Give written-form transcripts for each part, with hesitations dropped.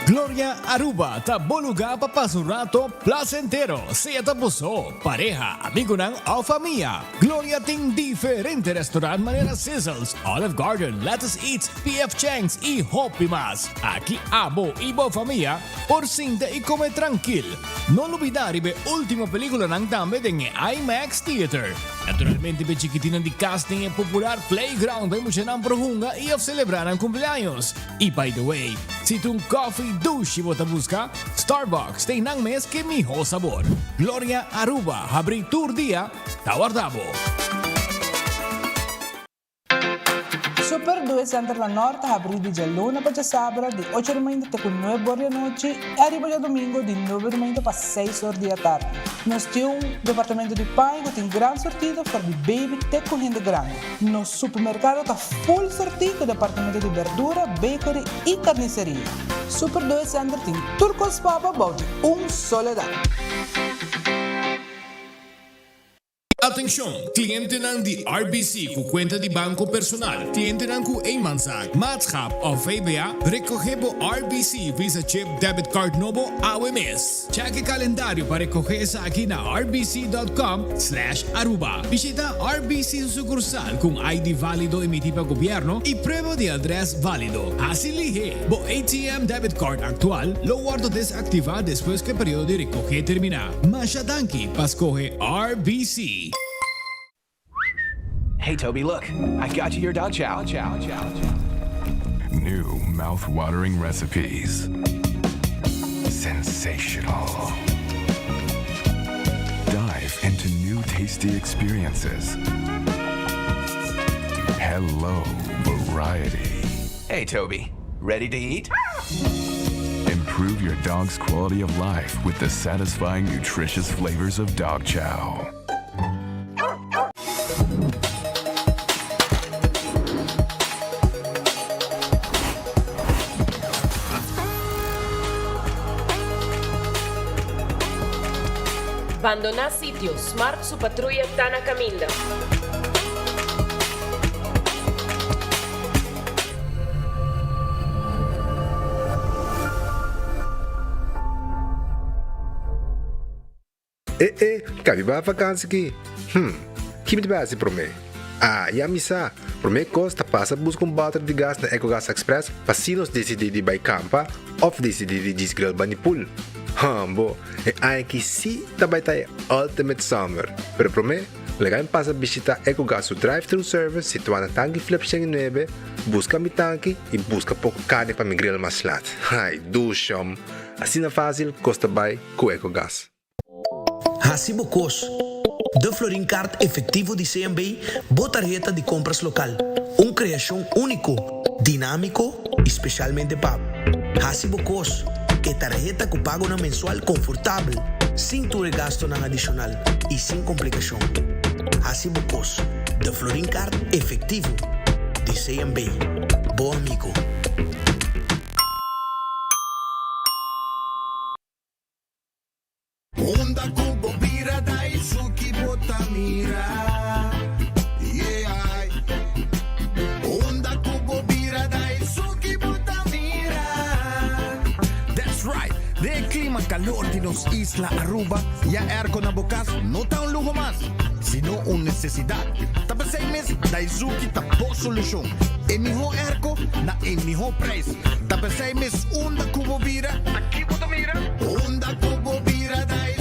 Gloria Aruba, taboluga papasurato placentero, sea tapuso, pareja, amigo ng Alpha Mia. Gloria ting diferente restaurant manera Sizzles, Olive Garden, Lettuce Eats, PF Chang's y Hopi Mas. Aquí abo ibo familia, por cinta y come tranquil. No olvidar ibe última película ng dame en IMAX Theater. Naturalmente be chiquitinan di casting e popular playground by mo siya ng prohunga y of celebrar ang cumpleaños. Y by the way, si tung coffee douche mo busca, Starbucks tay nang mes que miho sabor. Gloria Aruba, habri tour dia, tawardabo. Super 2 Center La Norte abre di luna para sábado de 8h30 até 9h da noite e arriba já domingo de 9h30 para 6h da tarde. Nós temos departamento de pão que tem grande sortido para de baby até correndo grande. Nosso supermercado está full sortido com departamento de verdura, bakery e carniceria. Super 2 Center tem turcos papa balde soledad. Atención, cliente ng di RBC ku kwenta di banko personal, cliente ng ku Eenmanszaak, Maatschap of VBA, recoge-bo RBC Visa Chip Debit Card Nobo AWMS. Cheque kalendaryo para recoger sa akin na rbc.com/aruba. Visita RBC sucursal kung ID valido emiti pa gobyerno y prueba de adres valido. Asilihe, bo ATM Debit Card actual, lo guardo desactiva después que periodo de recoge termina. Masyadanki, paskohe RBC. Hey, Toby, look. I got you your dog chow. New mouth-watering recipes. Sensational. Dive into new tasty experiences. Hello, variety. Hey, Toby. Ready to eat? Improve your dog's quality of life with the satisfying, nutritious flavors of dog chow. Abandonar sitio, Smart su patrulla Tana Caminda. Cabe ba vakansie ki? Kimi ba si prome? Ya misa. Prome costa passa busca balde de gás na EcoGas Express para sinos decidir by campa of decidir de grill banipul. Bo, ai que si tabay tayo ultimate summer. Pero prome, legal pasa visita EcoGas su drive-thru service situado na Tangi Flip 9, busca mi tanki e busca pouco carne para mi grill mas lat. Ai, dushom. Assim na fácil, costa bay com EcoGas. Hasibo Cos, de Florin Card efectivo de CMB, botarjeta de compras local. Criação único, dinâmico, especialmente para Hasibo Cos, que tarjeta que pago na mensual confortável, sem tu gasto na adicional e sem complicação. Hasibo Cos, de Florin Card efectivo de CMB. Bom amigo. Onda kubo bira dai suki botamira. Yeah. Onda kubo bira dai suki botamira. That's right. De clima calor de nos Isla Aruba, ya aircon na bukas, no ta un lujo más, sino una necesidad. Tapos 6 meses, dai suki tapo solusyon. E miho airco na e miho price. Tapos 6 meses, onda kubo bira, aquí botamira. Onda kubo bira dai.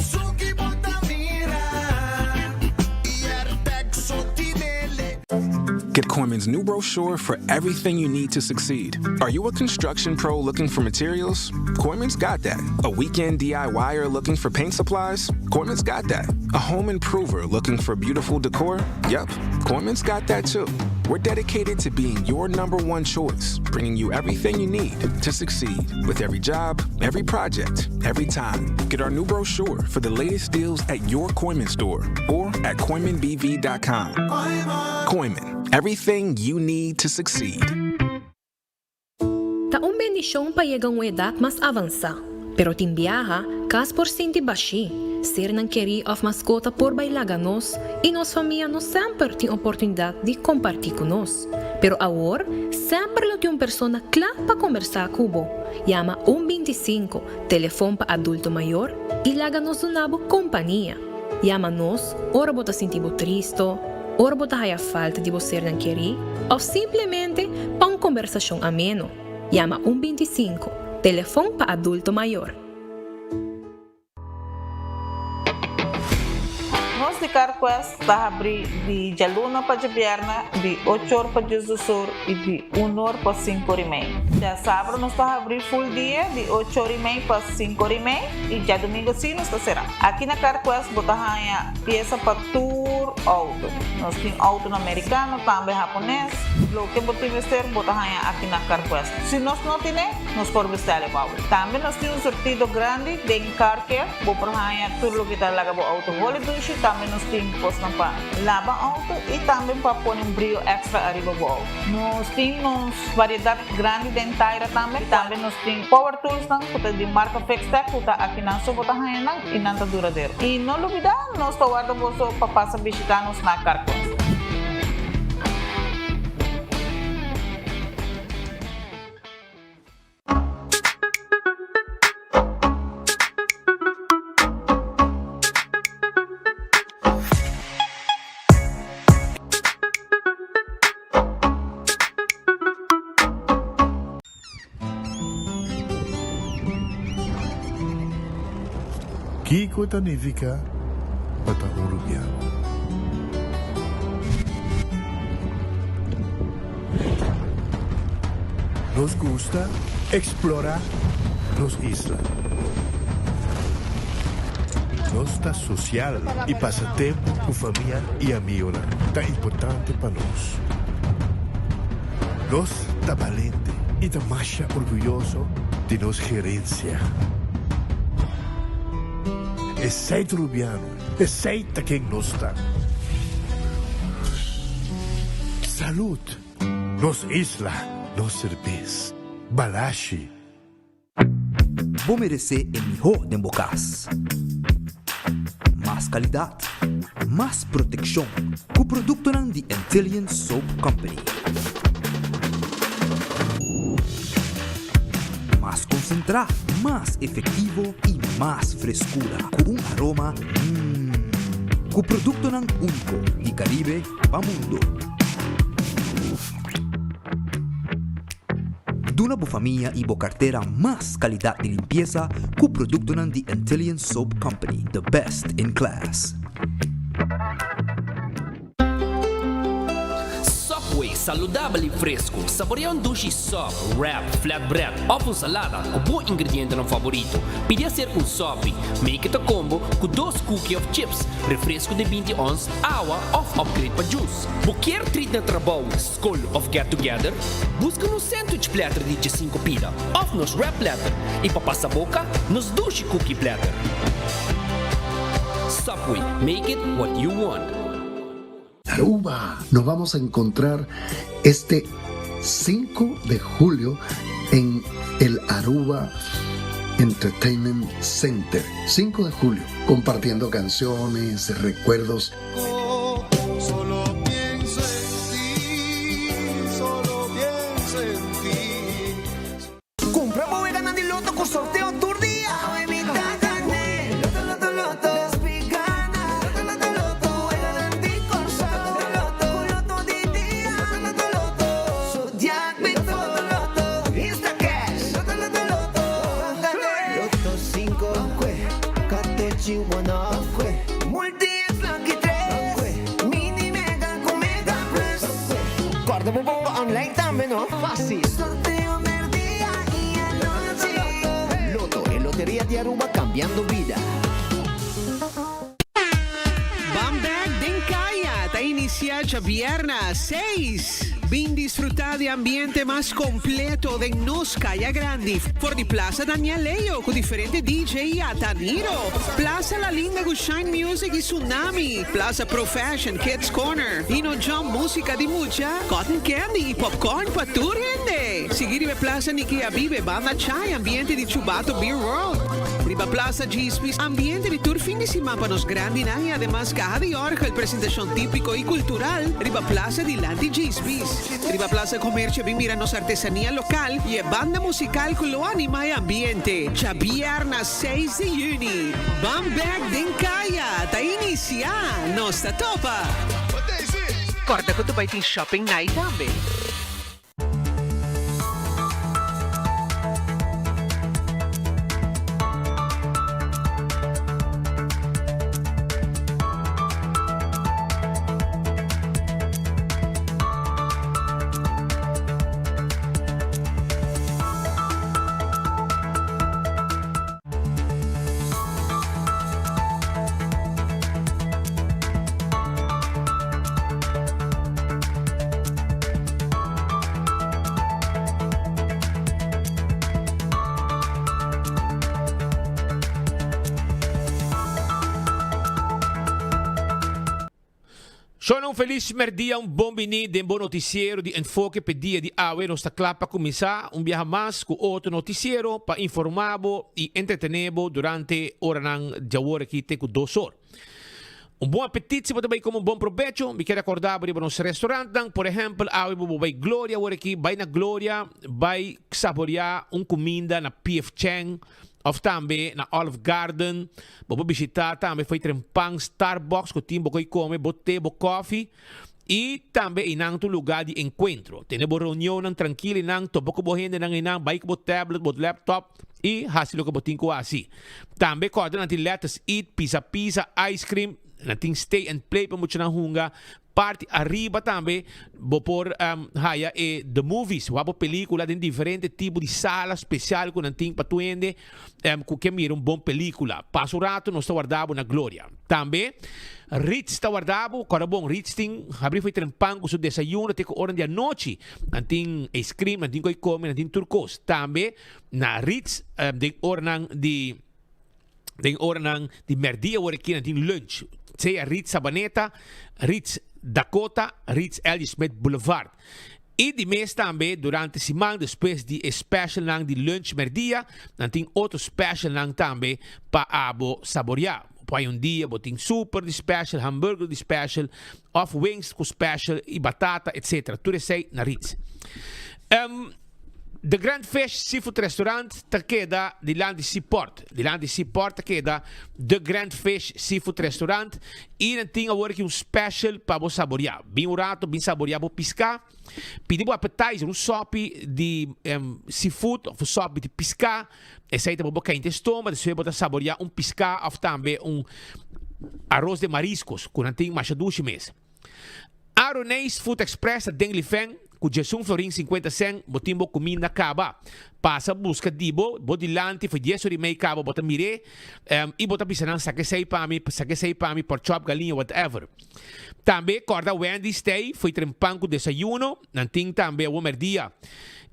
Get Koiman's new brochure for everything you need to succeed. Are you a construction pro looking for materials? Koiman's got that. A weekend DIYer looking for paint supplies? Koiman's got that. A home improver looking for beautiful decor? Yep, Koiman's got that too. We're dedicated to being your #1 choice, bringing you everything you need to succeed with every job, every project, every time. Get our new brochure for the latest deals at your Koiman store or at KoimanBV.com. Koiman, everything you need to succeed. Taong bendisyon payegang wedak mas avansa, pero timbiyaha Kas por sinti bashi, ser não querer of mascota por bailar nos e nos família não sempre tem oportunidade de compartilhar com nós. Pero agora, sempre lo tem uma pessoa clara para conversar com o Llama 125, telefone para adulto maior e laga nos donabo companhia. Llama nos, ora bota sentibo triste, ora bota haya falta de você não querer, ou simplesmente para uma conversação ameno. Llama 125, telefone para adulto maior. Nós de Carquest está abrir de Jaluna para Jabierna, de 8 horas para Jusur e de 1 hora para 5 horas e meia. Já sábado nós está abrir full dia, de 8 horas e meia para 5 horas e meia, e já domingo sim nós está será. Aqui na Carquest botamos peça para tour auto. Nós temos auto americano, também japonês. O que você vestir, botamos aqui na Carquest. Se nós não temos, nós podemos vestir o auto. Também nós temos um sortido grande de Carquest, botamos tudo o que está lá no auto. Também nós temos posto para lavar auto e também para pôr um brilho extra arriba do auto. Nós temos variedade grande de inteira também. Também nós temos power tools de marca Fextech, que está aqui na sua bota e não está duradouro. E não olvidar, nós estamos guardando para passar visitar-nos na Carquest. Kiko Tanifica Bata Urubiano. Nos gusta explorar los islas. Nos está social y pasatiempo con familia y amigos. Tan importante para nos. Nos está valiente y está más orgulloso de nos gerencia. Esse Rubiano, aceita quem nos está. Salud, nos isla, nos cerveza, balashi. Vou merecer o melhor de bocas. Mais qualidade, mais proteção, com o produto de Antillean Soap Company. Mais concentrado, mais efetivo e mais frescura, com um aroma com o produto único de Caribe para o mundo. Duna boa família e boa carteira mais qualidade de limpeza com o produto de Antillean Soap Company, the best in class. Subway, saudável e fresco. Saboreia um duche soft, wrap, flatbread, ou salada com bom ingrediente no favorito. Podia ser um sope, make it a combo com 2 cookies of chips, refresco de 20 ons, água ou upgrade para juice. Qualquer treat na trabalho, school of get together, busca no sandwich platter de 5 pila, ou nos wrap platter, e para passar a boca, nos duche cookie platter. Subway, make it what you want. Aruba. Nos vamos a encontrar este 5 de julio en el Aruba Entertainment Center. 5 de julio, compartiendo canciones, recuerdos. Solo pienso en ti, solo pienso en ti. Compra bodega Nandi Loto con sorteo tour día. Guarda un po' online también, ¿no? Fácil. Sorteo del día y anoche. Loto, en Lotería de Aruba, cambiando vida. Bamberg den Kaya, ta iniciar ya viernes 6. Vin disfrutar de ambiente más completo de Nos Kaya Grande. Por di Plaza Daniel Leo, con diferente DJ a Taniro. Plaza La Linda con Shine Music y Tsunami. Plaza Pro Fashion, Kids Corner. Ino Jump, música di mucha. Cotton Candy y popcorn pa' tu gente. Seguire Plaza Nikia Vive, Banda Chai, ambiente di Chubato Beer World. Riba Plaza Gispis, ambiente de tour fin de semana para los grandes y además caja de orja, presentación típico y cultural. Riba Plaza de Lanti Gispis. Riba Plaza Comercio, bien mira nos artesanía local y banda musical con lo anima y ambiente. Chabierna 6 de junio. Bambag din kaya, ta inicia, nos ta topa. Corta ko to ba iting shopping night namin? Sono un feliz merdia, un bom bini, de bom noticiero de enfoque pedia de awe nos clapa começar un viaje más com outro noticiero para informarbo e entretenerbo durante oranang jawor aqui te com 2 horas. Um bom apetite, se também como um bom provecho. Me quero acordar para nos restaurantes, por exemplo, awe bo vai Gloria agora aqui, vai na Gloria, vai saborear comida na P.F. Chang. Of também na Olive Garden, vou visitar também foi trempang Starbucks, que tem bocoi come, bote, bo coffee. E também inang tu lugar de encontro. Temos reunião tranquila inang, to boko bohende nang inang, baik bo tablet, bo laptop e hasilo ko botin ko asi. Também corda natin let's eat, pizza, ice cream, natin stay and play pa mucho nang hunga. Parte arriba também, vou por haya the movies, wabo película de diferente tipo de sala especial que não tem para tu ende, que mira bom película. Passo rato nós está guardado na Glória. Também Ritz está guardado, quando bom Ritz tem, abrir foi trempang com seu desayuno, tem que hora de noite, não tem ice cream, não tem coi come, não tem turcos. Também na Ritz de hora de merdia hora aqui, não tem lunch. Seja Ritz Sabaneta, Ritz Dakota, Ritz L. Smith Boulevard. E de mês também, durante a semana, depois de special lang de lunch merdia, não tem outro special lang também para abo saborear. Põe dia, botin super de special, hambúrguer de special, off wings com special e batata, etc. Tudo isso aí na Ritz. The Grand Fish Seafood Restaurant te queda de land de Seaport. De land de Seaport te queda The Grand Fish Seafood Restaurant. E não tem agora aqui special para você saborear. Bem um rato, bem saborear para piscar. Pedimos appetizer, sope de seafood, ou sope de piscar. Esse aí tem para quente estômago. Você pode saborear piscar ou também arroz de mariscos, que não tem machaduche mesmo. Aronês Food Express, Denglifeng. Com Jesus Florin 50 cent, botimbo comida caba. Passa busca dibo, bodilante, foi 10 horas e meia caba, bota mire, e bota pisanang sakesei para mim, por chop, galinha, whatever. Também, corda Wendy's Stay, foi trempang com desayuno, nanting também o merdia,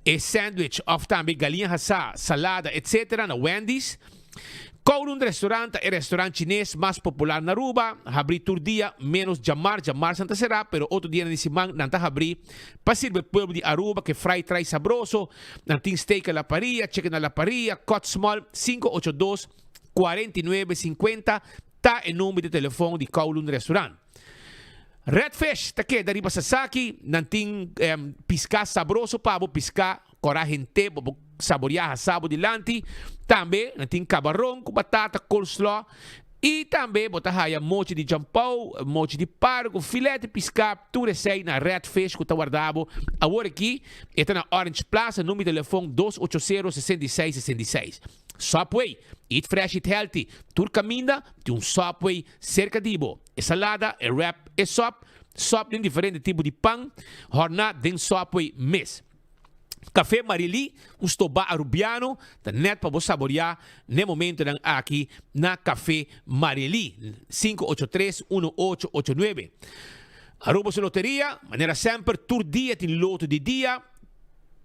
e sandwich, of também galinha hassa, salada, etc. na Wendy's. Kowloon Restaurant, el restaurante chinês más popular na Aruba, abri tur dia menos Jamar Santa será, pero outro dia na semana não tá abri. Para servir o povo de Aruba que fry trai sabroso, não tem steak a la parrilla, chicken a la parrilla, cut small 582 4950, tá em nome de telefone de Kowloon Restaurant. Redfish, tá aqui, dari Sasaki, não tem piscar sabroso, pavo piscar, coragente, saborear assado de lanti. Também tem camarão com batata, coleslaw. E também botar mochi de jampau, mochi de pargo, filé de pescado, tudo isso aí na Redfish que está guardado. Agora aqui, está na Orange Plaza, número de telefone 280-6666. Subway, eat fresh, eat healthy. Tudo caminha de Subway cerca de Ibo. É salada, é wrap, é sop. Sop tem diferente tipo de pão. Hornada tem Subway mesmo. Café Marili, toba arubiano, da net para você saborear no momento aqui na Café Marili, 583-1889. Aruba sua loteria, maneira sempre, tur dia tem loto de dia,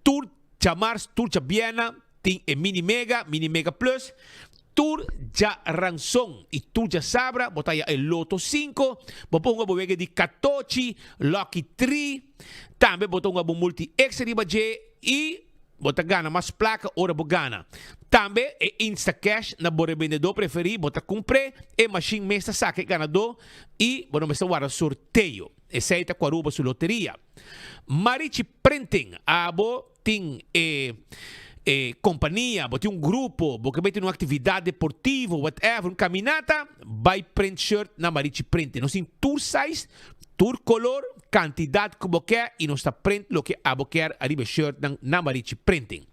tur chamars, tur chabiana, tem mini mega plus, tur ja ransom e tur ja sabra, botaia el loto 5, boponga bovega de 14, lucky 3, também botonga bo multi extra de budget e bota gana mais placa, ora bo gana. Também é Instacash na bora vendedor preferido, bota compre e machine mesta saque ganador e bota mesta guarda sorteio. Essa com a ruba su loteria. Marichi Printing, abo tem companhia, bote grupo, porque vai ter uma atividade deportiva, whatever, caminata, vai print shirt na Marichi Printing. Nós temos tour size, tour color, quantidade que você quer e nós está print lo que abo quer arriba shirt na Marichi Printing.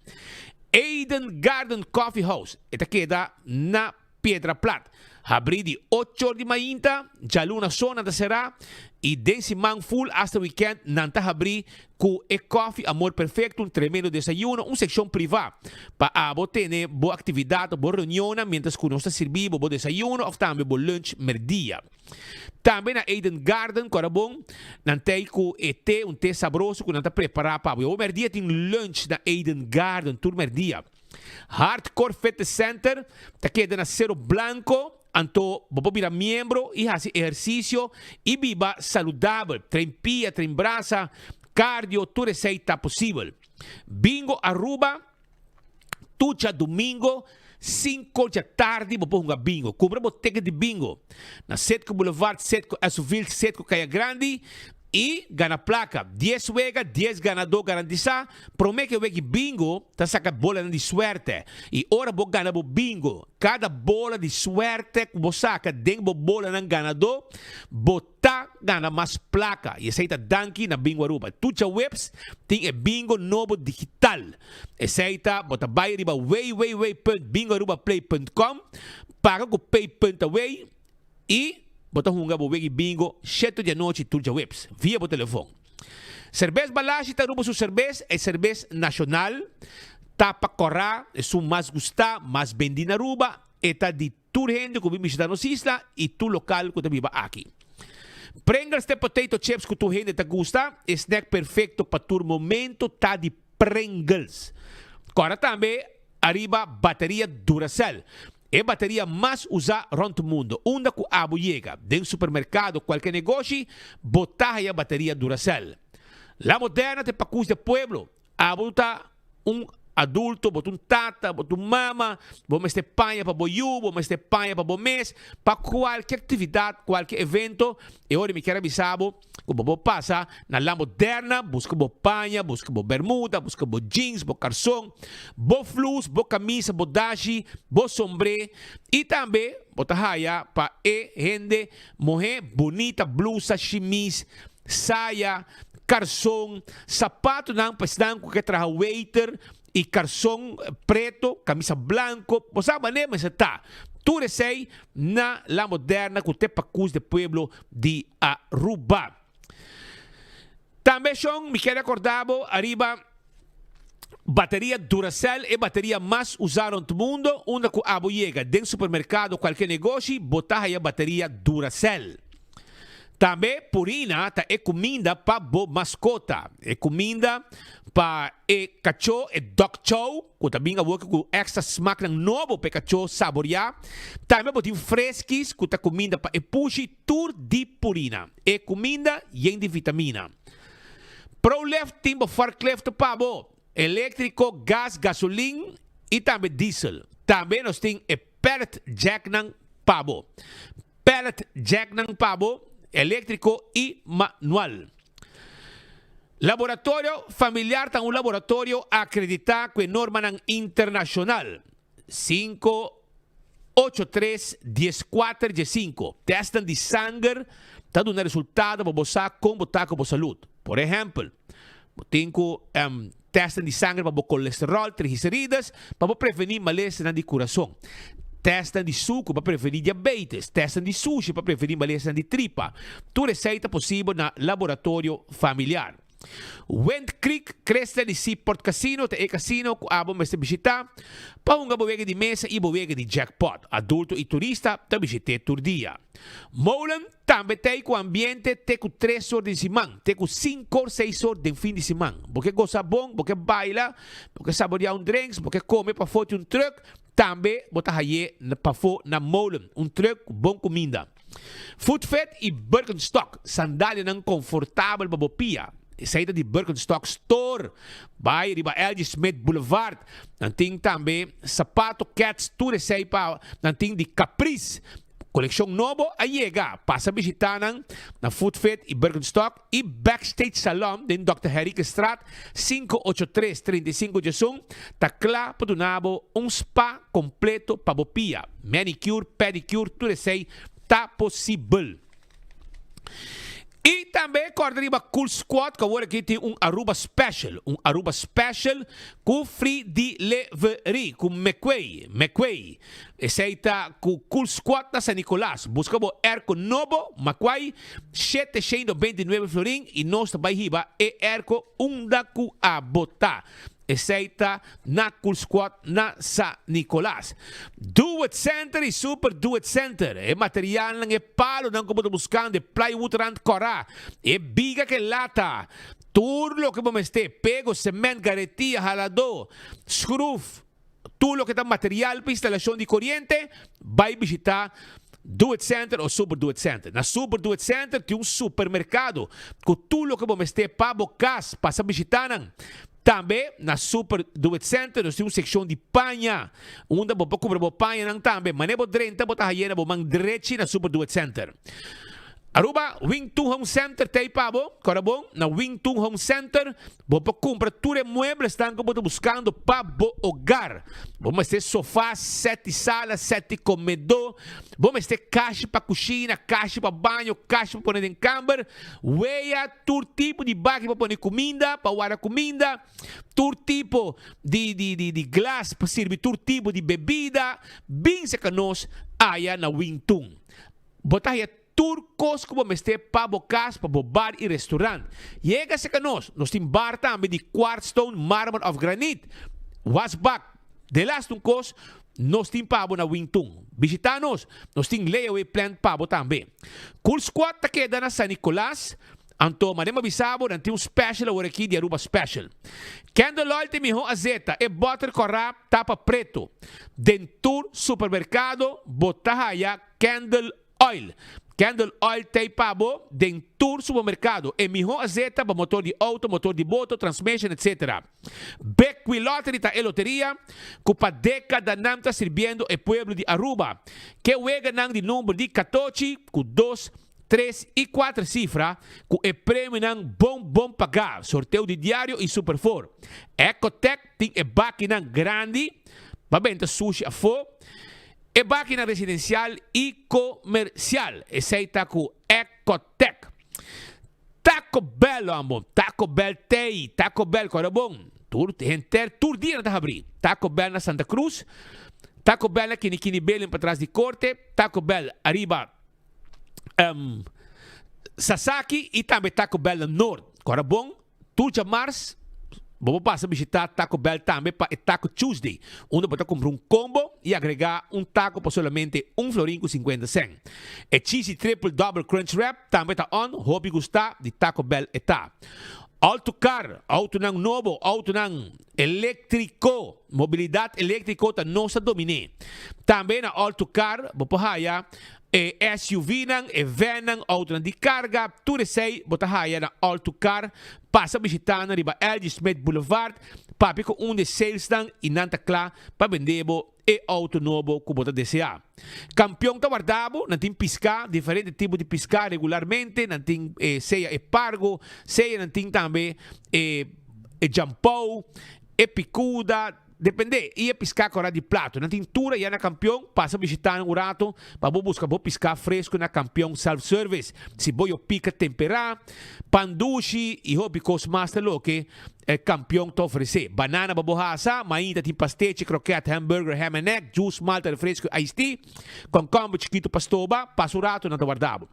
Eden Garden Coffee House, esta queda na Piedra Plata. Abri de 8 de manhã, já luna zona da será, e desse man full hasta weekend, nanta abri com coffee, amor perfeito, um tremendo desayuno, uma secção privada, para ter boa atividade, boa reunião, mientras que nós servimos boa desayuno, ou também boa lunch, merdia. Também na Eden Garden, que era bom, nantei com té, um té sabroso, que nanta preparar para o merdia, tem lunch na Eden Garden, tur merdia. Hardcore Fitness Center, te queda na Cerro Blanco, anto bobo vira miembro e hace ejercicio e viva saludable, tren pia, tren brasa, cardio, tu receita possível. Bingo Aruba, tucha domingo, 5 da tarde, bobo hunga bingo. Compra boteca de bingo. Na Setco Boulevard, Setco Azuville, Setco Caia Grande. E gana placa, 10 wega, 10 ganador garantiza. Promete que wegi bingo, tá saca bola de suerte. E ora bo gana bo bingo. Cada bola de suerte que bo saca, den bo bola ng ganador, bota gana mais placa. E aceita danki na bingo Aruba. Tucha webs, tem bingo novo digital. Aceita, bota vai riba bingoarubaplay.com, paga com pay.away e bota hunga bo wegi bingo 7 da noite tudo webs via bo telefone. Cerveza Balashi ta rubo su cerveza é cerveza nacional. Tapa corra é su mais gusta, mais vendi na Aruba, eta de tur gente que visita nos isla e tu local que viva aqui. Pringles de potato chips que tu gente ta gusta, snack perfeito para tu momento tá de Pringles. Agora também arriba bateria Duracell. É a bateria mais usada no mundo. Onde que abo chega, dentro do supermercado, qualquer negócio, botar a bateria Duracell. La Moderna te pacus de pueblo. Abo tá adulto, bota tata, bota mama, vamos ter panha para boiú, vamos ter panha para mês, para qualquer atividade, qualquer evento. E hoje me quero avisar, como vou passar na La Moderna, busca bo panha, busca bo bermuda, busca bo jeans, bo calção, bo flus, bo camisa, bo dashi, bo sombre e também bota raia para gente, mulher bonita, blusa, chemise, saia, calção, sapato não, para que traga waiter e calção preto, camisa branco, você sabe, mas está. Tudo sei na La Moderna, com o Tepacus de Pueblo de Aruba. Também são, me quero acordar, arriba, bateria Duracell é a bateria mais usada no mundo, onde que abo chega dentro do supermercado, qualquer negócio, botar a bateria Duracell. Também Purina é comida para bo mascota, é comida para cachorro, é dog chow, que também é com extra smack novo para cachorro saborear. Também botem fresquis, que é comida para puxi tur de Purina, é comida e de vitamina. Pro left timbo forklift para bo elétrico, gás, gasolina e também diesel. Também nós temos pellet jack nang pabo, pellet jack nang pabo elétrico e manual. Laboratório familiar tem laboratório acreditado com norma internacional 583-14-15. Testam de sangue, está dando resultado para você como está com a saúde. Por exemplo, testam de sangue para o colesterol, triglicéridos, para prevenir malestar de coração. Testam de suco para prevenir diabetes. Testam de sushi para prevenir malestar de tripa. Tu receita possível na laboratório familiar. Wind Creek Cresta de Seaport Casino, te casino que abo mas te visitar. Pa unga bovega de mesa e bovega de jackpot. Adulto e turista te visite tur dia. Molen também tem com ambiente, tem com 3 horas de semana, tem com 5 ou 6 horas de fim de semana. Porque gosta bom, porque baila, porque saborear drinks, porque come para foto truck. Também botar aí para fora na Molen, truck bom comida. Footfed e Birkenstock, sandália não confortável para bopia. saída de Birkenstock Store, by riba LG Smith Boulevard. Nanting também sapato Cats tudo sei pa nanting de Caprice. Coleção novo a chega. Passa a visitar na Food Fit e Birkenstock e Backstage Salon din Dr. Henrique Straat 583-35 Jesung. Tá claro para donabo spa completo para bopia. Manicure, pedicure, tudo sei tá possível. E também corda riba Cool Squad, que agora aqui tem Aruba Special. Aruba Special com free delivery, com McQuay. Esse aí tá com Cool Squad na San Nicolás. Busca o Erco Novo, McQuay, 729 florin e nós também riba e Erco Undaku a botar. Eceita na Cool Squad na San Nicolás. Do It Center e Super Do It Center. E material lang e palo nang kumo buscando de plywood rand cora. E biga que lata. Turlo que vamos ter. Pego, cement, garetia, halado, scruf. Tudo que está material para instalação de corriente. Vai visitar Do It Center ou Super Do It Center. Na Super Do It Center tem supermercado com tudo que vamos ter para bocas, para visitar. Também na Super Do It Center nós temos uma secção de panha. Onde você compra panha também. Mas não é drenta, você está mang direto na Super Do It Center. Aruba, Wing 2 Home Center, tem pabo, corabon, na Wing 2 Home Center, você compra tudo de muebles, que você buscando para o hogar. Vamos ter sofá, 7 salas, 7 comedor, vamos ter caixa para cozinha, caixa para banho, caixa para pôr em câmara, weia, todo tipo de bag para pôr comida, para guardar comida, todo tipo de glass para servir todo tipo de bebida, bem se que nós aí na Wing 2. Botar aí turcos como este para bocas, para bar e restaurante. Chega-se que nós temos bar também de quartzstone, mármore of granite. Wasback, de last um cos, nós temos pabo na Wingtung. Visita-nos, nós temos layaway plan pabo também. Cool Squad ta queda na San Nicolás. Anto, marema bisabo, nanti special agora aqui de Aruba Special. Candle oil te miho azeta e butter corrap tapa preto. Dentur supermercado, botahaya candle oil. Candle oil tem pabo dentro do supermercado. E miho azeta para motor de auto, motor de moto, transmission, etc. Becqui Lottery ta loteria, cupa década nam ta sirviendo e pueblo de Aruba. Que wega nang de número de 14, com 2, 3 e 4 cifras, com e prêmio nang bom pagar. Sorteio de diário e super for. Ecotec tem e baki nang grande, babenta sushi a fo. E máquina residencial e comercial. Esse aí está com Ecotec. Taco Bell, amor. Taco Bell tem. Taco Bell, cara bom. Tur dia na abrir. Taco Bell na Santa Cruz. Taco Bell na Kini Belém para trás de corte. Taco Bell arriba Sasaki e também Taco Bell no norte. Cara bom. Tur de março. Vamos passar a visitar Taco Bell também para Taco Tuesday, onde você compra combo e agregar taco por solamente $1.50. E cheesy triple double crunch wrap também está on, hobby gostar de Taco Bell está. Autocar, auto nang novo, auto nang elétrico, mobilidade elétrico ta nossa domine. Também na Autocar, bopahaya SUV nang, van nang, auto nang de carga, tudo sei, botahaya na Autocar, passa visitar na riba LG Smith Boulevard, papi com de sales nang inanta kla para vender e auto novo que você desejar. Campeão tá guardado, não tem piscar, diferente tipo de piscar regularmente, não tem seja pargo, seja não tem também jampou, picuda, depende, ia piscar com de plato. Na tintura, ia na campeão, passa a visitar um rato, para buscar piscar fresco na campeão self-service. Se boio pica temperar, pandushi e hobby cost master lo que campeão te oferecer. Banana babohasa, mainda tem pastete, croquete, hamburger, ham and egg, juice, malta, refresco, iced tea, com combo chiquito pastoba, passa o rato na guardado.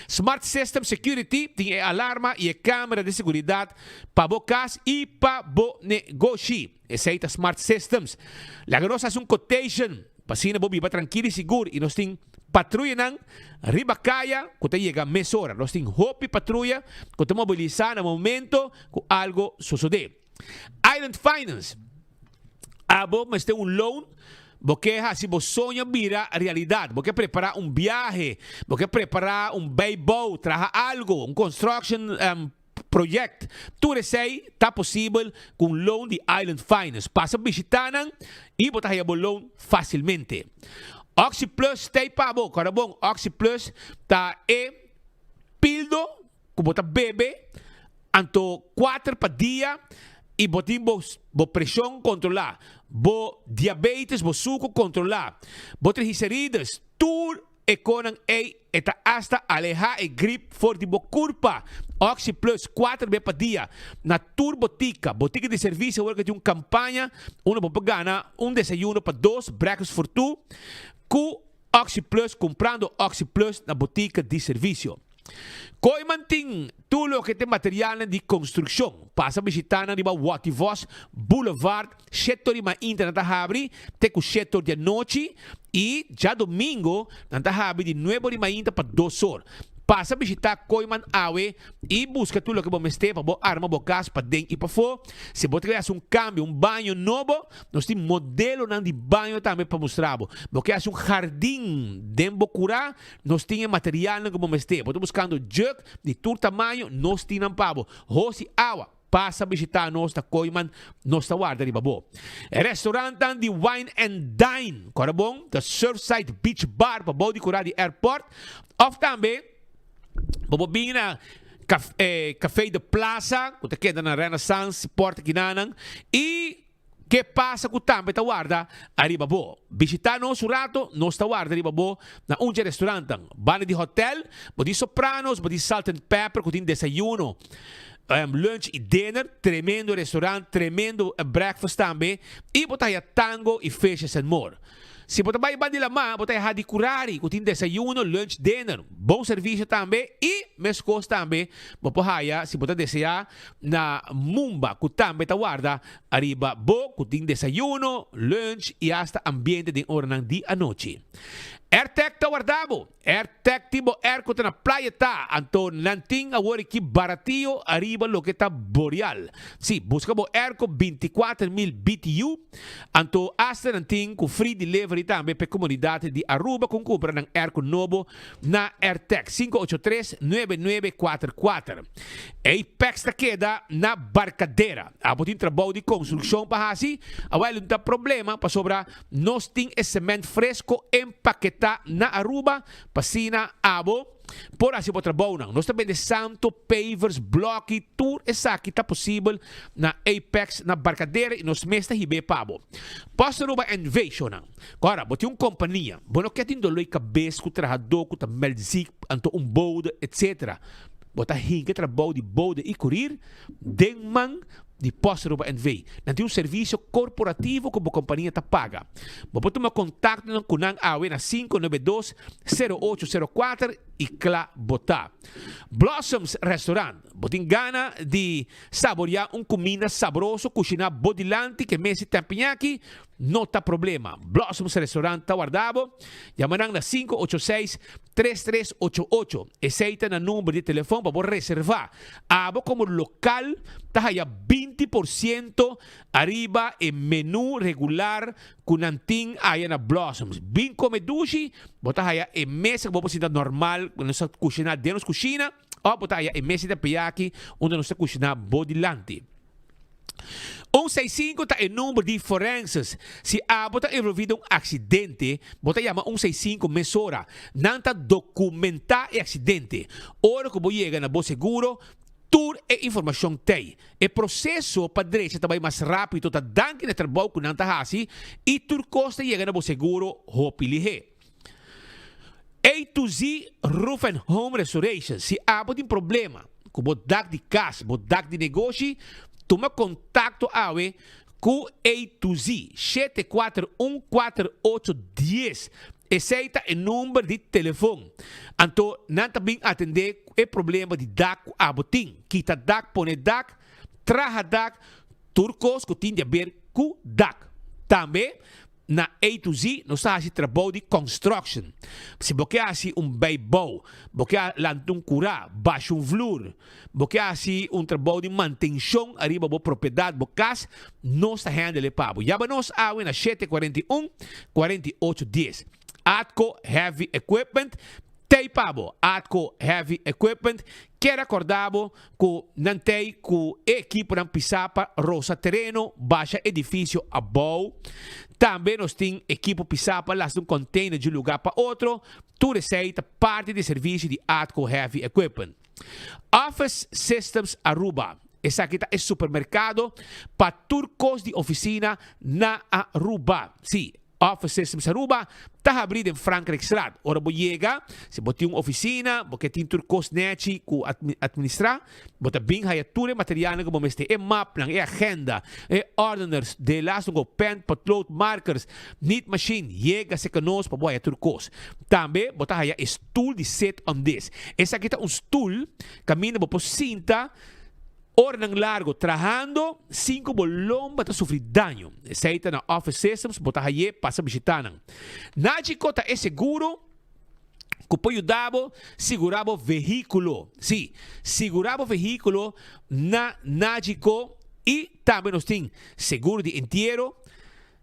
Smart System Security tem alarma e câmera de segurança para bocas e para o negócio. Esse aí é Smart Systems. Lá nós fazemos quotation para se não viva tranquilo e seguro. E nós temos patrulha nang ribacaya que chega a meia hora. Nós temos hopi patrulha que mobilizar no momento que algo sucede. Island Finance. Abo, mas tem loan. Porque se você sonha vira realidade, você preparar viaje, você preparar bayboat, trazer algo, construction project. Tu resei tá possível com loan de Island Finance. Passa visitando e botar aí o loan facilmente. Oxy Plus tem pabo, cara bom. Oxy Plus tá pildo, que bota bebê, anto 4 pa dia e botin bo pressão controlar, bo diabetes, bo suco controlar, bo triglicérides, tur econan eta hasta alejar e grip for di bo curpa. Oxy Plus 4 vezes pa dia na Tour Botica de serviço, agora que tem uma campanha, uma propaganda, desayuno para 2, breakfast for 2, com Oxy Plus, comprando Oxy Plus na botica de serviço. Koiman ting tulo que tem material de construção. Passa visitando riba Wativos Boulevard, setor ma internet habri, te com setor de noite e já domingo nanta habri de 9 de manhã para 2 horas. Passa visitar Koiman Awe e busca tudo que você tem para bo arma, bo gas, para dentro e para fora. Se você quer cambio, banho novo, nós temos modelo de banho também para mostrar. Se quer jardim de bocura, nós temos material que você tem. Você buscando jug de todo tamanho, nós temos para rosi água. Passa visitar nós da Koiman, nós da guarda de babo. Restaurante de Wine and Dine, corabong, the Surfside Beach Bar, para bo de curar de airport. Of também bobina café de plaza, que queda na Renaissance, porta Quinanang, e que passa com também tá guarda arriba bo. Visitar nosso rato, nós tá guarda arriba bo na restaurante, bane de hotel, bodi Sopranos, bodi Salt and Pepper, com desayuno. Lunch e dinner, tremendo restaurante, tremendo breakfast também, e botar tango e fishes and more. Se você vai bandir lá, você vai curari, com desayuno, lunch, dinner, bom serviço também e mescos também. Você se você desejar na Mumba, com também tá guarda arriba, com desayuno, lunch e hasta ambiente de hora de a noite. AirTech tá guardado. AirTech tipo air na playa tá. Anto nanting awari ki baratillo arriba lo que tá boreal. Si, buscamos air con 24,000 BTU. Anto hasta nanting com free delivery também para comunidade de Aruba com compra ng air con novo na AirTech 583-9944. Apex ta queda na Barcadera. Abotin trabalho de construção para assim. Awal não tá problema para sobra nós ting cement fresco empaquetado na Aruba, pasina, abo, por assim para trabalho não. Nós também de Santo, pavers, bloque, tour, essa aqui está possível na Apex, na Barcadeira e nos mestres hibe pabo. Posso Aruba Invasion não. Agora, bote uma companhia, bueno que tem doloi cabeça, com trajador, com melzik, anto bode, etc. Bota hinga trabalho de bode e curir, denman, de Posto Aruba NV. Nanti um serviço corporativo como a companhia ta paga. Você pode contato com ang awe na 592-0804 e cla botar. Blossoms Restaurant. Você tem gana de saborear comida saboroso, cozinhar bodilante que mesi tempinhaki, não tá problema. Blossoms Restaurant tá guardado. Llamarán na 586-3388. Aceita na número de telefone para você reservar. Abo como local tá ya 20% arriba en menú regular kunanting aya na Blossoms. Bin come dushi, bota haya en mesa que vos normal, quando você cozinhar dentro da cozinha, ou bota haya en mesa de piyaki, onde você cozinhar bodilante. 165 está em número de forenses. Se está envolvido acidente, você chama 165 mesora. Não está documentar o acidente. Ora que você chega na Bo Seguro, tudo é informação tem. O processo para direita também mais rápido, está dando que trabalho com não tá assim, e tudo custa chega na Bo Seguro, hopilihe. A to Z Roof and Home Restoration. Se há um problema com o dak de casa, o dak de negócio, toma contato com A to Z 7414810. Aceita o número de telefone. Então, não também atender o problema de DAC abotim. Quita DAC, põe DAC, traja DAC, turcos que tem a ver com DAC. Também, na A to Z, nós fazemos trabalho de construction. Se você faz beibou, você faz curá, baixo flor, você faz trabalho de manutenção arriba da propriedade, você nós está handle pabo. Llama-nos na 741-4810. Atco Heavy Equipment, Tei pabo, Atco Heavy Equipment, que acordado com nantei com equipe ng pisapa, rosa terreno, baixa edifício abou. Também nós tem equipe pisapa, lá um container de lugar para outro. Tu receita parte de serviço de Atco Heavy Equipment. Office Systems Aruba. Essa aqui é supermercado para turcos de oficina na Aruba. Sim. Office Systems Aruba, está abrido em Frankrijkstraat. Ora, você chega, se você tem uma oficina, você tem turcos neti que administrar, você bem aí tudo material que você tem, map, agenda, orders, de laço, pen, patrol, markers, need machine, chega se conosco para você turcos. Também, você aí stool de set on this. Essa aqui é stool, caminha por cinta, hora ng largo, trabajando, 5 bolong bata sufrir daño. Seita na Office Systems, bota haye, pasa bisitanan. Najiko ta é seguro, que pode ajudar, segurava veículo. Sim, segurava veículo na Najiko e também nós temos seguro de entierro,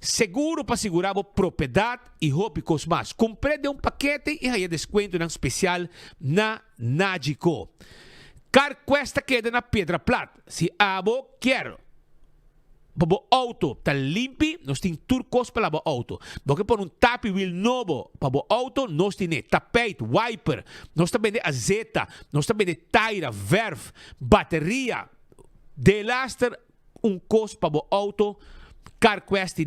seguro para segurar a propriedade e roupas mais. Comprei um paquete e aí desconto especial na Najiko. Car cuesta queda na Pedra Plata. Se abo quer para auto tá limpo, nós tem turcos para o auto. Porque por tap wheel novo para o auto, nós tem tapete, wiper, nós também tem azeta, nós também tem tire, verf, bateria, delaster, costo para o auto. Car cuesta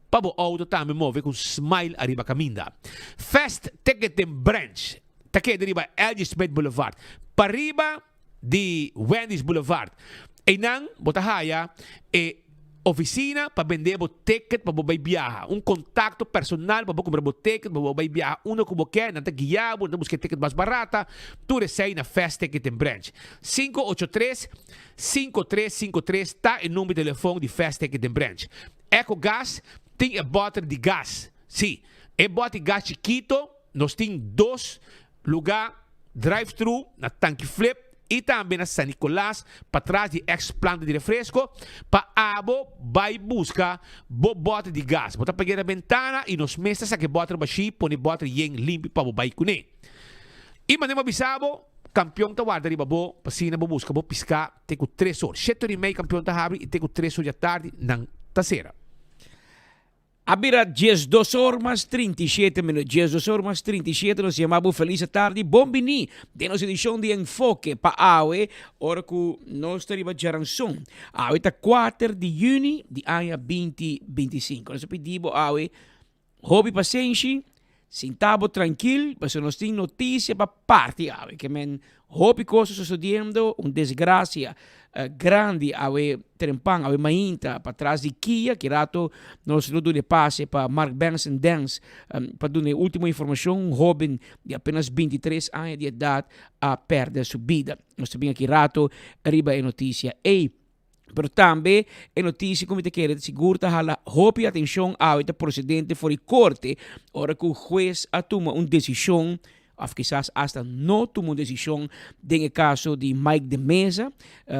para o auto também move com smile arriba caminda. Fast Ticket Branch, tá aqui arriba LG Smith Boulevard. Para arriba de Wendy's Boulevard. E nang botahaya oficina para vender ticket para você viajar. Contato personal para você comprar ticket para você viajar. Uno como quer, não te guiar, não busque ticket mais barata. Tu recebe na Fast Ticket Branch. 583-5353 está o número de telefone de Fast Ticket Branch. Eco Gas tem a bota de gás. Sim, é bota de gás chiquito. Nós temos 2 lugares drive-thru na tanque flip. E também na San Nicolás, para trás de ex-planta de refresco, para abo, vai buscar bota de gás. Bota pegar a ventana e nos mesas que bota baixi, põe bota yen limpo para o vai cune. E mandemos bisabo, campeão da guarda riba bo, pasina bo busca bo piscar, tem 3 horas. 7h30 campeão da abre e tem 3 horas da tarde na terceira. Abira 12 horas 37 minutos, 12 horas 37, nos chamamos Feliz Tarde, bom-vini, de nossa edição de Enfoque para Aue, hora que nós estamos de Aranção. Aue está 4 de junho de ano 2025. Nós pedimos Aue, hobby paciência, sentado tranquilo, mas nós temos notícia para parte Aue, que men hobby coisas sucedendo, desgraça grande Aue trempang, Aue mainta para trás de Kia, que rato nós não de passe para Mark Benson Dance, para dar a última informação, jovem de apenas 23 anos de idade a perder sua vida. Nós também aqui rato arriba a notícia. Pero também a notícia como te quer seguro hala hope atenção ao procedente fora corte, ora que o juez toma uma decisão ou quizás hasta não tomou decisão no caso de Mike de Mesa.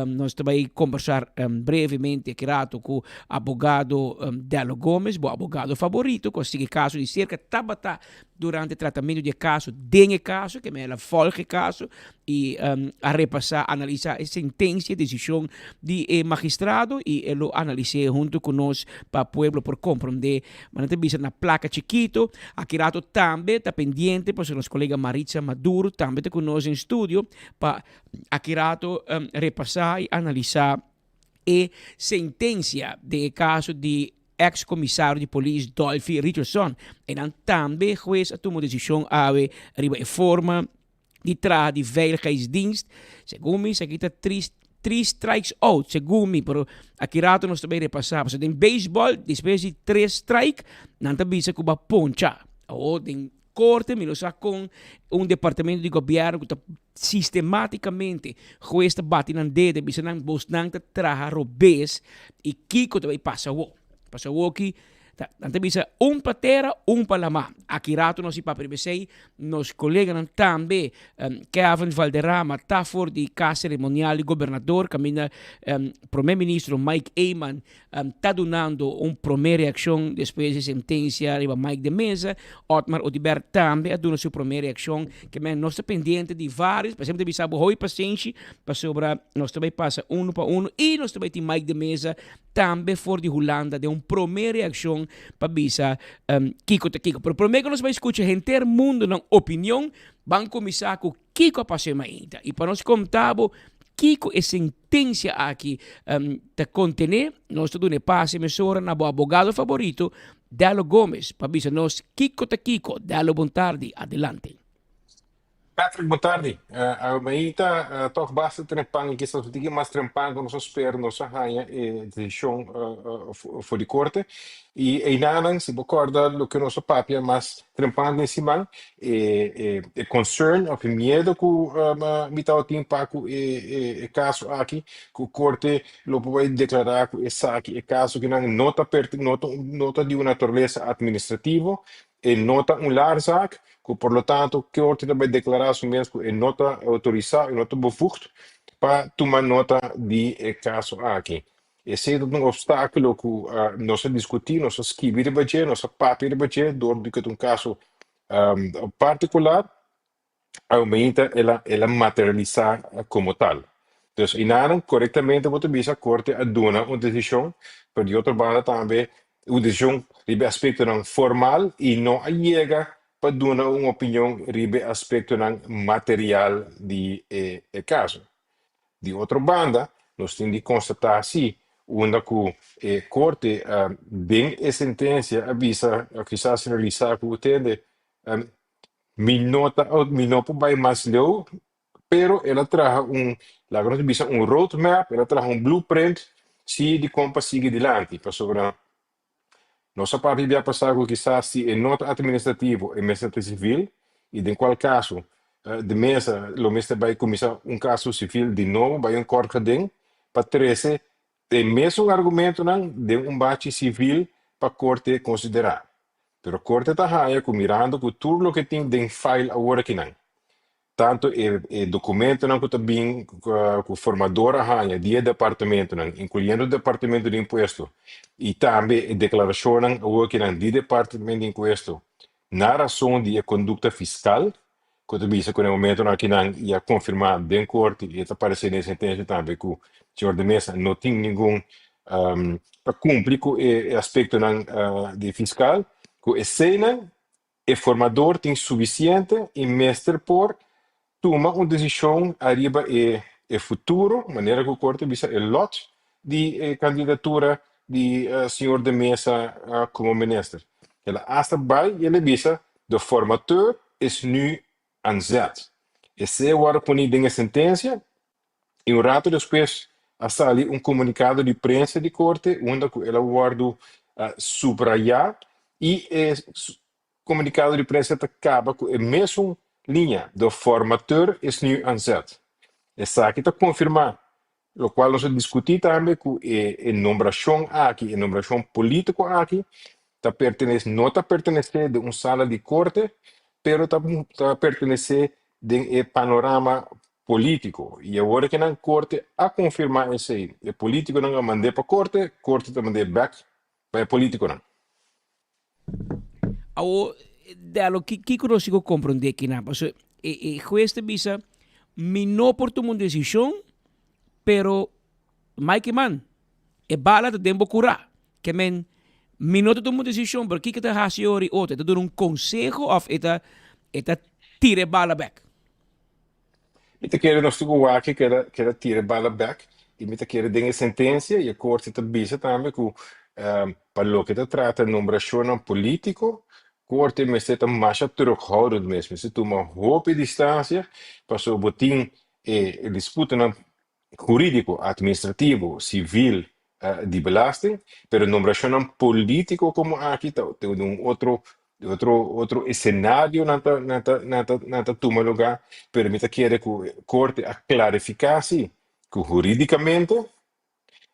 Nós também conversar brevemente com o advogado Delo Gomes, o advogado favorito, com esse caso de cerca tabata durante o tratamento de caso, desse caso, que é o folge caso, e a repassar, analisar a sentença, decisão de magistrado, e ele analisar junto conosco para o povo por compreender. Mas não tem na placa chiquito, aqui rato também está pendente, para os colegas Maritza Maduro, também está conosco em estúdio, para aqui rato repassar e analisar a sentença de caso de ex-comissário de polícia Dolphy Richardson. E dan também o juez tomou decisão a forma de traje de veiligheidsdienst. Segundo me, aqui está 3 strikes out, segundo me, pero aqui rato nós também repassamos. Em beisebol, depois de 3 strikes, não está bisa que vai ponchar. Ou em corte, me lo sa com departamento de governo que está sistematicamente juez está batendo na dedo, bisa nang bos nang traja robes e Kiko também passa o. Passa o que Ante bisa pa terra, pa lama. Aqui rato nós para pribesei, nos colegas também, Kevin Valderrama, tá for de casa cerimonial e governador, caminha primeiro-ministro Mike Eyman, tá donando primeira reação depois da sentença, riba Mike de Mesa, Otmar Odibert também, dando sua primeira reação, que nós estamos pendente de vários, por exemplo, bisa boa paciente, para sobre, nós também passa para e nós também tem Mike de Mesa, também for de Holanda, de primeira reação, para bisa Kiko te Kiko. Pero primeiro nós vamos escutar gente do mundo na opinião, vamos começar com Kiko passei ainda. E para nós contabo Kiko é sentença aqui te contener, nós tudo ne passe emissora na bo abogado favorito, Dalo Gomes, para bisa nós Kiko te Kiko, Dalo bom tarde, adelante. Patrick, boa tarde. Maíta, toch basta trempang que estamos aqui mais trempang com nossos pernos, nossa rainha e decisão for de corte e ainda se recorda o que nosso papia mas trempang em cima e concern of medo que mital tempo e caso aqui que o corte lo pode declarar que essa aqui é caso que não nota de uma natureza administrativa e nota larzaak, que por lo tanto que orte também declarar mesmo e nota autorizada e nota bevoegd para tomar nota de caso aqui. Esse é um obstáculo que nós discutimos, nós escrevemos, nós papiremos, door que um caso particular, aumenta ela materializar como tal. Então, inaram corretamente você bisa corte a dona uma decisão, por de outra banda também uma decisão ribe aspecto não formal e não chega para dar uma opinião ribe aspecto não material de caso. De outra banda, nós temos de constatar assim, onde que corte bem a sentença avisa quizás realizar que utende minota vai mais leu, pero ela traz la grande bisa roadmap, ela traz blueprint se de como seguir adiante, para sobre nossa parte vai passar com quizás se é nota administrativo e mesa civil e em qual caso de mesa lo mesa vai começar caso civil de novo vai corte den para trazer o mesmo argumento não de bate civil para corte considerar. Pero corte está raia com mirando com tudo o que tem de file agora que não. Tanto o documento não que está bem com formadora raia de departamento não, incluindo o departamento de imposto e também a declaração não que não de departamento de imposto na razão de conduta fiscal que está vista com o momento não que não ia confirmar dentro corte e está aparecendo em sentença também que o senhor de mesa não tem nenhum para cumprir com o aspecto não de fiscal que a cena o formador tem suficiente e mestre por toma uma decisão arriba e futuro, maneira que o corte visa o lot de candidatura de senhor de mesa como ministro. Ela hasta vai ele visa de formateur is nu aan zet. Esse é o ar punido em sentença e rato depois hasta ali comunicado de prensa de corte onde ela guarda subrayar e comunicado de prensa acaba com a mesma linha do formateur is nu aan zet. Essa aqui está confirmar, o qual nós discutimos também que a nomeação aqui, a nomeação política aqui, não está pertencer de uma sala de corte, pero está pertencer de panorama político. E agora que na corte a confirmar isso aí, o político não manda para corte, corte está mandando back para o político não. Dalo que consigo compreender que não, porque juez te visa não por tomar uma decisão, pero Mike man, bala de tempo curar, que men não tomar uma decisão, porque que te hace ori outra, te dar conselho of eta tire bala back. Me te quero nós tudo aqui que era tire bala back e me te quero dengue sentença e a corte te visa também que para lo que te trata nomeação político corte me está mais terughoudend mesmo. Se toma hoop distância para o botim disputa jurídico, administrativo, civil de belasting, pero nomeação político como aqui tem outro cenário na toma lugar, permite que a corte a clarificar se que juridicamente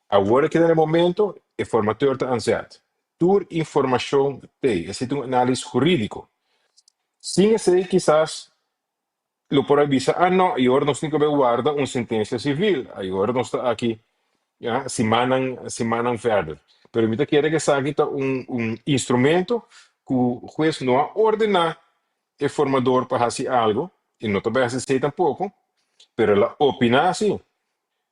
agora que no momento o formateur está ansiado. tour información te, es un análisis jurídico. Sin ese, quizás lo por avisa, no, y ahora nos tiene que guardar una sentencia civil, y ahora no está aquí, ya, semanan verder. Pero mita quiere que saque un instrumento que el juez no ha ordenado el formador para hacer algo, y no te va a hacer tampoco, pero la opina sí,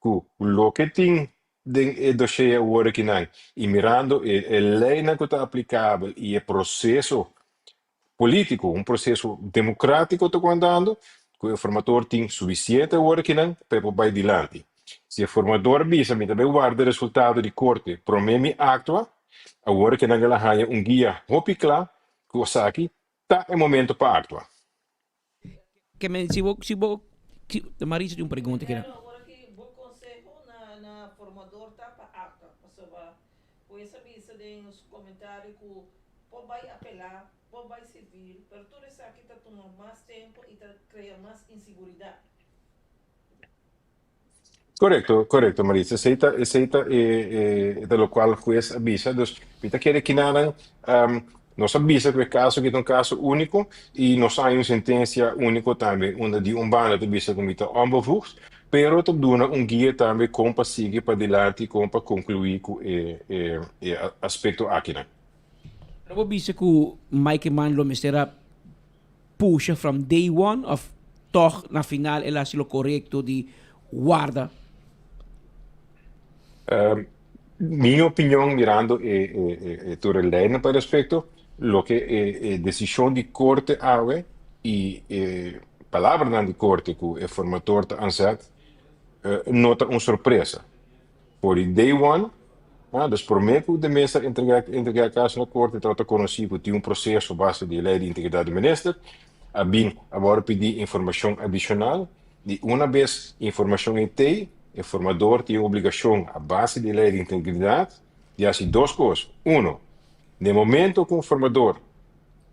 que lo que tiene el dossier ahora que hay, y mirando el ley que está aplicable y el proceso político, un proceso democrático está andando, que el formador tiene suficiente ahora que hay para ir adelante. Se o formador avisa, me também guarda o resultado de corte, para mim actua, agora que ela ganha guia hopi claro, que o saque, está em momento para actuar. Que me, se vou, Marisa tem uma pergunta que era. Formador tá para acta, pois avisa nos comentários que pode apelar, pode civil, pero tudo isso aqui está tomando mais tempo e está criando mais insegurança. Correcto, Marisa. Aceita de lo cual el juez avisa. Entonces, ahorita quiere que nada, nos avisa que el caso que es un caso único y nos hay una sentencia única también, donde de un bando te avisa como está onbevoegd, pero te dona un guía también como para seguir para adelante y como para concluir con el aspecto aquí. Eu vou dizer que o Mike Manlo será puxa from day one of toch na final ele é o correto de guarda. Mi opinión, mirando toda la ley para respecto, lo que decisión de corte hace y palabra de corte que el formador te ansett, nota una sorpresa. Por el day one, dus por mí que de mesa entregar caso na corte, trata conocido que tiene un proceso base de ley de integridad del ministro, agora pedir información adicional, e uma vez informação em TI, o formador tem a obrigação, a base de lei de integridade, de fazer duas coisas. No momento que o formador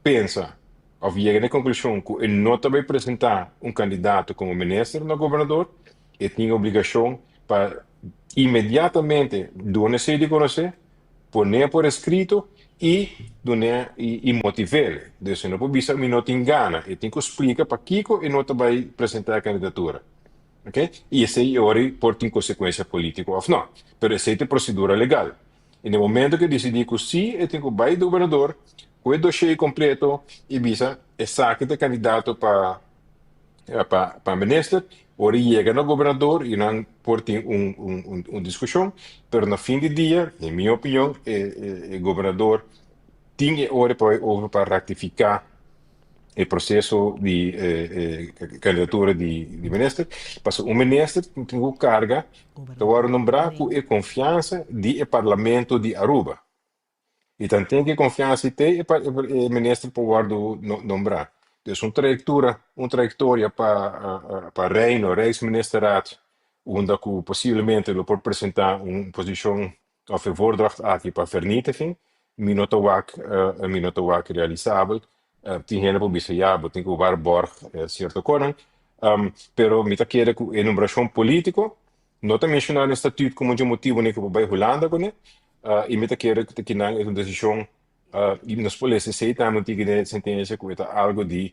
pensa, ou chega à conclusão que ele não vai apresentar um candidato como ministro no governador, ele tem a obrigação para imediatamente dar-se de conhecer, poner por escrito e motivar. Então, não pode ser que não te engana, ele tem que explicar para Kiko e não vai apresentar a candidatura. Okay? E esse aí, ora, pode ter consequência política ou não. Mas essa é a procedura legal. E no momento que decidir que sim, ele tem que ir do governador, com o dossiê completo, e visa, saque de candidato para ministro, ora chega no governador e não pode ter uma discussão, mas no fim do dia, na minha opinião, o governador tem hora para ratificar o processo de candidatura de ministro, porque o ministro tem carga de nombrar com a confiança do parlamento de Aruba. Então tem que confiança ter o ministro para nombrar. Então uma trajetória para Reino, Rijksministeraat, onde possivelmente ele pode apresentar uma posição of voordracht aqui para vernietiging, minotowak realizável. Tem gente que diz, tem que levar borg, certo coisa. Pero me quiere que a numeração política, não está mencionando o estatuto como um motivo nem que vai Holanda com ele, e me quiere que não é uma decisão, e nos polícias sei também que a sentença que é algo de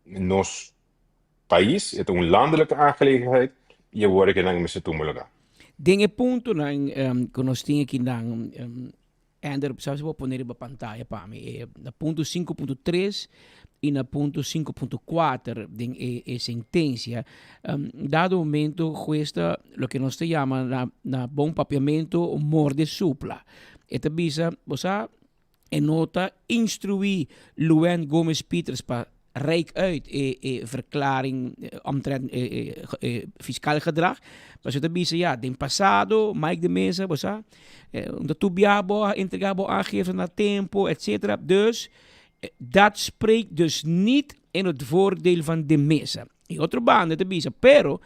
nosso país, é uma landelijke aangelegenheid, e agora que não me se toma lugar. Tem ponto que nós temos aqui Ender, sabe se vou pôr na pantalla para mim, na ponto 5.3 e na ponto 5.4 de sentença, dado momento cuesta lo que nós chamamos na bom papiamento morde supla. Esta bisa, você nota instruir Luen Gomes Peters para reik uit verklaring omtrent fiscaal gedrag. Maar zo te bieden, ja, in passado, Mike de Mesa, dat tubiabo, entregabo aangeven naar tempo, etc. Dus dat spreekt dus niet in het voordeel van de Mesa. In otro bando te bieden, pero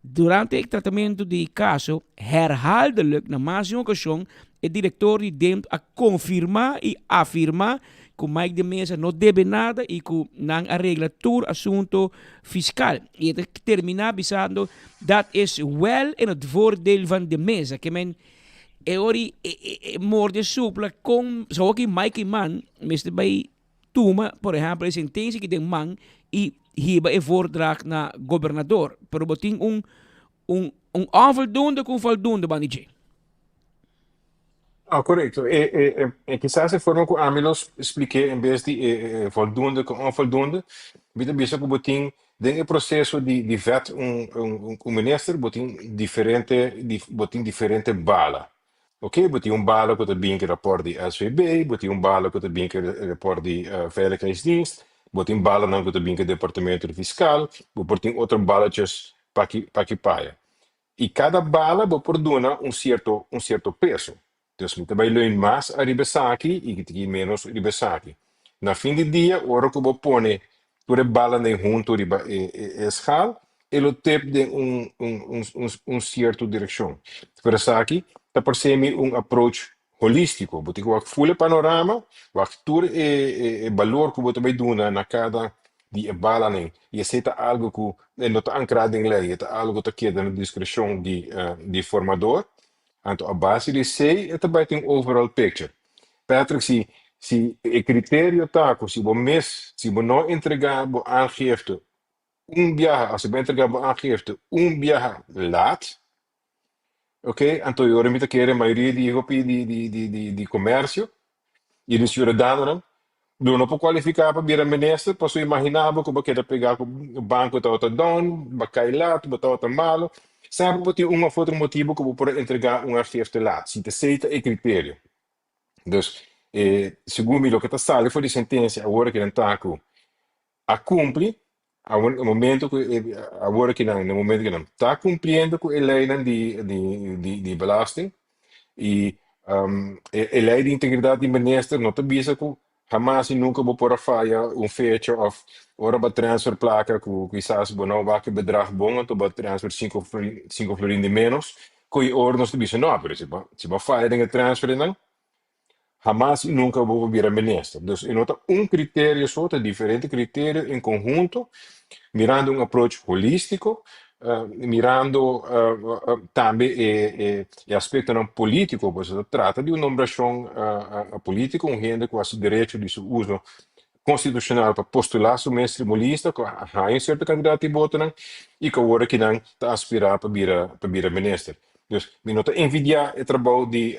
durante el tratamiento del caso, herhaaldelijk, na más de una ocasión, el director deemt a confirmar y afirmar que Mike de Mesa no debe nada y que no arregla todo asunto fiscal. Y termina avisando dat is wel in het voordeel van de Mesa. Que men ori morde supla com so que Mikey man, Mr. Bay tuma, por exemplo, sentença que tem man e hiba e voordraag na governador. Pero boting un onvoldoende com voldoende bandije. Ah, correcto. Quizás de forma que a mí los expliqué en vez de voldoende com onvoldoende, bita bisa que botin den el processo de vet un minister botin diferente bala. Ok, botin bala que também que rapport de SVB, botin bala que também que rapport de veiligheidsdienst, botin bala não que também que departamento fiscal, botin outro balatjes paki paia. E cada bala produna um certo peso. Dus moet bij leun mais a ribesaki e que menos ribesaki. Na fim de dia, ora que pone por bala nem junto riba escal, ele tem de certo direção. Por isso aqui, tá parecendo approach holístico. Bote que o full panorama, o actor valor que bote vai duna na cada die bala nem. E aceita algo que não está ancrado em lei, é algo que queda na discrição de formador. Então, a base de sei é também tem overall picture. Patrick, se o critério tá, se você não entregar a aangifte viaje, als você entregar a aangifte viaje laat, ok? Então, eu remito que a maioria de comércio e de cidadãos não pode qualificar para vir a ministro, posso imaginar que você quer pegar o banco tá outro dono, vai laat, vai outro malo. Sempre ter outro motivo que pode entregar aangifte laat. Se aceita o critério. Dus, segundo o que está saindo foi de sentença, agora que não está a cumprir, no momento que não está cumprindo com a lei de belasting, e a lei de integridade de ministro não está vista que jamás e nunca vou pôr a falha feature of ora ba transfer placa que quizás não vai que bedrag bom, então ba transfer 5 florin de menos, que ora não está vista não, mas se ba falha de transfer não jamás e nunca vou vir a ministro. Dus eu nota critério só, diferente critério em conjunto, mirando approach holístico, mirando também o aspecto não político, pois se trata de nomeação política, gente com o direito de seu uso constitucional para postular seu mestre lista, que há um certo candidato de voto, e que agora que não está aspirar para vir a ministro. Dus eu nota envidiar o trabalho de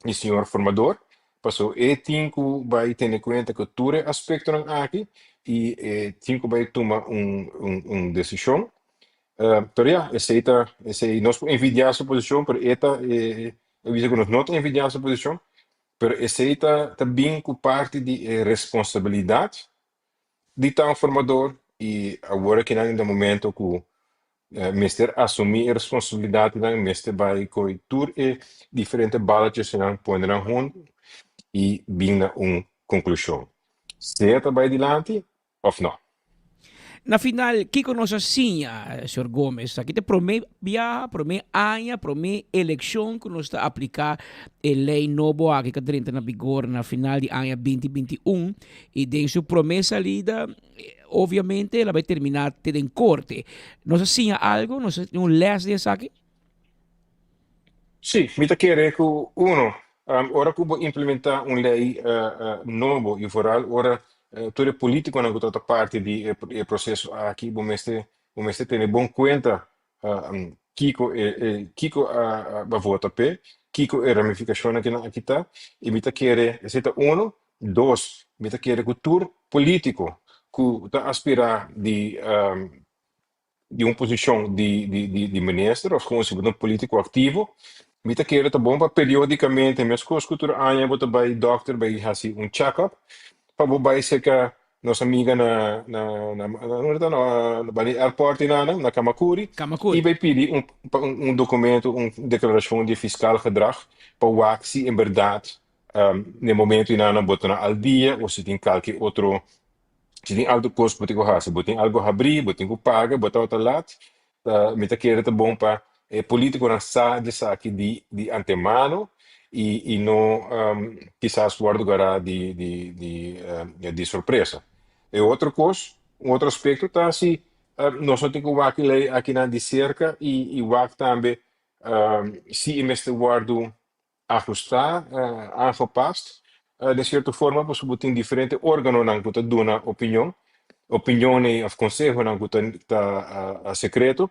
e senhor formador, passou tem que vai ter em conta que todo aspecto aqui e tem que vai tomar decisão. Pero nós envidiar essa posição, pero eu vejo que nós não envidiar essa posição, pero aceita também que parte de responsabilidade de tal formador e agora que no momento que Mister assumir a responsabilidade da Mister vai coitur diferentes balas não põe na junto e vinha conclusão. Certo vai adiante ou não? Na final, Kiko nos asinha, Sr. Gomes, aqui te promete viaja, promete año, promete eleição que nos está a aplicar a lei nova aqui que entra na vigor na final de ano 2021 e de sua promessa lida, obviamente, ela vai terminar em corte. Nos asinha algo, nos les de aqui? Sim, me quer que ora que vou implementar uma lei nova e foral, ora todo político na outra parte do processo aqui, vamos ter bom conta Kiko vai votar pe, Kiko é ramificação aqui está, e me quer dois, me quer que o político que está aspirar de uma posição de ministro, ou como se um político ativo, me quer tá bom para periodicamente, mesmo que a cultura aña, bota vai doctor, vai fazer check-up, para vai ser que nossa amiga na airport na Kamakuri, e vai pedir documento, declaração de fiscal gedrag, para o se em verdade, no momento na botar al dia, ou se tem qualquer outro, se tem algo custo, se tem algo a abrir, tem que pagar, botar outra lata, me quer tá bom para político na sa aqui de antemano, e não quizás guardar de surpresa. E outra coisa, outro aspecto está se nós temos que ver aqui na de cerca e o também si in este guardo ajustar, aangepast, de cierta forma, pues in diferente órgano nan kuta duna opinione of consejo nan kuta ta secreto,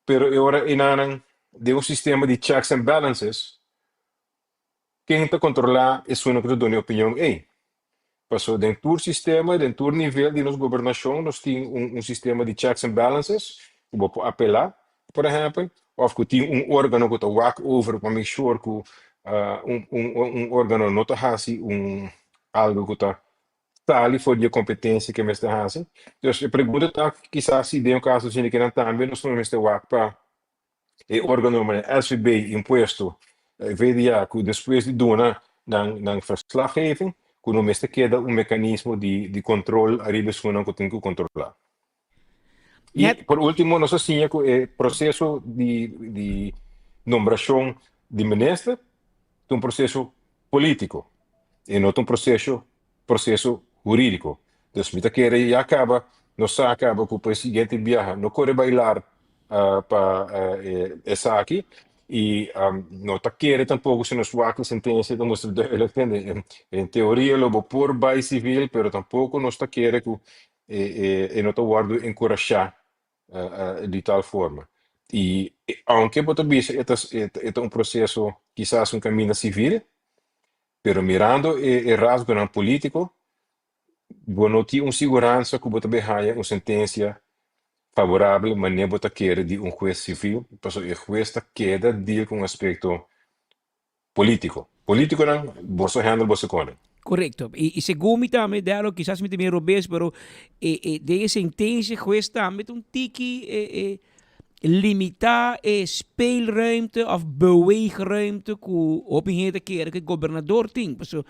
pero agora inanan de un sistema de checks and balances, quem te controla é só que dona opinião ei. Passou dentro do sistema, dentro do nível de nossa governação, nós temos sistema de checks and balances, que pode apelar, por exemplo, ou que tem órgão que está walk over para make sure que órgão não está fazendo algo que está ali fora de competência que está fazendo. Então, a pergunta está, quizás, se tem um caso assim que não também, nós não estamos walk para o órgão, SVB, imposto, VDA, que depois de dona, dan verslaggeving, kunnen we queda un mecanismo de controle arriba su que tem que controlar. E por último, nós assim que o processo de nomeação de ministro é um processo político e não um processo jurídico. Então, se quer já acaba, nós acaba que o presidente viaja, não pode bailar para essa aqui. E não está querendo tampouco se nos wakker sentença da mostra em teoria lo por by civil, pero tampouco não está querendo que não está guardo encorajar de tal forma. E aunque pode ser é um processo quizás um caminho civil, pero mirando o rasgo não político, não tem segurança que pode haver uma sentença favorável, mas nem bota querer de juez civil, porque o juez está queda deal com aspecto político. Político não, você handle, você corre. Correcto. Y según mi también, déjalo quizás me temía robes, pero de sentencia juez también un tiki limitar speelruimte of beweegruimte ku op een hele keer que governador ting. So,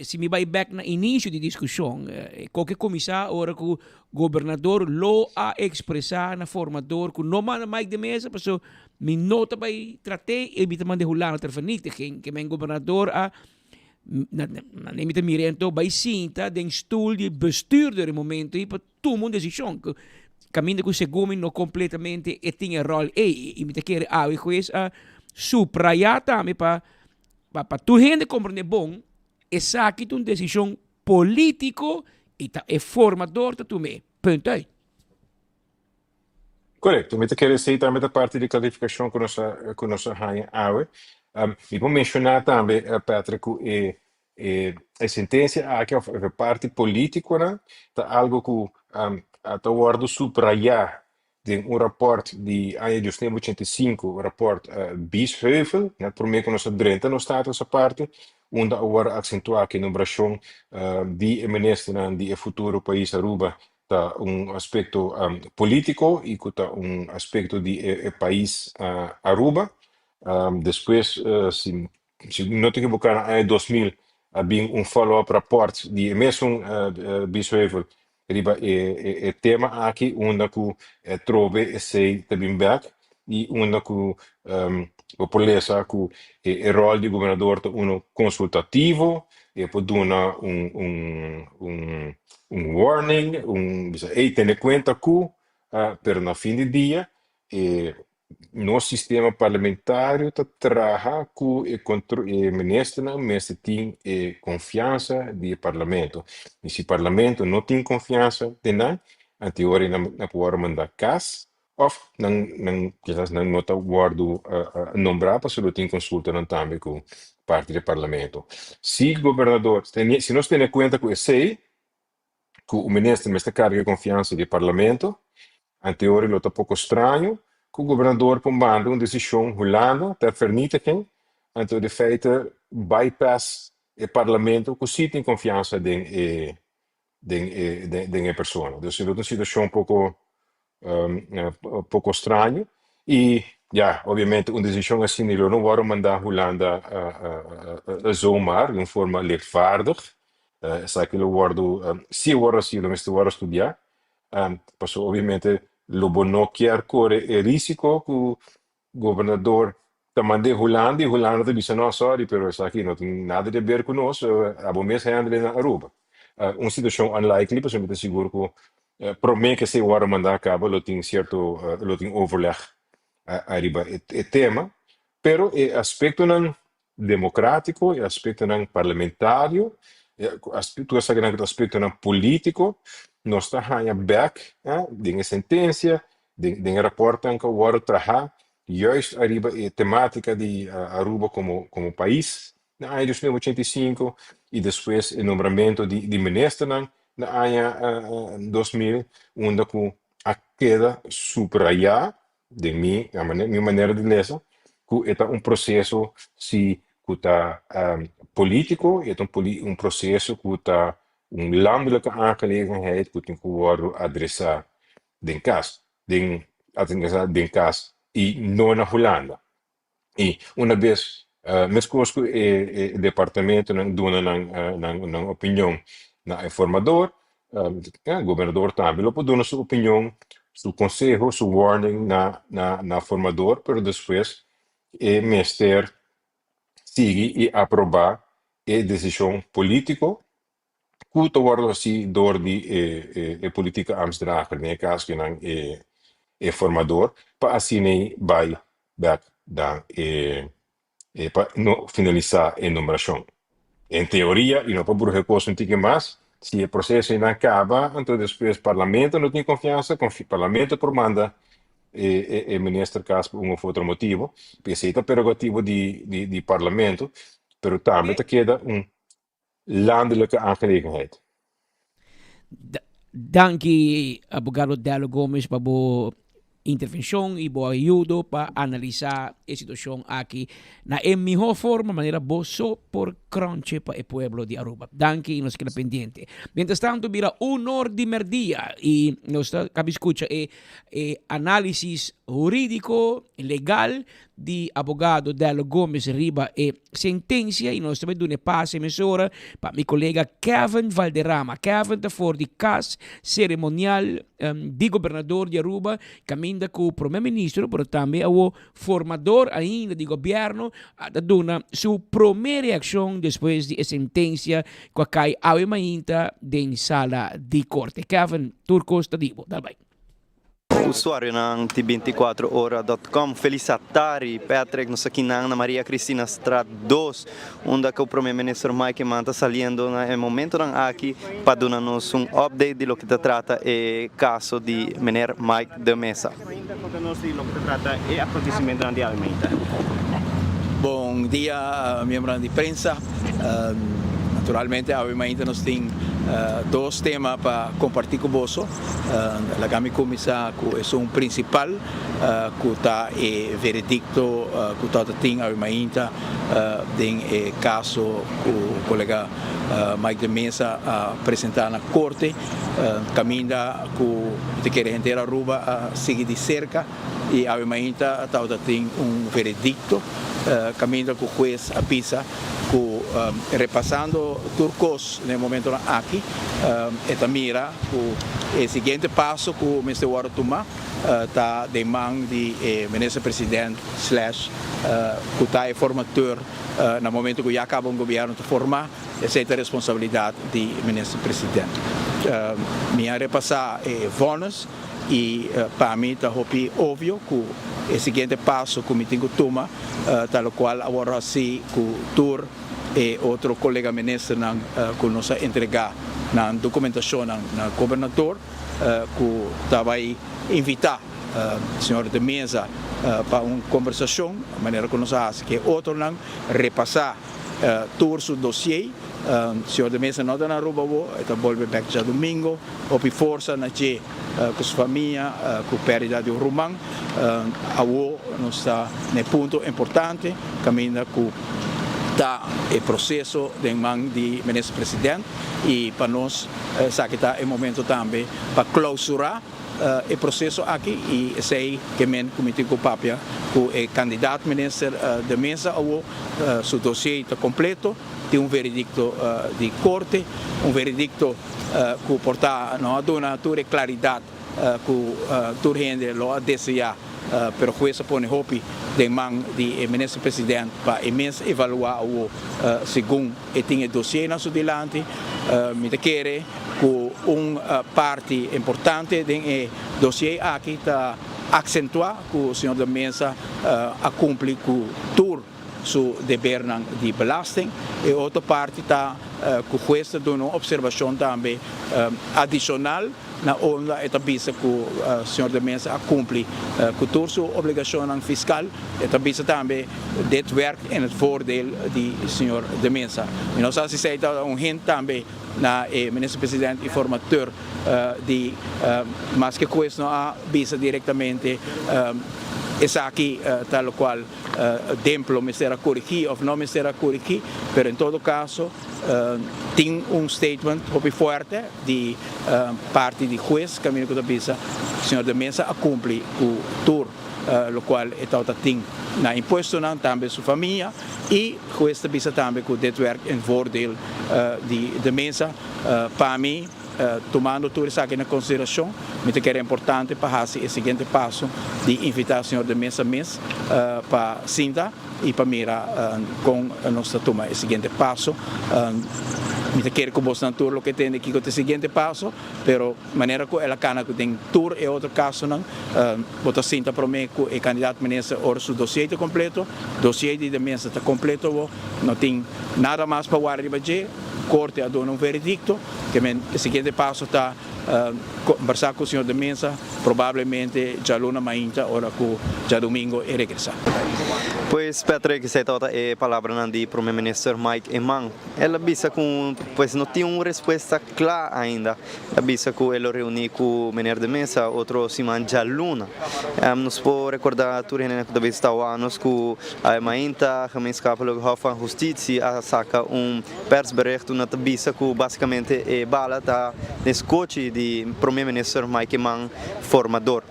se me vai back na início de discussão, qualquer comissário ora que o governador lo a expressar na formador que não manda mais de mesa, porque me nota vai tratar e me manda hulano ter vernietiging que mijn governador a neem het mirento bij cinta den stoel de bestuurder in momento e para tomar uma decisão que caminho que o segundo não completamente e tinha rol e me quer a juiz a supraiar também para tu gente compreender bom essa aqui uma decisão político e é formador de tu me ponto aí. Correto, me quer dizer também da parte de clarificação que nós há agora. E vou mencionar também, Patrick, a sentença aqui a parte política, né? Tá algo que está guardo subrayar de rapport de ano de 1985, o rapport Biesheuvel, né? Por meio que nós Drenthe não está essa parte, onde agora acentuar que no Brasil de ministro de futuro país Aruba tá aspecto político e que tá aspecto de país Aruba. Depois, se não te equivocar, em 2000 havia follow-up report de mesmo Biesheuvel, riba tema aqui onde que trove esse também back e onde que o polícia que o rol de governador é consultativo e pode dar warning, e ter em conta que pero na fim de dia no sistema parlamentar trabalha com o ministro tem confiança do parlamento. E se o parlamento não tem confiança de nada, a teoria não pode mandar caso, ou quizás não está guardo nombrar, para se tem consulta também com parte do parlamento. Se o governador, se nós temos em conta que que o ministro está carga de confiança do parlamento, a teoria está pouco estranho, que o governador manda uma decisão rolando, ter vernietiging, então de feito bypass o parlamento que sim tem confiança de pessoa. Então, é uma situação pouco estranha e, obviamente, uma decisão assim, ele não vai mandar rolando zomaar, de forma lichtvaardig. Essa que ele guarda, se guarda assim, ele vai estudar, porque, obviamente, Lobo não quer correr o risco que o governador está mandando rolando e rolando diz, não, sorry, pero isso aqui não tem nada a ver conosco, a bom mês handle na Aruba. Uma situação unlikely, porque eu estou seguro que, para mim que se o mandar a cabo, ele tem certo, ele tem overleg arriba e tema, pero e aspecto não democrático, e aspecto não parlamentário, aspecto não político, nós está back, de sentença, de rapporto que o outro trabalha, juist arriba e temática de Aruba como país, na ano 1985, e depois o nomeamento de ministro na ano 2000, onde a queda subrayar de minha maneira de ler, que é processo se que político, é processo que está landelijke aangelegenheid que tem que adressar den caso, e não na Holanda. E uma vez, mesmo que o departamento não dona na opinião na informador, o governador também pode dar sua opinião, seu conselho, seu warning na formador, mas depois o ministério sigue e aprovar a decisão política que wordt assim door die politieke ambtsdrager, nesse caso que não é formador, para assim vai back dan para finalizar a numeração. Em teoria, e não para burro coisa não tem mais, se o processo ainda acaba, então depois o parlamento não tem confiança, o parlamento por manda o ministro caso por um ou outro motivo, porque é prerrogativo de parlamento, mas também queda landelijke aangelegenheid. Danke, abogado Delo Gomes, para a intervenção e boa ajuda para analisar a situação aqui na melhor forma, maneira boa, só por crunch para o pueblo de Aruba. Danke e nos queda pendiente. Mientras tanto, mira, honor de merdia e nós acabamos escuchar análisis jurídico, legal, de abogado Delo Gomes Riba e sentença e nós também damos passe emissora para meu colega Kevin Valderrama. Kevin está fora de caso cerimonial de governador de Aruba, caminha com o primeiro-ministro, mas também o formador ainda de governo, a dar sua primeira reação depois de sentença que cai ao mainta de sala de corte. Kevin, turco está divo, dá bem. Usuário ng T24hora.com. Feliz tarde, Patrick, nos aqui na Maria Cristina Strat 2, onde o primeiro-ministro Mike Manta saliendo no momento aqui para dar-nos update de lo que se trata o caso de Mener Mike de Mesa. Bom dia, membros de prensa. Naturalmente, ainda nós temos dois temas para compartilhar com você. A Gami Comissão é um principal, que está o veredicto que está tem ainda em caso que o colega Mike de Mesa apresentar na corte, caminha que quer gente a Aruba seguir de cerca e ainda tem veredicto, caminha que o juez apisa repassando turcos no momento aqui, esta mira o seguinte passo que o Mr. Waro toma está de mão de ministro-presidente que está formador no momento que já acaba um governo de formar, essa é a responsabilidade do ministro-presidente. Minha repassar é bônus e para mim está óbvio que o seguinte passo que eu tenho que tomar, tal qual agora se que o tour e outro colega ministro que nos entregar na documentação na governador que estava aí invitar o senhor de mesa para uma conversação, a maneira que nós fazemos, que outro não repassar todo o dossiê. O senhor de mesa não está na Aruba, está voltando back já domingo, ou força na que com sua família, com a perda de Rumang, nós está no ponto importante, caminha com o processo de mão de ministro-presidente e para nós que está em momento também para clausurar o processo aqui e sei que o comitê com papia o candidato ministro de mesa ou seu dossiê está completo, tem veredicto de corte, veredicto que porta não dona toda claridade que toda gente lo deseja, pero juez põe hopi de mão de ministro-presidente para evaluar o segundo e tem dossiê na sua delante, me quer que uma parte importante do dossiê aqui está acentuar que o senhor da mesa a cumprir com o tour su dever de belasting e outra parte está com questa de uma observação também adicional na onda e também que o senhor da mesa a cumprir com toda sua obrigação fiscal e também dit werkt in het voordeel do senhor da mesa. E nós assistimos hint também na ministro-presidente informateur de mas que coisa não a visa diretamente essa aqui tal qual templo me será corrigir ou não me será corrigir, pero em todo caso tem statement muito forte de parte de juez caminho da visa o senhor da mesa a cumprir o tour lo qual está tem na imposto não também sua família e juez da visa também que dit werk in voordeel de mesa para mim tomando tudo isso aqui em consideração, me que era importante para fazer o seguinte passo de invitar o senhor da mesa para Sinta e para mirar com a nossa turma o seguinte passo. Me quero que você não o que tem aqui com o seguinte passo, pero maneira que ela cana que tem tour é outro caso não, bota Sinta para mim que o candidato ministro ora seu dossiê completo, dossiê de mesa está completo, não tem nada mais para guardar de corte a dono um veredicto, que o seguinte passo está conversar com o senhor da mesa, provavelmente já luna mainta, ora que já domingo e regressar. Pois Patrick, você está a palavra do primeiro-ministro Mike Eman. Ela disse que pois não tinha uma resposta clara ainda. Ela disse que ele reuniu com o ministro da mesa outro semana já luna. Nos pode recordar tudo que talvez estava anos que a mainta gemeenschappelijk hof van justitie saca persbericht na disse que basicamente é bala tá nesse coach de primeiro-ministro Mike Eman formador.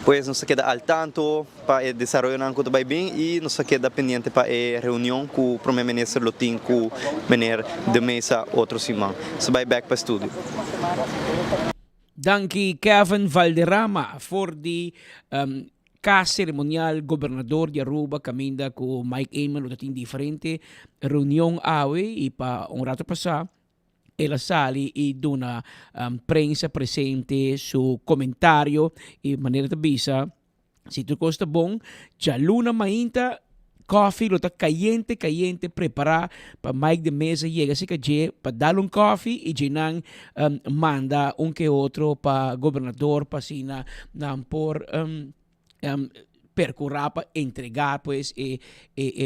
Pues nos queda al tanto para el desarrollo de vai bem e nos queda pendiente para a reunião com o primeiro-ministro Lotin com o ministro de mesa outro semana. So vai back para o estúdio. Danke Kevin Valderrama for the ceremonial gobernador de Aruba caminda com Mike Eman o dating diferente reunião awe e para rato passar ela sali e dona prensa presente su comentario e maneira de bisa se tu costa bom já luna mainta coffee lo tá caliente preparar para Mike de mesa chega se que para dar coffee e jenang manda que outro para governador para sina por percorrer para entregar pues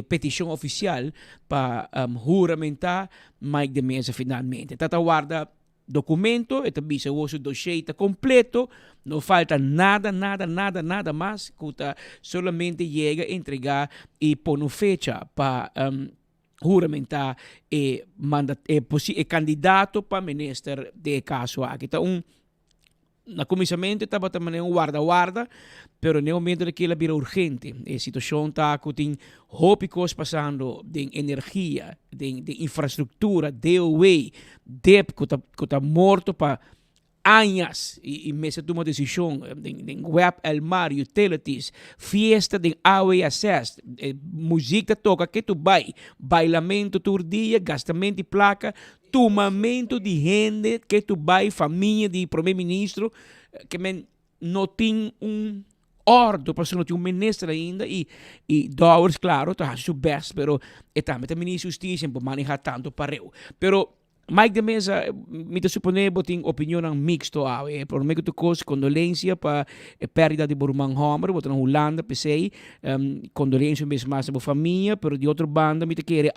petição oficial para juramentar Mike de mesa finalmente. Tata guarda documento, esta bisa o dossiê está completo, não falta nada mais, que solamente chega a entregar e pôr fecha para juramentar e candidato para ministro de caso aqui. Então, na comissamento estava também guarda, pero no momento que ela vira urgente, a situação está com hópicos passando de energia, de infraestrutura, de way, que está morto para anos e mesa toma decisão de web, el mar, utilities, fiesta de água e acesso, música toca que tu vai, bailamento todo dia, gastamento de placa, tomamento de gente que tu vai, família de primeiro-ministro, que não tem ordem, porque não tem ministro ainda, e dólares, claro, está su best, pero também tem ministro de justiça para manejar tanto para eu. Pero Mike de mesa, me supone que tem opinião mixto, por meio de coisa, condolência para a perda de Burman Homer, botar na Holanda, pensei, condolência mesmo mais para a família, pero de outra banda, me quer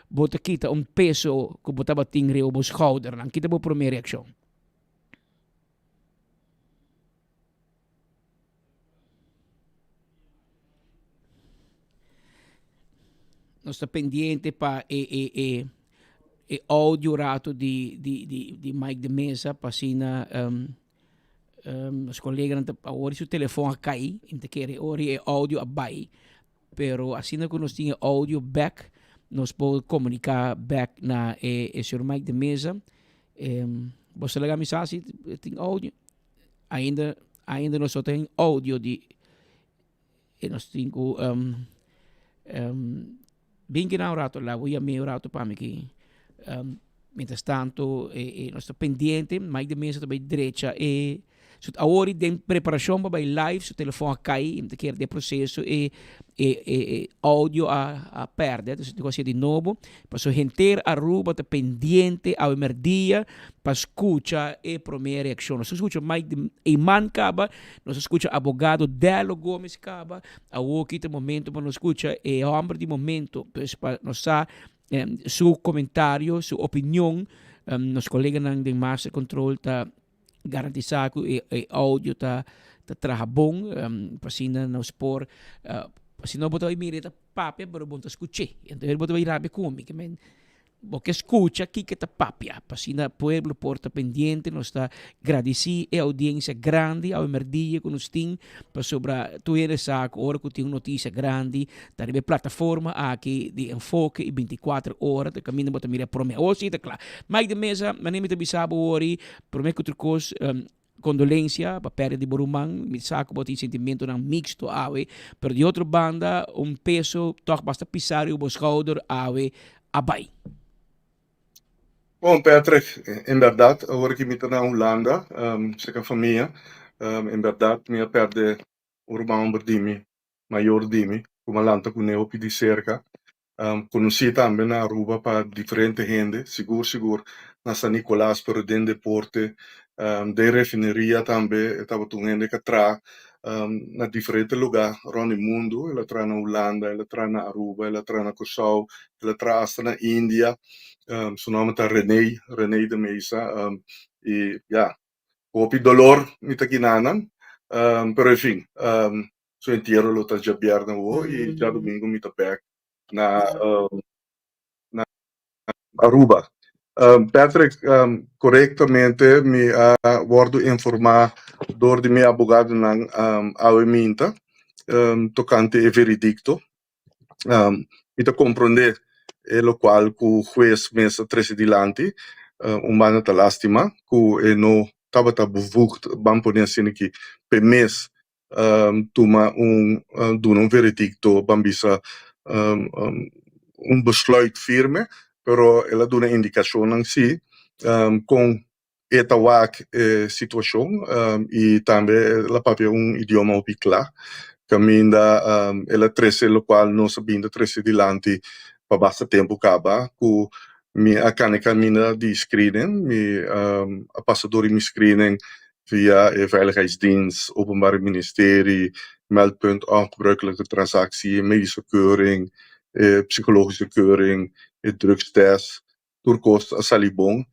botar quita peso que botava tingre o schouder, não quita a primeira reação. Nós está pendiente para audio rato de Mike de mesa passina os colegas agora o telefone cai inte quer ori audio abai pero assim que nós tinha audio back nós podemos comunicar back na Sr. Mike de mesa você legal mensagem tem áudio ainda nós só tem áudio de nós temos bem que não rato lá vou meio rato para mim que mientras tanto, nuestro pendiente, Mike de mesa também direita e So, agora tem preparação para live, so telefone cai, tem que de processo e áudio a perde. Então, negócio de novo, para so gente Aruba tá pendente ao dia para escutar e primeira reação. Nós escuta Mike Iman Caba, nós escuta abogado Delo Gomes Caba, a aqui tem momento para nós escutar e homem de momento, para nós seu comentário, sua opinião, nos colegas de Master Control tá garantizar que o áudio tá trabalha bom, para assim não expor, assim não botar imirita papia, pero bom tá escutar. Então ele botar irabe comigo, men. Porque escucha aqui que tá papia, para assim o pueblo porta pendiente, nós está agradecido e audiência grande ao merdia que nós tem para sobre tu eres saco, hora que tem uma notícia grande, tá de plataforma aqui de enfoque e 24 horas, de caminho botar mira prome. Oh, sim, tá claro. Mas de mesa, manem te bisabo ori, prome que outra coisa condolência para perda de Borumang, me saco botar sentimento ng mixto awe, pero de outra banda, peso, toch basta pisar o schouder awe, abay. Bom, Patrick, em verdade, agora que me estou na Holanda, sei que a família, em verdade, me perde o irmão Berdimi, maior Dimi, como lanta com o de cerca. Conheci também na Aruba para diferente gente, seguro, na San Nicolás, pero dentro de Porte, de refineria também, estava com gente que traz na diferente lugar, rond o mundo, ela traz na Holanda, ela traz na Aruba, ela traz na Curaçao, ela traz na Índia. Su nome é René de Mesa, e hopi dolor mita kinanan, pero enfim, so entierro lo ta jabierna wo, e já domingo mita back na Aruba. Patrick, corretamente me guardo informar door de meu advogado ng awimenta, tocante e veredicto, mita compreender lo qual o juez mesa 13 dilanti, umana ta lastima, que no estava bevoegd, bam poder assim que per mês toma doen veredicto, bambisa besluit firme, pero ela dá uma indicação em si, com esta situação, e também ela papel idioma opiclar, caminda ela 13, lo qual não sabendo 13 dilanti, para basta tempo acaba, que a caminda de screening, a passador me screening via Veiligheidsdienst, Openbaar Ministerie, meldpunt, ongebruikelijke transactie, medische keuring, psychologische keuring, drugstest, toerkost, salibong.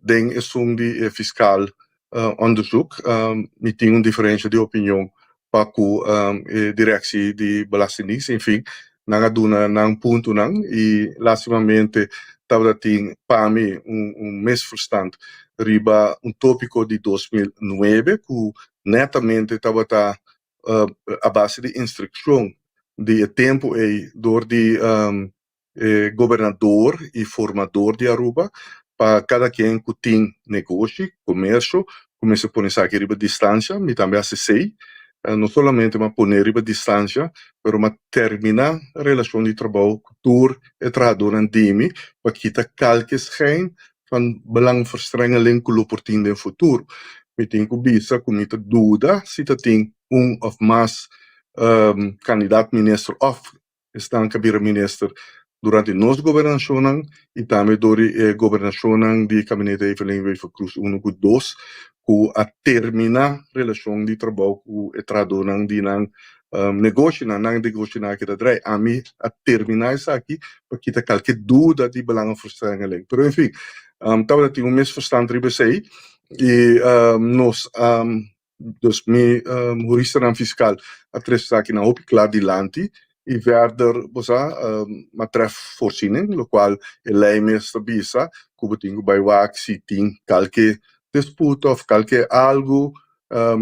Ding is die fiscaal onderzoek, met een differentie de opinie, paku directie de belastingdienst, enfim, nanga duna nang punto nang e lastimamente estava ting para mim misverstand riba tópico de 2009 que netamente estava a base de instrução de tempo door de governador e formador de Aruba para cada quem que tem negócio, comércio, começa a pôr aqui riba distância, me também acessei. Não somente uma poner riba distância, pero uma terminar a relação de trabalho door e trabalhador en dimi, para quitar qualquer schijn van belangverstrengeling que loportin in futuro. Me tem que bisa com muita dúvida se tem of mais candidato ministro of estão cabira ministro durante nossa governação e também durante a governação de gabinete Evelyn Wever Cruz 1 e 2, que a terminar a relação de trabalho com o trabalhador de negócio, não negócio na que dá a mim a terminar isso aqui para quitar qualquer dúvida de belangverstrengeling. Pero enfim, estava tendo misverstand ribe sei e nós dus me jurista en fiscal atresta aqui na opiclar di lanti e verder matref voorziening, lo qual e lei meester bisa, kubetingu bij wak si ting kalke disputa of kalke algo,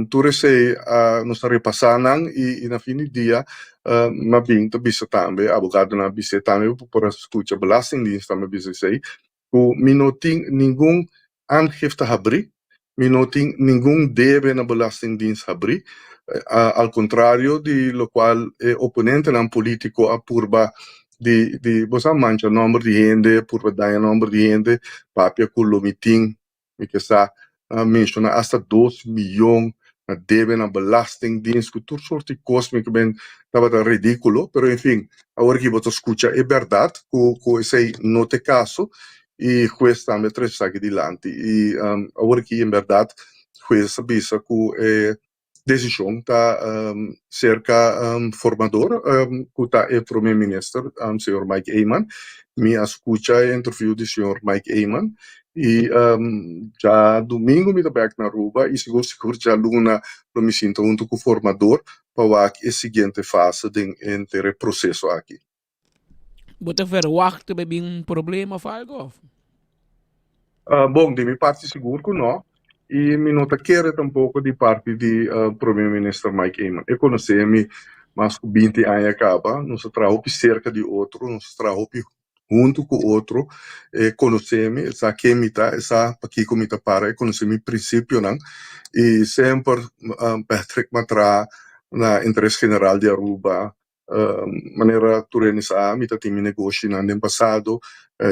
tu sei nos repassanan e na fine dia ma binta bisa tambe, abogado na bisa tambe, por escucha belastingdienst tambe bisa sei, ku minoting ningun aangifte habri, minoting ningun debe na belastingdienst habri, al contrario de lo qual oponente nan politico apurba de mancha nombre de gente, purba daia nombre de gente, papia kullo meeting, mi que sa menciona hasta 2 milhões na deve na belastingdienst, com tudo sorte de coisas que bem estava ridículo, pero enfim, agora que você escuta é verdade, que esse não tem caso, e juez também traz aqui adiante. E agora que em verdade, juez sabe que decisão está cerca formador, que está o primeiro-ministro, senhor Mike Eyman, me escuta a interview do senhor Mike Eyman, e já domingo me back na Aruba e seguro já luna eu me sinto junto com o formador para a seguinte fase entre o processo aqui. Bota verwachten bij een probleem of algo? Bom, de minha parte seguro que não. E me nota querer tampouco de parte do primeiro-ministro Mike Eyman. Eu conheci-me, mas com 20 anos acaba, nós trabalhamos cerca de outro, nós trabalhamos junto com outro, conheci-me, essa química, essa aqui como está para, conheci-me princípio, não? E sempre Patrick Matra, na interesse general de Aruba, maneira turenisa, me tem negócio no ano passado,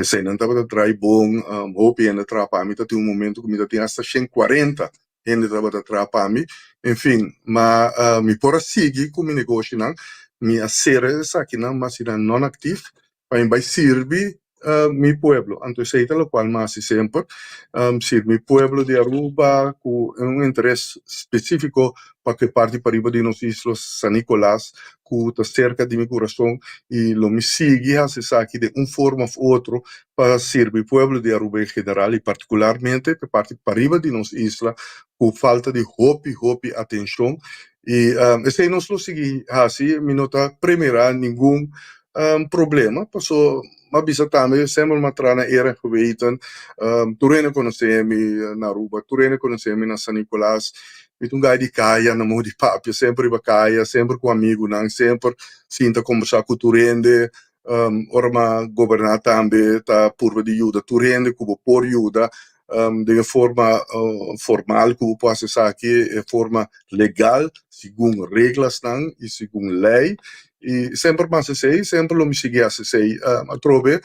sei não estava trai bom, hope ainda trapa, me tem momento que me tem hasta 140 ainda estava trapa me, enfim, mas me por seguir com o negócio não, me acerta essa aqui não, mas não ativo, vai servir mi pueblo, entonces aí lo cual más sempre si mi pueblo de Aruba con un interés específico para que parte para arriba de nos islas San Nicolás que está cerca de mi corazón y lo me sigue hace aquí de un forma u otro para servir mi pueblo de Aruba en general y particularmente que parte para arriba de nos islas con falta de hopi atención y ese nos lo sigue así mi nota primera ningún problema passou uma bisa também sempre matrana era geweten turene conhecemos na Aruba turene conhecemos na San Nicolás e um gai de caia na mão de papi sempre iba caia sempre com amigo não sempre sinta conversar com turende ora governar também tá por de ajuda turende como por ajuda de forma formal que posso acessar aqui de forma legal segundo regras não e segundo lei e sempre mais sei sempre lo me seguir sei a trove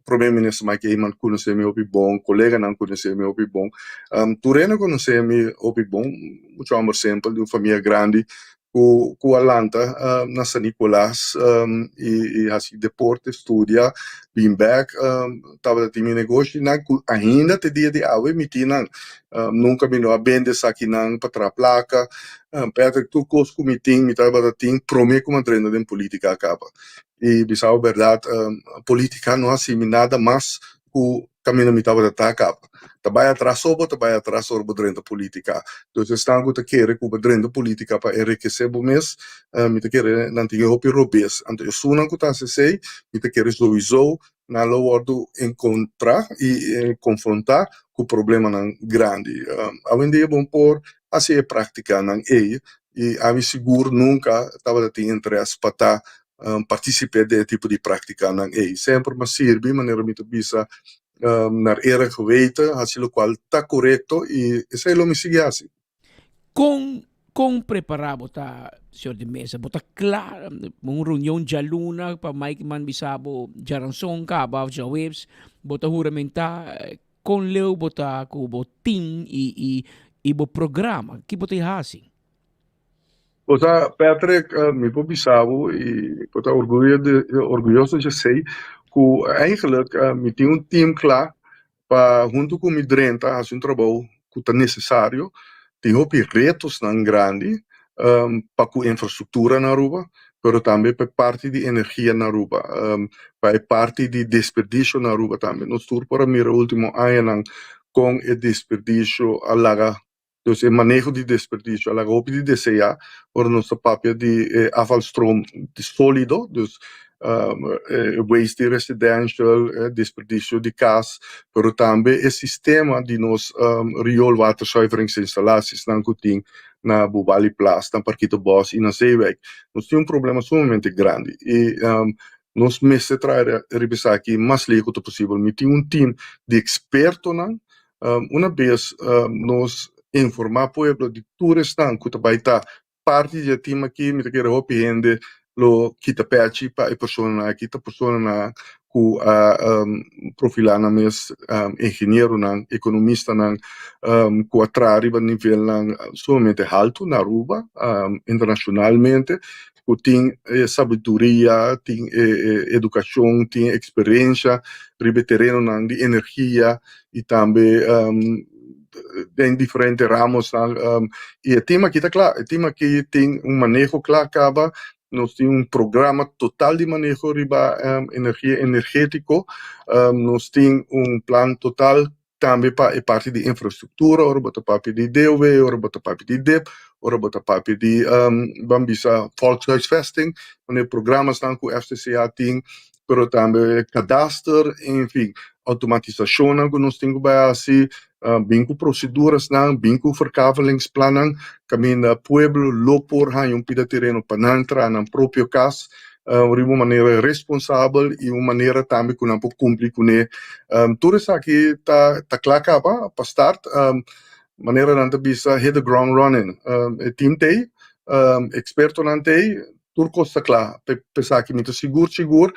primeiro-ministro Mike Eyman conhece-me opi bom colega não conhece-me opi bom Turena conhece-me opi bom muito amor sempre de uma família grande com Atlanta na San Nicolás e assim deporte estudia bem back tava de meu negócio ainda te dia de ave me tinha nunca me não vende aqui não para placa Patrick tu cos comitim me tava da tim promete como treino de política acaba e bisau verdade política não assim nada mais o caminho me tava da acaba trabalha atrás sobre dentro da política então estão com querer com dentro da política para enriquecer o mês me te querer não tinha hopi robes então isso não que tá se sei me te querer sowieso na lo encontrar e confrontar com o problema não grande além de bom por assim praticar não e a mim seguro nunca estava de interesse para estar participar desse tipo de prática não e sempre mas serve maneira me bisa na era geweten assim o qual está correto e isso é o me sigue assim com preparar bota senhor de mesa bota claro uma reunião de aluna para Mike Man bisabo jaranson ka about the waves bota juramentar com leu bota com o team e o programa que bota assim o sea Patrick me bisabo e bota orgulhoso de sei que eigenlijk me tem team klaar para junto com o Drenta fazer trabalho que está necessário tem retos não grande para a infraestrutura na Aruba, mas também para parte de energia na Aruba, para parte de desperdício na Aruba também. Nós estamos para mim o último ano com o desperdício alaga, então o manejo de desperdício alaga o de DCA, por nossa papel de afvalstroom de sólido, dus waste residential, desperdício de gas, mas também o sistema de nos rioolwaterzuiveringsinstallaties na Kuting, na Bubali Plaza, na Parquito Bos e na Zeeweg. Nós temos problema sumamente grande e nós mesmo revisar aqui mais lejos possível. Nós temos team de expertos, uma vez nós informar o povo de turistas que vai estar parte do time aqui, me quero opinião lo kita pechi pa e persona kita persona na ku profilana mes engenheiro nang economista nang ku atrari ba nível nang somente alto na Aruba internacionalmente ku tem sabedoria, tem educação, tem experiência, ribe terreno nang de energia e também em diferentes ramos e o tema que está claro, o tema que tem manejo claro acaba nós temos programa total de manejo riba energia energético, nós temos plano total também para a parte de infraestrutura, ora bota papi de DOV, ora bota papi de DEP, ora bota papi de bambisa Volkshuisvesting, wanneer programma's dan com FCCA tem, pero também cadastro, enfim, automatização que nós temos bij assim, bingo proceduras nan, bingo verkavelingsplannen, camina pueblo lopor han pida terreno panantra nan proprio cas, de uma maneira responsável e uma maneira também que não pode cumprir com ele. Tudo isso aqui tá claro para start, maneira não bisa hit the ground running. Team tem, experto não tem, tudo costa claro, pensar que muito seguro.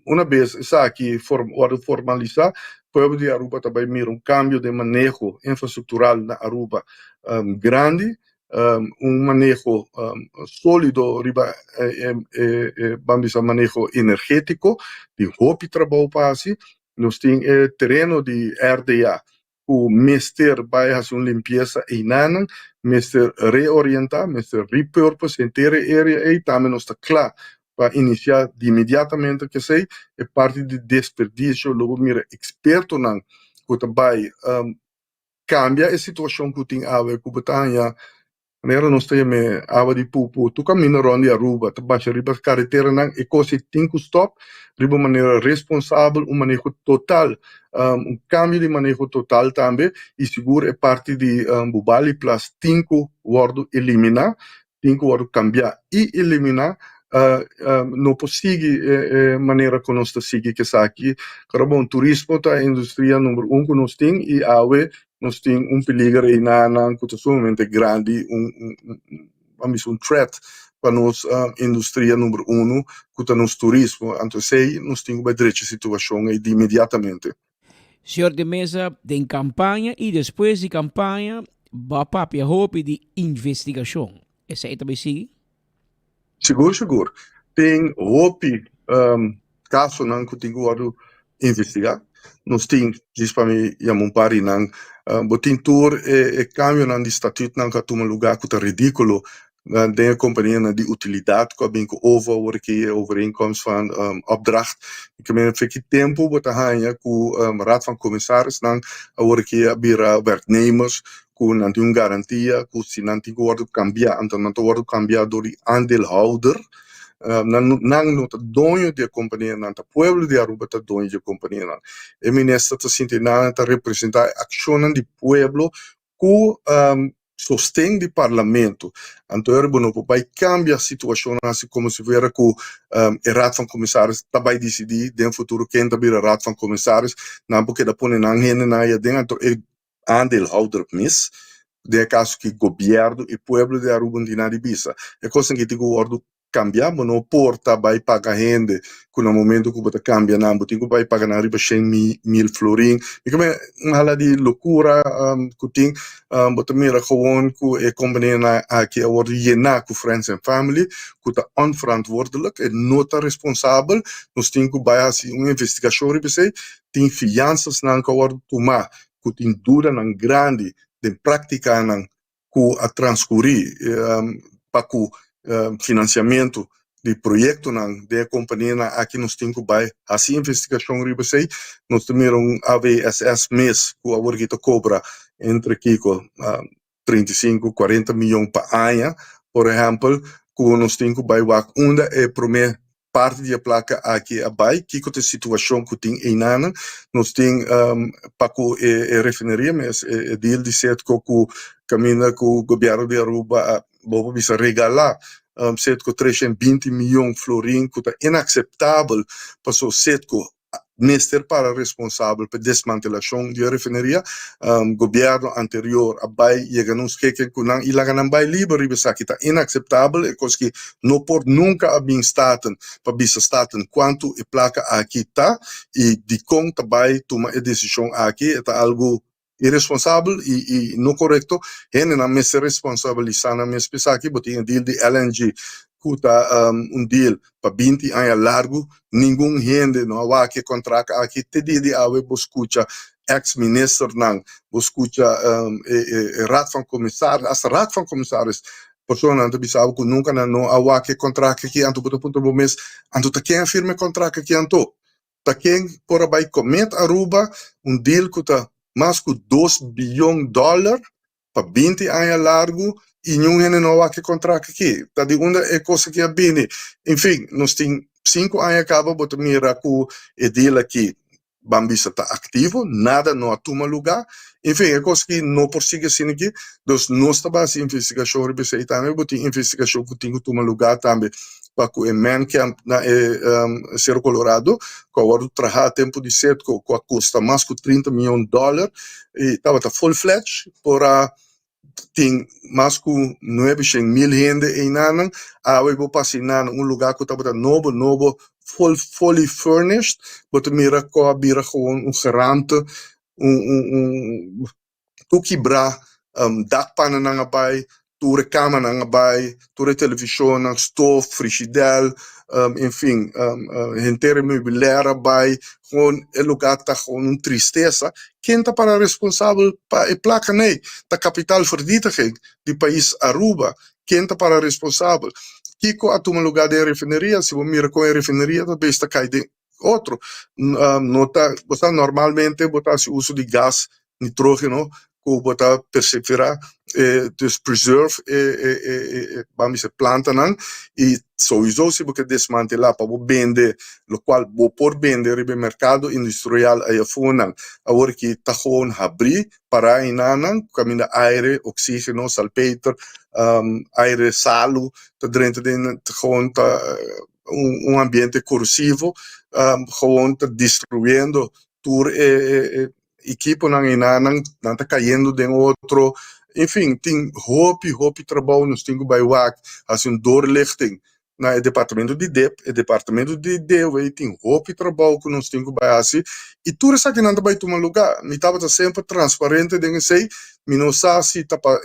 Uma vez isso aqui formalizar, pueblo de Aruba também mira cambio de manejo infraestrutural na Aruba grande, manejo sólido riba vamos a manejo energético de hopi trabalho passe nós tem terreno de RDA o mester vai fazer uma limpeza inana mester reorientar mester repurpose inteira área e também nós está claro para iniciar de imediatamente que sei é parte de desperdício logo mira experto não que também cambia a situação que tem a ver com Betânia. Maneira nós temos água de pupu, tu caminha ronde Aruba, tu baixa riba carretera nang e coisa tem que stop, riba maneira responsável, manejo total, cambio de manejo total também, e seguro é parte de Bubali plus 5 wordo eliminar, 5 wordo cambiar e eliminar, não possível maneira que nós seguimos que aqui, caramba, turismo tá a indústria número 1 que nós temos e nós temos peligro aí na que sumamente grande, um threat para nós indústria número 1 que nos turismo, então sei nós temos uma direita situação aí de imediatamente. Senhor de mesa de campanha e depois de campanha, va papia hope de investigação. Essa aí também sigue? Seguro. Tem hope caso não que tem que investigar. Nós temos, diz para mim, um pari não, botin tour e cambio não de estatuto não que toma lugar que tá ridículo, de companhia de utilidade que bem que overeenkomst van opdracht. Ik meen dat tempo wat hanya ku raad van commissaris nang que bira werknemers ku nanti garantia ku si nanti worden cambiar anto nanti worden cambiar door die aandeelhouder. Nang nota donho de companhia nanta pueblo de Aruba ta donho de companhia nang. E ministra ta sinti nanta representar ação de pueblo ku sostém de parlamento. Então, não vai cambiar a situação assim como se vier com o raad van commissaris vai decidir no futuro quem vai o raad van commissaris, não porque da põe na gente na dentro é aandeelhouder mis, de caso que governo e pueblo de Aruba não nada bisa. É coisa que digo ordo cambiar, mas não porta vai pagar gente que no momento que você cambia não, você vai pagar na riba 100.000 florin. E como é uma de loucura que tem, você mira gewoon que a companhia aqui wordt llenar com friends and family, que está onverantwoordelijk e nota responsável, nós temos que fazer uma investigação riba sei, tem fianças não que wordt tomar, que tem dura não grande de prática não que a transcorrer para que financiamento de projeto de companhia aqui nós temos que fazer investigação riba sei nós temos AVSS mês que a workita cobra entre 35-40 milhões por ano por exemplo que nós temos que onde é primeira parte da placa aqui abai que a situação que tem em nana nós temos para que refineria mas deal de certo que caminha com o governo de Aruba bobo bisa regalar cerca de 320 milhões florin que é inaceitável para so cerca Mister para responsável pela desmantelação da refineria, governo anterior, a bai, chegamos que kunang ilagan bai livre, bisa kita inacceptável, é coisa que não por nunca abin staten, para bisa staten quanto e placa aqui tá, e de conta bai toma a decisão aqui, é algo irresponsável e não correto, ele não me se responsabilizar na minha pesquisa aqui, botinha deal de LNG, kuta deal para 20 anos largo, nenhum gente não há que contrato aqui, te de awe buscucha ex-minister não, buscucha raad van commissaris, as raad van commissaris, persona anto bisau que nunca não há que contrato aqui, anto ponto mês, anto tá quem firme contrato aqui anto, tá quem por abai comet Aruba, deal kuta mais que $2 bilhões para 20 anos largo, e nenhum gente não há que contrato aqui. Tá de uma é coisa que é bem. Enfim, nós temos 5 anos acaba, botar mira com o deal aqui, Bambisa está ativo, nada não toma lugar. Enfim, é coisa que não persigue assim aqui. Então, nós estamos em investigação, e também botar investigação que tem que tomar lugar também. Para que o man camp na Cerro Colorado, que agora trabalha tempo de certo, que custa mais que $30 milhões, e estava full-fledged, para tem mais que 900 mil gente em Nanan, eu vou passar em lugar que estava novo, fully furnished, but mira ko bira gewoon gerante, tukibra, dakpannen na ngabay, ture cama na ngabay, ture televisão, na stove, frigidaire, enfim, inteiro meubilaire bij, gewoon el lugar tá gewoon tristeza. Quem tá para responsável para a placa nee, da capital vernietiging, do país Aruba, quem tá para responsável? Kiko a toma lugar de refineria, se você mira com a refineria, talvez está cai de outro. Nota, você normalmente botar se uso de gás nitrógeno, que botar perseverar, dus preserve, vamos dizer, planta não, e sowieso se você desmantelar para vender, lo qual por vender no mercado industrial aí fora, agora que tá gewoon abrir para inanan, caminho aire, oxígeno, salpeter, aire salo, tá dentro de gewoon tá ambiente corrosivo, gewoon tá destruindo tur equipo nang inanan, tá caindo de outro. Enfim, tem hoop trabalho, nós temos que fazer assim doorlichting na o departamento de DEP, o departamento de DEW, tem hoop trabalho que nós temos que fazer, e tudo isso aqui não vai tomar lugar. Me estava sempre transparente, de sei, me não sabe se tapa,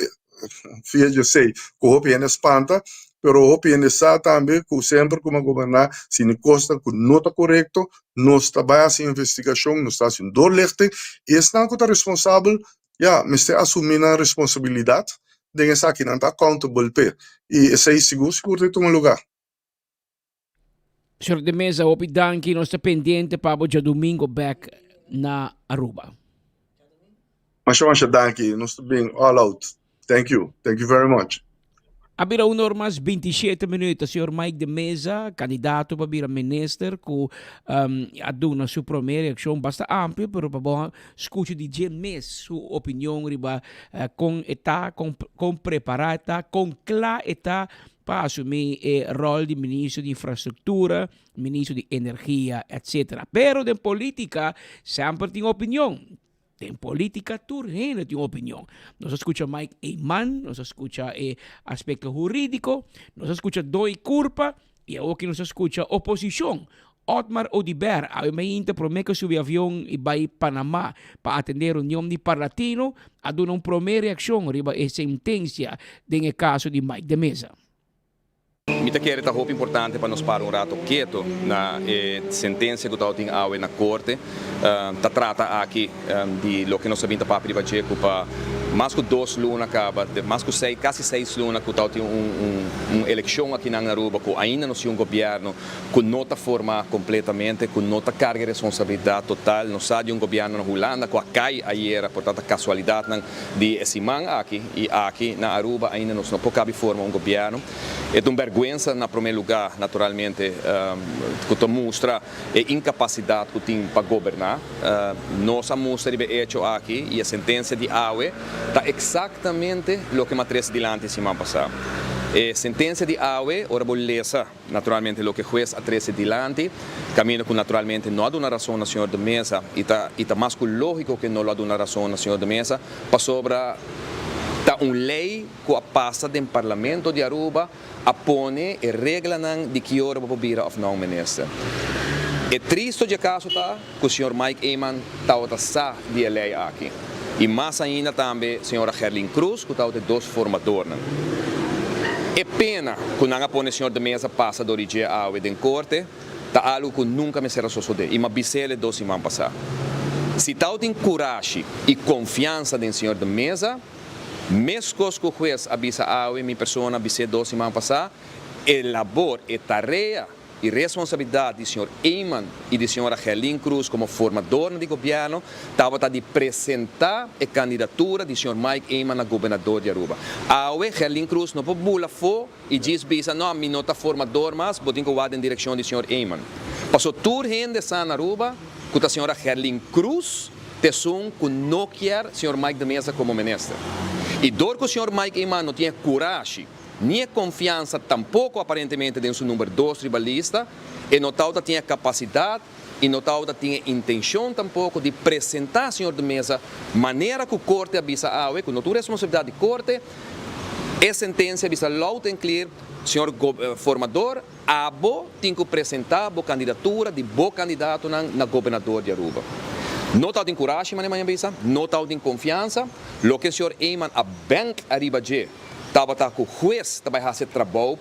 filha de sei, que hoop é espanta, pero hoop é necessário também, que sempre como governar, se não consta que não está correto, nós trabalhamos em investigação, nós estamos em doorlichting, e está responsável. Ja, mas tem assumir a responsabilidade de essa aqui não está accountable per e esse é seguro de tomar lugar. Senhor de Mesa, opi danki, nós está pendente para o dia domingo back na Aruba. Mas danki, nós estamos bem all out. Thank you very much. Abira normas 27 minutos, senhor Mike de Mesa, candidato para vir minister, que aduna sua primeira ação bastante ampla, pero para escutar de gente mais sua opinião riba com eta, com preparada, com clara eta para assumir o rol de ministro de infraestrutura, ministro de energia, etc. Pero de política sempre tem opinião. En política, tú tienes una opinión. Nos escucha Mike Eyman, nos escucha aspecto jurídico, nos escucha Doi Curpa y ahora que nos escucha oposición. Otmar Odiber, a mí me promete que sube avión y va a Panamá para atender unión de parlatino, a dar una primera reacción arriba a sentencia en el caso de Mike de Mesa. Mita quer está muito importante para nós parar rato quieto na sentença que está em aue na corte. Tá trata aqui de lo que nós sabemos para privatear para mais que 2 lunas acaba, mais que 6, quase 6 lunas que está uma eleição aqui na Aruba que ainda não se governo que não está formado completamente, que não está carga de responsabilidade total, não sabe governo na Holanda que cai ayer, portanto casualidade de esse man aqui e aqui na Aruba ainda não pode formar governo. É vergüenza na primeiro lugar, naturalmente, que mostra a incapacidade que tem para governar. Nós mostra que é feito aqui e a sentença de AUE está exatamente o que matriz de antes semana passada. Sentencia de AUE, ahora boleza, naturalmente lo que el juez atrece delante, camino con naturalmente no ha dado una razón al señor de mesa, y está más que lógico que no lo ha dado una razón al señor de mesa, para sobra está una ley que pasa del Parlamento de Aruba a pone e regla de que hora va a of não minister. É triste de caso tá que o senhor Mike Eman está a de lei aqui. E mais ainda também a senhora Gerlin Cruz, que está de dois formadores. É pena que não pone o senhor de mesa passa do origem a em corte, tá algo que nunca me será suceder. E uma bicele dois semanas passar. Se está tem coragem e confiança no senhor de mesa, mesmo que o juez avisa a minha pessoa avisa 2 semanas passar, a labor, a tarefa e responsabilidade do senhor Eman e da senhora Gerlin Cruz como formador do governo estava de apresentar a candidatura do senhor Mike Eman a governador de Aruba. A Gerlin Cruz não pode bula fora e diz não, a mim não está formador, mas vou ter que ir em direção do senhor Eman. Passou tudo gente de Aruba com a senhora Gerlin Cruz, tesão que não quer o senhor Mike de Mesa como ministro. E dor que o senhor Mike Eman não tinha coragem nem confiança tampouco aparentemente em seu número 2 tribalista, e não tinha capacidade e não tinha intenção tampouco de apresentar ao senhor de mesa maneira que o corte avisa a que não tem responsabilidade de corte, a sentença avisa loud and clear, senhor formador, tem que apresentar a candidatura de bom candidato na governador de Aruba. Não tem coragem, não tem confiança, o que o senhor Eman a bank arriba de estava com o juez também fazer trabalho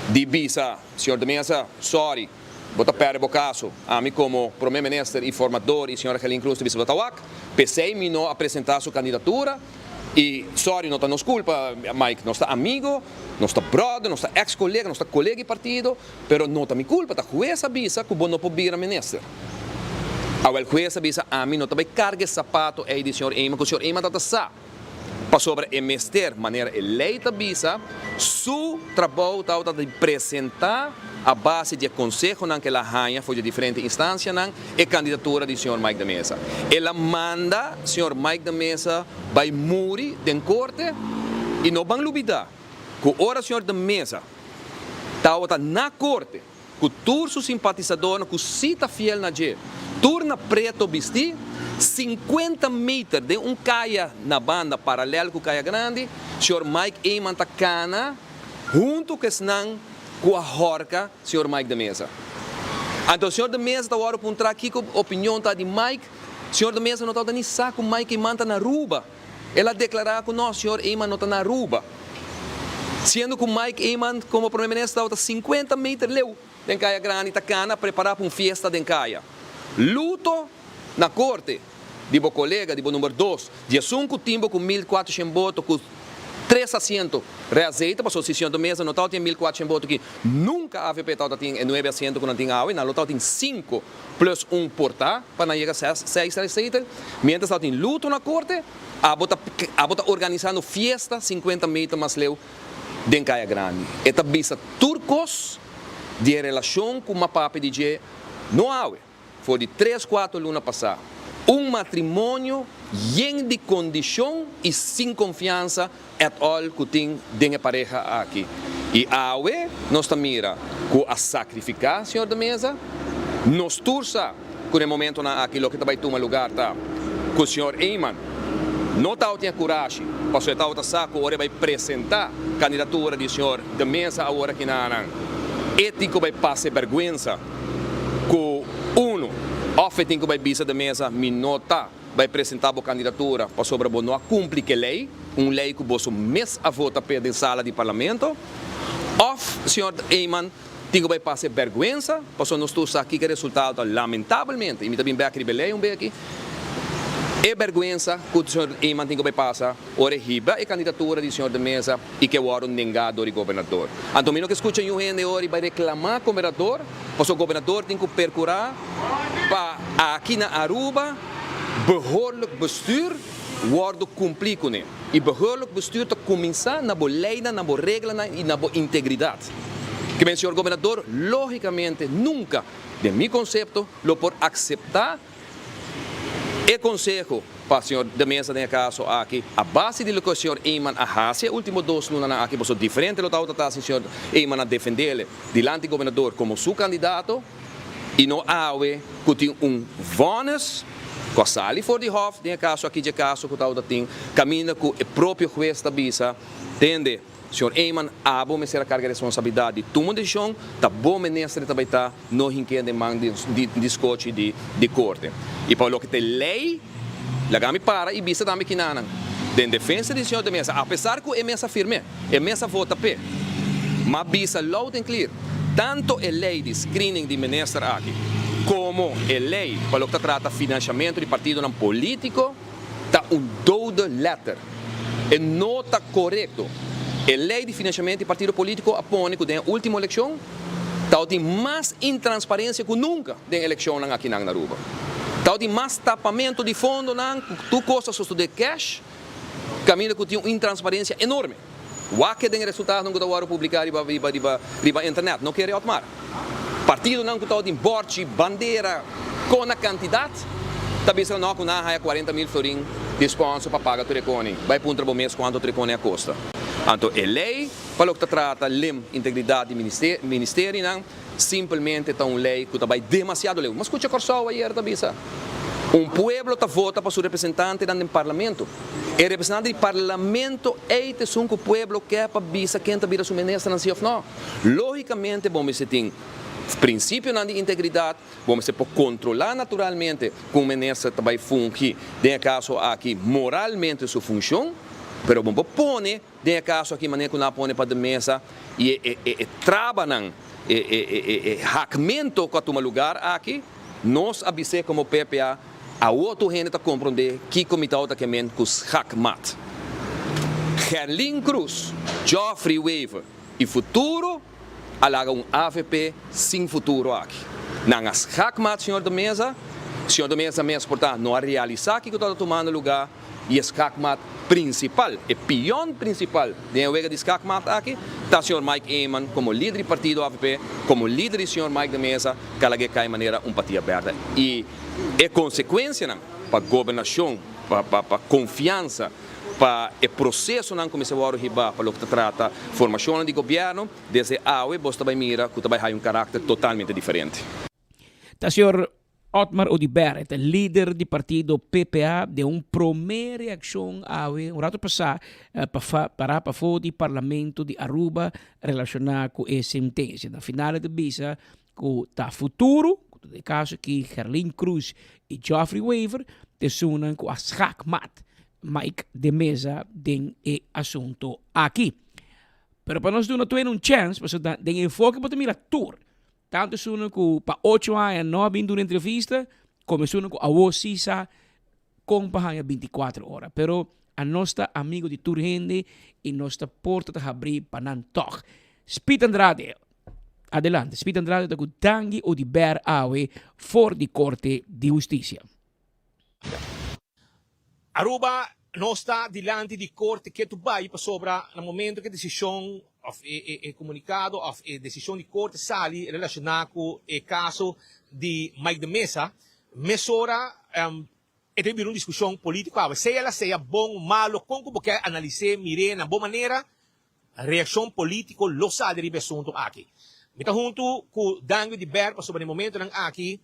de bisa, senhor de mesa, sorry, bota perde o caso, a mim como primeiro-ministro e formador e senhora Gerlin Cruz de bisa Batawak, pensei em não apresentar sua candidatura e sorry, não está nos culpa, Mike, não está amigo, não está brother, não está ex-colega, não está colega de partido, pero não está minha culpa, está juez avisa que o não pode vir a ministro. O juez avisa a mim não também carga sapato aí do senhor Eman, que o senhor Eman está para sobre o ministério, maneira eleita bisa, seu trabalho está de apresentar a base de conselho que ela ganha foi de diferentes instâncias e candidatura do senhor Mike de Mesa. Ela manda o senhor Mike de Mesa vai morrer em corte e não vão olvidar que ora o senhor de Mesa está na corte, que todos os simpatizadores que cita fiel na G, turna preto vestir 50 metros de caia na banda paralelo com caia grande, o senhor Mike Eman está cana, junto com a horca, o senhor Mike de Mesa. Então, o senhor de Mesa está agora para entrar aqui com a opinião de Mike, o senhor de Mesa não está nem saco, o Mike Eman está na Aruba. Ela declarou que não, o senhor Eman não está na Aruba. Sendo que o Mike Eman, como primeiro-ministro, está 50 metros leu, de caia grande, está cana, preparar para uma festa de caia. Luto na corte, de bo colega, de bo número 2, de assunto timbo com 1.400 votos, com 3 assentos reazeita, passou se o senhor de mesa, não tem 1.400 votos aqui, nunca a AVP tem 9 assentos que não tem água, não tem 5 plus 1 portar, para não chegar a 6 receitas, mientras tem luto na corte, a bota organizando festa, 50 metros mais leu, de Caia Grande. Esta visa turcos de relação com uma papi de não há. Foi de 3, 4 lunas passadas. Matrimônio em de condição e sem confiança at all que tem de pareja aqui. E awe nós mira com a sacrificar, senhor da mesa, nos turça com o momento na aquilo que vai tomar lugar tá, com o senhor Eman. Não tinha coragem, passou a saco, agora vai apresentar a candidatura do senhor da mesa agora aqui na Anang. Ético vai passar vergonha com tem que vai bisa da mesa, minota, vai apresentar a candidatura para sobre não cumprir que lei, lei que você mês a votar pela sala de parlamento, senhor Eman, tem que vai passar vergonha, para nós todos aqui que o resultado, lamentavelmente, e me também vai escrever aqui, é vergonha que o senhor Eman tem que vai passar, ora riba a candidatura do senhor da mesa e que o negado do governador. Então, que escuta o gente hoje vai reclamar com o governador, porque o governador tem que percurar para aqui na Aruba, behoorlijk bestuur wordt cumprir com ele. E behoorlijk bestuur te começar na boa lei, na boa regra e na boa integridade. Que o senhor governador, logicamente, nunca, de meu conceito, lo por aceitar o conselho para o senhor de mesa de caso aqui, a base de lo que o senhor Eyman hace, último 2 lunas aqui, você diferente do que o senhor Eyman a defender diante do governador como seu candidato, e não há que tem vonus, que sali for de hof, de caso aqui de caso que o tem, caminha com o próprio juiz da bisa, entende? O senhor Eyman, a bom ser a carga de responsabilidade de tomar decisão, tá bom ministro também tá no hinque de man de discote de corte. E para o que tem lei, lagami para e bisa também que nanan. De defesa do senhor de mesa, apesar que é mesa firme, é mesa vota p, mas bisa loud and clear, tanto a lei de screening de ministro aqui, como a lei para o que trata financiamento de partido não político, tá double letter, e não tá correto. A lei de financiamento de partido político apone que na última eleição tem mais intransparência que nunca na eleição aqui na Aruba. Tem mais tapamento de fundo, tu costas de cash, caminho que tem uma intransparência enorme. O que tem resultado não que publicar riba internet, não quer automar. Partido não que tem borte, bandeira, com a quantidade, também se não há 40 mil florim de sponsor para pagar o trecone. Vai para um mês quanto o trecone a custa. Então, a lei, para o que trata lim integridade do ministério, não, simplesmente é uma lei que vai demasiado leu. Mas escuta a ayer da bisa. Pueblo está vota para seu representante no parlamento. O representante do parlamento é o pueblo que é para bisa quem está vira sua ministra não se ou não. Logicamente, vamos ter princípio de integridade, vamos ter controlar naturalmente como o ministro vai funcionar, em caso aqui moralmente sua função. Pero vamos pôr, de caso aqui, maneira que nós põe para a mesa e trabalham, hackmento que toma lugar aqui, nós avisamos como PPA, a outro gente está compreender que comitê está querendo com os hackmat. Gerlin Cruz, Geoffrey Weaver e futuro, alaga AVP sem futuro aqui. Nas hackmat, senhor da mesa mesmo, portanto, não realizar que está tomando lugar. E o skakmat principal, o peão principal de Wega de skakmat aqui, está o senhor Mike Eyman como líder do partido AVP, como líder do senhor Mike da mesa, que cai de maneira patia aberta. E a consequência para a governação, para a confiança, para o processo não começar a arribar para o que trata formação de governo, desde a AUE, você vai mirar que vai ter carácter totalmente diferente. Tá, senhor Otmar Odiber, é líder do partido PPA, de uma primeira reação a um rato passado para o parlamento de Aruba relacionado com a sentença. Na final da bisa, que está futuro, no caso que Gerlin Cruz e Geoffrey Weaver, te sunan com a schakmat, Mike de mesa, de assunto aqui. Pero para nós dar uma chance, para dar enfoque para mirar tour. Tanto suno que para 8 anos não vindo uma entrevista, como suno que a vocisa com para 24 horas. Pero a nossa amigo de Turgende e nossa porta está abrir para não tocar. Speed Andrade, adelante. Speed Andrade está com Tangi ou de Ber Awe for de Corte de Justiça. Aruba não está diante de corte que tu vai para sobra no momento que a decisão comunicado a decisão de corte sali relacionado com o caso de Mike de Mesa, mesura teve uma discussão política, se ela seja bom ou malo, como porque analisar, mirar na boa maneira, a reação política lo sali de assunto aqui. Então, junto com Daniel de Berpa sobre o momento aqui,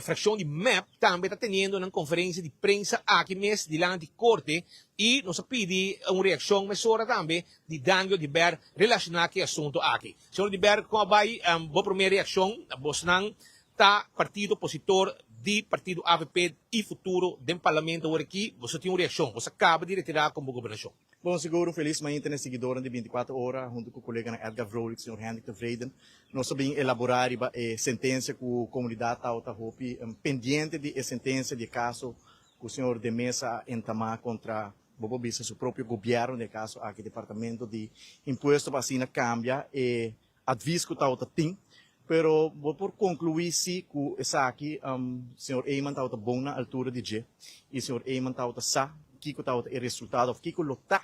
fração de MEP também está tendo uma conferência de prensa aqui mesmo diante de corte e nos pede uma reação mesura também de Daniel de Ber relacionado com o assunto aqui. Senhor de Ber, como vai a primeira reação, você não está partido opositor do partido AVP e futuro do parlamento aqui, você tem uma reação, você acaba de retirar como governação. Bom, seguro, feliz manhã internet seguidor de 24 horas, junto com o colega Edgar Vrolik, senhor Hendrik de Vreden. Nós sabemos elaborar a sentença com a comunidade Tauta Hopi, pendente de sentença de caso que o senhor de Mesa entamar contra Bobo Bisa, seu próprio governo, de caso aqui, departamento de imposto para assim cambia, e adviso que o Tauta tem. Pero vou por concluir se que essa aqui, senhor Eyman Tauta bom na altura de G, e senhor Eyman Tauta sa, que Tauta é resultado, que lota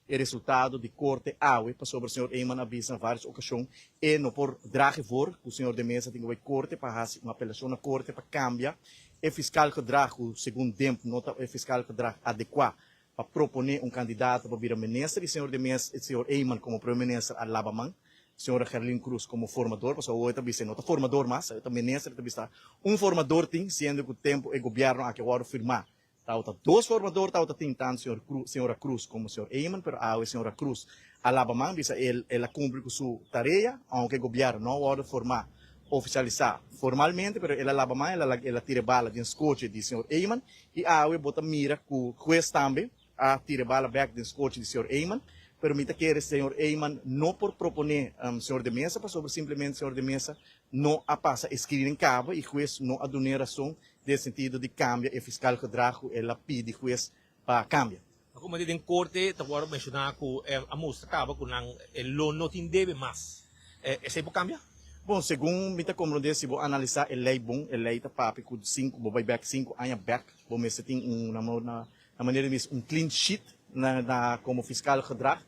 é resultado de corte AUE, para sobre o senhor Eyman avisa em várias ocasiões, e não por drage for, que o senhor de Mesa tem que corte para fazer uma apelação na corte para cambiar, é fiscal gedrag, segundo tempo, nota é fiscal gedrag adequado para proponer um candidato para vir a ministro, e senhor de Mesa, o senhor Eyman como primeiro-ministro a Labamang, senhora Gerlin Cruz como formador, porque hoje também se nota formador mas, também ministro também está formador tem, sendo que o tempo é governo a que agora firmar. Tauta dois formadores, tauta tem tanto senhora Cruz como o senhor Eyman, pero a senhora Cruz a Labamang, bisa ela cumpre com sua tarefa, aunque o governo não agora formar oficializar formalmente, pero ela Labamang, ela tira bala de escote de senhor Eyman, e a bota mira com o juez também, a tira bala back de escote de senhor Eyman, permita que o senhor Eyman não por proponer senhor de mesa, mas sobre simplesmente senhor de mesa não a passa escrito em cabo e juiz não a donar razão de sentido de cambio e fiscal gedrag ela pede juiz para cambio. Como dito em corte, agora mencionar que a mostra acaba com o loan não tem deve mais. Esse é cambia? Bom, segundo me como disse, vou analisar a lei bom, a lei tá papi com 5, vou back 5 anos back, vou me tem na maneira de clean sheet como fiscal gedrag,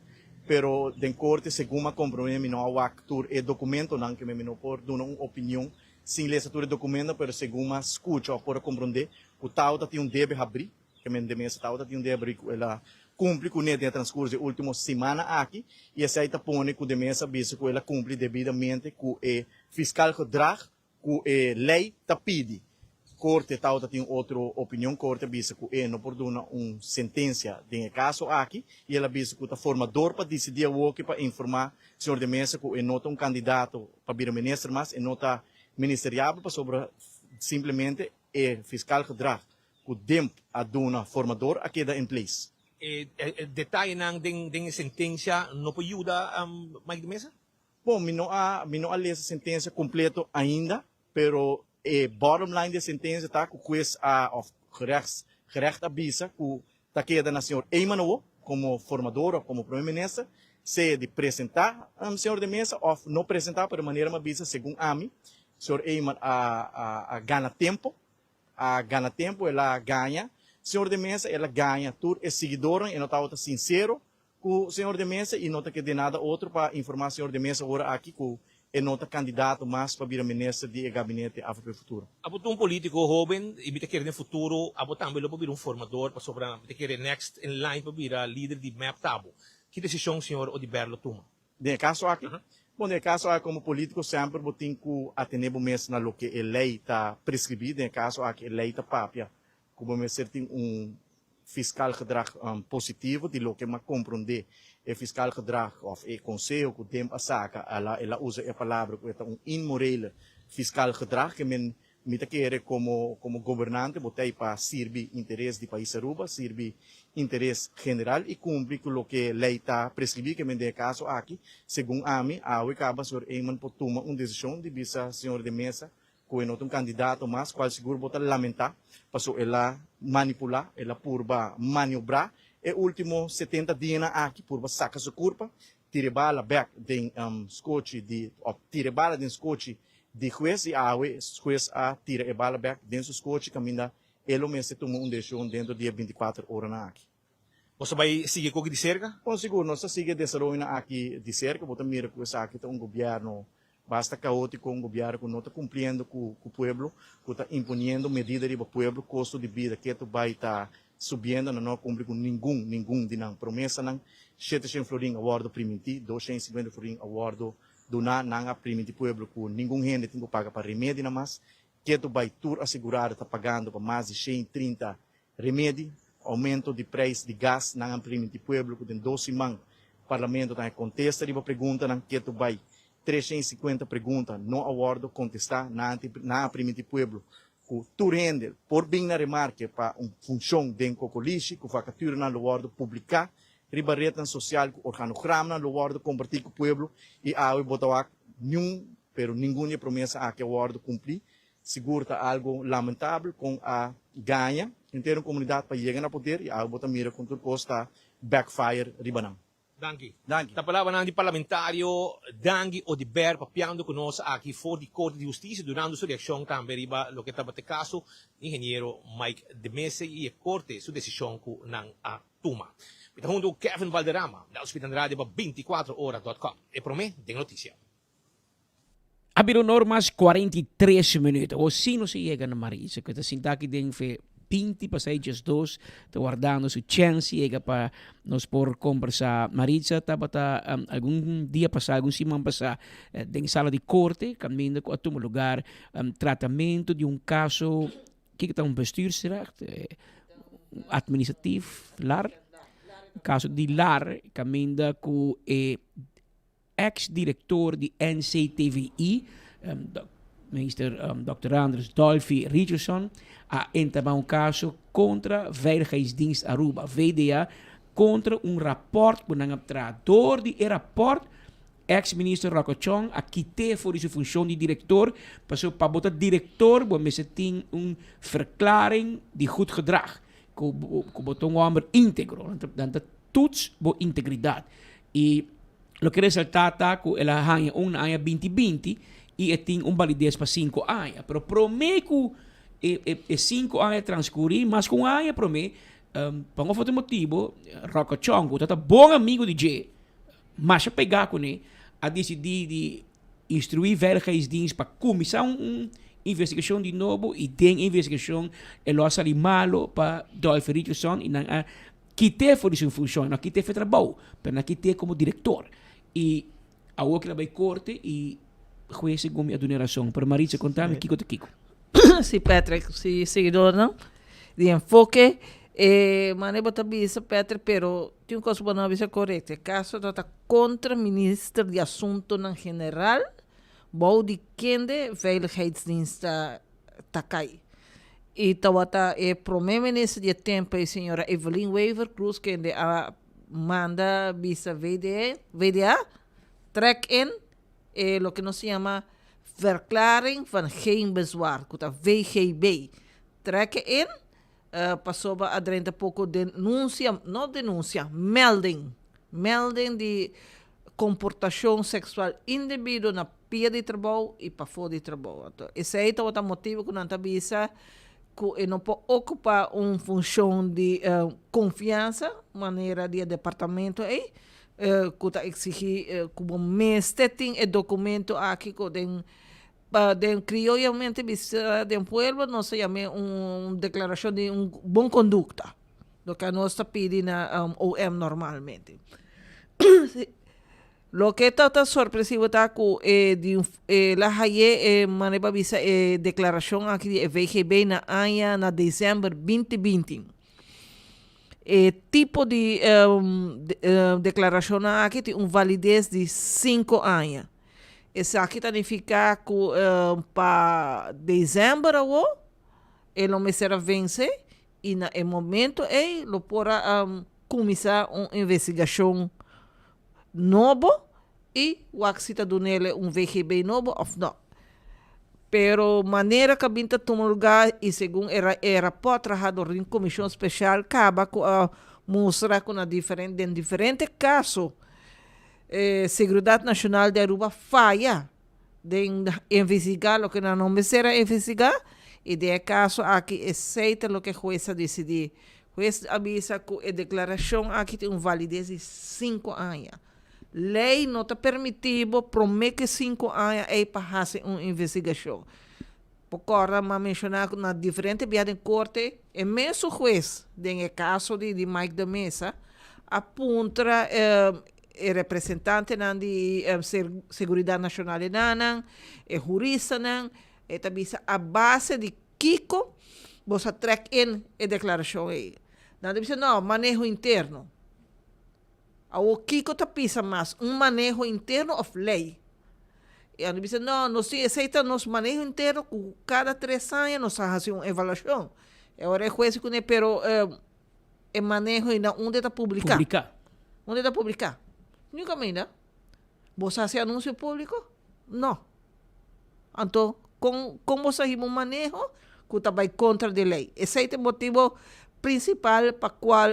pero den corte segundo a compromisso não há actor e documento não que me não por dar uma opinião sem legislatura documento, pero segundo a escuta por compreender o tal tem deve abrir, que me demessa tal tem deve abrir ela cumpre com o transcurso da última semana aqui e essa aí tá põe com demessa visto que ela cumpre devidamente com o fiscal gedrag, com a lei tá pede. Corte tal tem outra opinião, corte visa que não por dar uma sentença de caso aqui e ela visa que o formador para decidir o que para informar o senhor de mesa que não está candidato para vir ministro mas não está ministerial para sobre simplesmente fiscal gedrag que o tempo a dar formador a queda em place. Detalhe ng sentença não pode ajudar mais de mesa? Bom, não há ler essa sentença completa ainda, pero bottom line da sentença está que o juiz of gerecht avisa que está queda na senhor Eyman como formador ou como primeiro-ministro, se de apresentar o senhor de mesa ou não apresentar, de maneira avisa segundo a mim, o senhor Eyman ganha tempo, ela ganha, o senhor de mesa ela ganha, tudo é seguidor e não está sincero com o senhor de mesa e não está que de nada outro para informar o senhor de mesa agora aqui que é nota candidato mais para vir a ministro de gabinete a futuro. Abo político jovem, ibita querer no futuro, abo também para vir formador, para sobra, ibita querer next in line para vir a líder de MAP Tabo. Que decisão o senhor Odiberlo toma? De caso aqui? Bom, de caso aqui como político sempre vou ter que atender o mesmo na que a lei está prescrevida, de caso aqui a lei está papia, como me tem fiscal gedrag positivo, de lo que me compreender fiscal gedrag of conselho que o tempo a saca, ela usa a palavra que é imoral fiscal gedrag que me quer como governante, botei para servir interesse do país Aruba, servir interesse general e cumprir com o que a lei está prescrevida, que me dê caso aqui, segundo a mim, a acaba o senhor Eyman por tomar uma decisão de visa senhor de mesa que não tem candidato mas qual seguro bota lamentar, passou ela manipular, ela purba maniobrar, e último 70 dias aqui purba saca sua culpa, tira bala back de scotch de tira bala de scotch de juiz e a juiz a tira a bala back dentro do scotch caminha ele mesmo tomou uma decisão dentro de 24 horas na aqui. Você vai seguir com o de cerca? Com seguro, nós sigue desenvolvendo aqui de cerca, bota mira com essa aqui um governo basta caótico, um governo que não está cumprindo com o povo, que está impondo medidas para o povo, custo de vida que vai estar subindo, não cumpre com nenhum de não promessa, não 700 florim awardo primiti, 250 florim awardo donar não a primiti povo, que nenhum gente tem que pagar para remédio na mais, que vai tur assegurar está pagando para mais de 130 remédios, aumento de preço de gás não a primiti povo, que tem 12 man, parlamento está contesta e pergunta não que vai 350 perguntas, não aguardo contestar na primiti pueblo. O tu rende, por bem na remarque, para uma função de cocoliche, que vai capturar na aguardo publicar, ribarreta social, que organograma na aguardo compartilhar com o pueblo, e a botar nenhuma promessa a que aguardo cumprir, segura algo lamentável com a ganha, inteira comunidade para chegar a poder, e a botar mira com tudo costa backfire ribanang. Danke. Da palavra ng parlamentaryo Dangi Odiber papiando conosco aqui for di Corte di Giustizia durante sua reação também riba lo que estava te caso engenheiro Mike de Mese e a Corte sua decisão ku ng tuma. Pitahundo Kevin Valderrama da Hospital Radio 24horas.com e prome ding notícia. Habido normas 43 minutos. O se não se chega na Marisa, que está sentado aqui dentro 20 passageiros 2, está guardando sua chance chega para nós por conversar. Marisa estava algum dia passado, algum semana passado, em sala de corte, caminhando a um lugar, tratamento de caso que está bestuur será administrativo, lar, caso de lar, caminhando com ex-diretor de NCTVI, minister Dr. Anders Dolphy Richardson, a entamar caso contra Veiligheidsdienst Aruba, VDA, contra rapport, door die rapport, ex-minister Rocco Chong, a quitte voor zijn functie de directeur, passou para botar directeur, bo met z'n verklaring die goed gedrag, ko botou amber íntegro, dan dat toets bo integridade. E lo que resultata que ela ganha año 2020 e tem validez para 5 anos. Pero promete que 5 anos transcorrer, mas com anos promete, por um outro motivo, Rocco Chong, que é bom amigo de Jay, mas a pegar com ele, a decidir de instruir Veiligheidsdienst para começar investigação de novo e tem investigação ela sali malo para Dolphy Richardson e não quitte for sua função, não quitte foi trabalho, mas não quitte como diretor. E a outra vai corte e juez como a doneração. Para Marisa contar-me Kiko te Kiko. Sí, Patrick, sí, seguidor, ¿no? De enfoque, manejo também isso, Patrick, pero tem uma coisa para não ser correta. Caso está contra o ministro de Assunto em General, bom de quem de Veiligheidsdienst está cai. E tawata primeiro-ministro de tempo a senhora Evelyn Wever Cruz que manda visa VDA trek in lo que nos chama verklaring van geen bezwaar, que VGB trek in passou a 30 pouco melding de comportação sexual indebido na pia de trabalho e para fora de trabalho. Esse aí é o motivo que não está visa que não pode ocupar uma função de confiança, maneira de departamento aí, que está exigir que o mestre tem documento aqui que den criolmente vista de pueblo não se chama uma declaração de boa conduta, do que nós está pedindo na OM normalmente. Lo que está sorpresivo está que la haye maneba visa declaração aqui de VGB na dezembro 2020. Tipo de declaração aqui tem validez de 5 anos. Esse aqui significa que para dezembro ele não será vencer e no momento ele pode começar uma investigação novo e o axita do nele VGB novo ou não. Pero maneira que binta toma lugar e segundo era trabajador em comissão especial acaba com mostrar que em diferentes casos Seguridade Nacional de Aruba falha de investigar o que não será investigar e de caso aqui aceita o que o juez decidir. O juez avisa que a declaração aqui tem validez de 5 anos. Lei não está permitido promete 5 anos para fazer uma investigação. Por agora, mas mencionar que na diferente via de corte, o mesmo juez, no caso de Mike da Mesa, aponta o representante de Seguridade Nacional de Nanan, o jurista, e também a base de Kiko, você traz in a declaração aí. Não, manejo interno. O Kiko está pisa mais manejo interno of lei. E ele diz, não, nós aceitamos manejo interno, cada 3 anos nós fazemos uma avaliação. Agora é juez que pero o manejo onde está publicar. Onde está publicar? Nunca ainda. Você faz anúncio público? Não. Então, como você faz um manejo que está contra a lei? Esse é o motivo principal para qual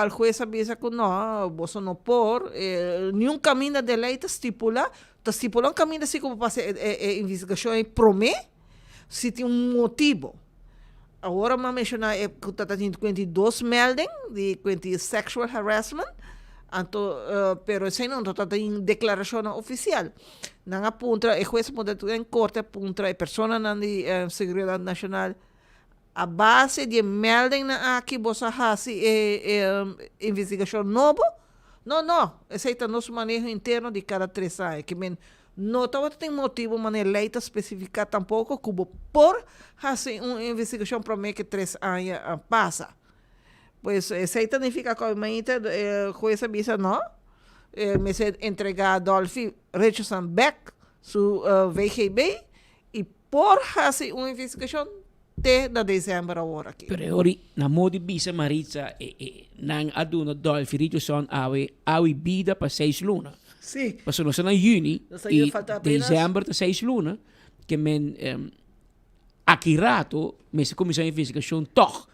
o juez avisa que não, você não pode, nenhum caminho de lei está estipulando um caminho assim como para fazer investigação e promete se tem um motivo. Agora, vamos mencionar que está tendo 22 melding de sexual harassment Pero essa não está em declaração oficial. Não apunta, o juez pode em corte apunta a pessoa na Seguridade Nacional a base de melding na aqui você hasi investigação nova. Não, esse é o nosso manejo interno de cada 3 anos. Que não tem motivo, mas a lei está especificada tampouco como por fazer uma investigação para mim que 3 anos passa. Pues esse significa que o juez avisa, não, me se entregar a Dolphy Richardson Beck, su VGB, e por fazer uma investigação até dezembro agora aqui. Pero ori na modi bisa Maritza nang aduna Dolphy Richardson awi bida pa 6 luna. Sim. Paso no sa na Juni e dezembro ta 6 luna que men akirato me se comissão de investigação toch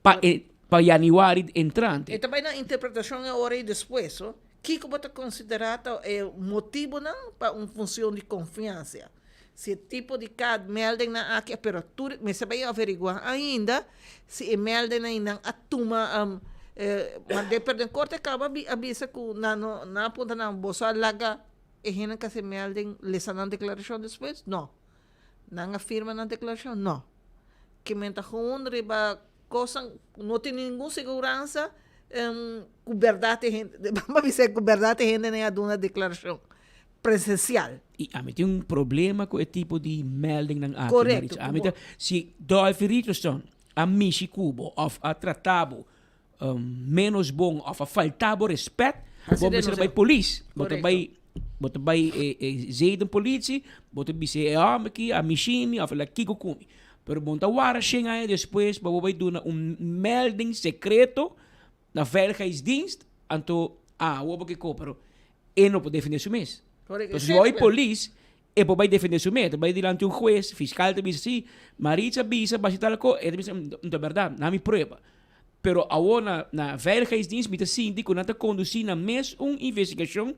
pa januari entrante. E também na interpretação agora e depois, que pode considerar o motivo não para uma função de confiança. Se tipo de cada melding na aqui, pero tu me se vai averiguar ainda se a melding na atuma mas depois de corte acaba avisa que na ponta na bolsa laga e hena que se melding lesanan declaração depois não afirma na declaração não que menta com riba coisa não tem nenhuma segurança com verdade vamos dizer com verdade ainda nem a dona declaração presencial. E a mim tem problema com o tipo de melding ng ating Correcto. A mim si Dolphy Richardson a misi kubo of a tratabo menos bom of a faltabo respeito bom bisa by police bota by zeiden politie bota bise amaki a mishimi of la kikukumi pero bom ta wara shinga depois by duna melding secreto na veiligheidsdienst anto wobo que pero não pode defender isso mesmo. Então, se o polícia vai defender isso mesmo, vai diante um juez, fiscal te diz assim, Maritza bisa, basta tal coisa, ele diz, não é verdade, não me prova. Pero agora na veiligheidsdienst, me síndico, não está conduzindo na mesma investigação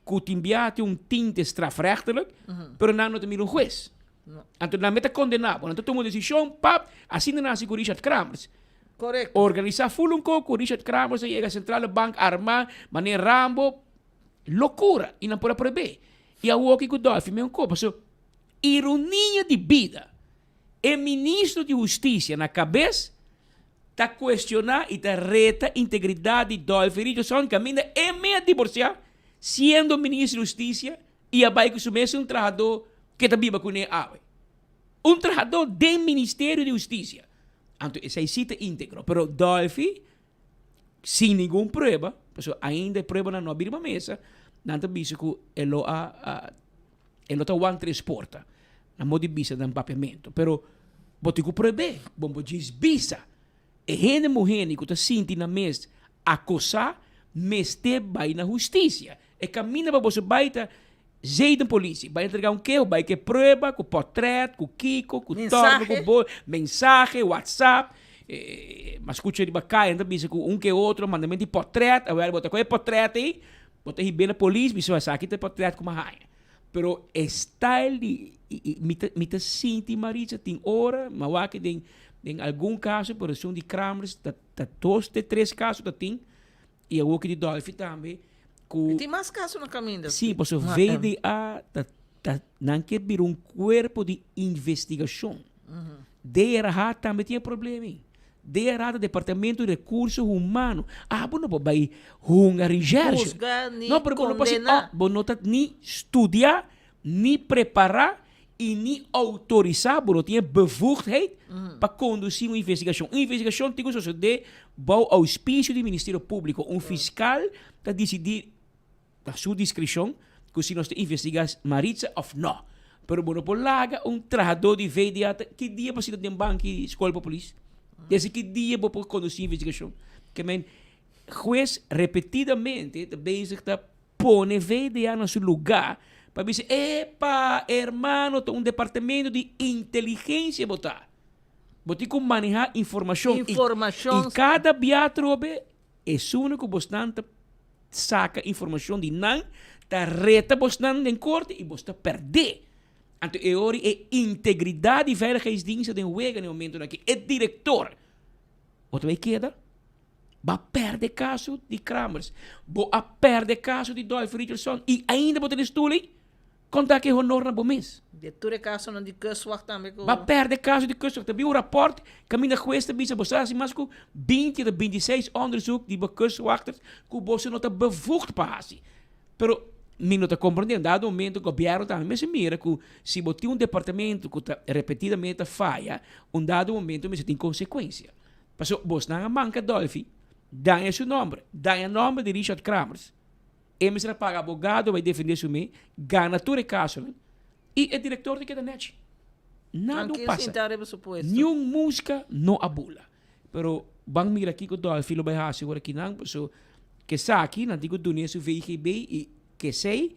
que te enviate tinte strafrechtelijk, pero não tem um juez. Então, não está condenado, então toma uma decisão, pap, assim não nasce com Richard Kramers. Correto. Organizar full com Richard Kramers, chega a Central Bank, armar, maneira Rambo, loucura, e não pode proibir. E a Woki Godolphy, meu copo, ironia de vida. O ministro de Justiça na cabeça está questionando e está reta a integridade de Dolphy Richardson, que ainda é meio divorciar, sendo ministro de Justiça, e a vai que sumesse trabalhador que está viva com ele. Trabalhador do Ministério de Justiça. Então, essa é cita íntegro. Pero Dolphy, sem nenhuma prova, ainda prova na nova mesa, não bisa que ele está one transporta na modo bisa de papiamento. Pero botico proibir, bombo diz bisa. E gente mulher que está sentindo na mesa acosar, meste vai na justiça. E caminha para você baita zeiden polícia, vai entregar vai que prova, com portrait, com Kiko, com torno, com mensagem, WhatsApp. Mas escuta de bacana, então bisa que que outro mandamento de portrait, agora bota com portrait aí, bota aí bem na polícia, bisa vai aqui tem portrait com uma rainha. Pero style mita sinti Maritza tem hora, mas que tem algum caso, por exemplo de Kramers, tá 2 de 3 casos da tem, e o que de Dolphy também. Tem mais casos no caminho. Sim, por isso VDA não quer vir um corpo de investigação. DRH também tinha problema. DRH, Departamento de Recursos Humanos. Bom, não pode uma recherche. Não, porque não pode nem estudar, nem preparar e nem autorizar, não tinha bevoegdheid para conduzir uma investigação. Uma investigação tem que suceder ao auspício do Ministério Público. Um fiscal está decidir a sua discrição que se nós investigamos Maritza ou não. Pero bueno, por laga trabalhador de VDA que dia para ir de banco e escola para polícia. Desde que dia para conduzir investigação. Que juez repetidamente bezig está pone VDA no seu lugar para dizer, hermano, tem departamento de inteligência botar. Botar como manejar informação. E cada biatrobe é único bastante saca informação de não, tá reta bastante em corte e você perder. Então, é integridade e veiligheidsdiensten den wegen no momento aqui. É diretor. Wat wij queda? vai perder caso de Kramers, vai perder caso de Dolphy Richardson e ainda vai ter estúdio, contar que é honor na bomes. De tudo caso não de kuswacht também. Vai perder caso de kuswacht. Também o rapport, caminho da juez também, se mas com 20 a 26 onderzoek die bij kuswachters, que você não está bevoegd para fazer. Pero, me não está compreendendo, dado momento, o governo também, mas mira que se você tem departamento que está repetidamente falha, dado momento, você tem consequência. Porque você não manca Dolphy, dá seu nome, dá o nome de Richard Kramers. E você paga advogado, vai defender seu meio, ganha todo o caso, né? E o diretor de cada net. Nada passa. Nenhuma música não abula. Pero, bang mira aqui que o Dolphy lo vai fazer agora aqui não, so que aqui, não digo do nisso VGB e que sei,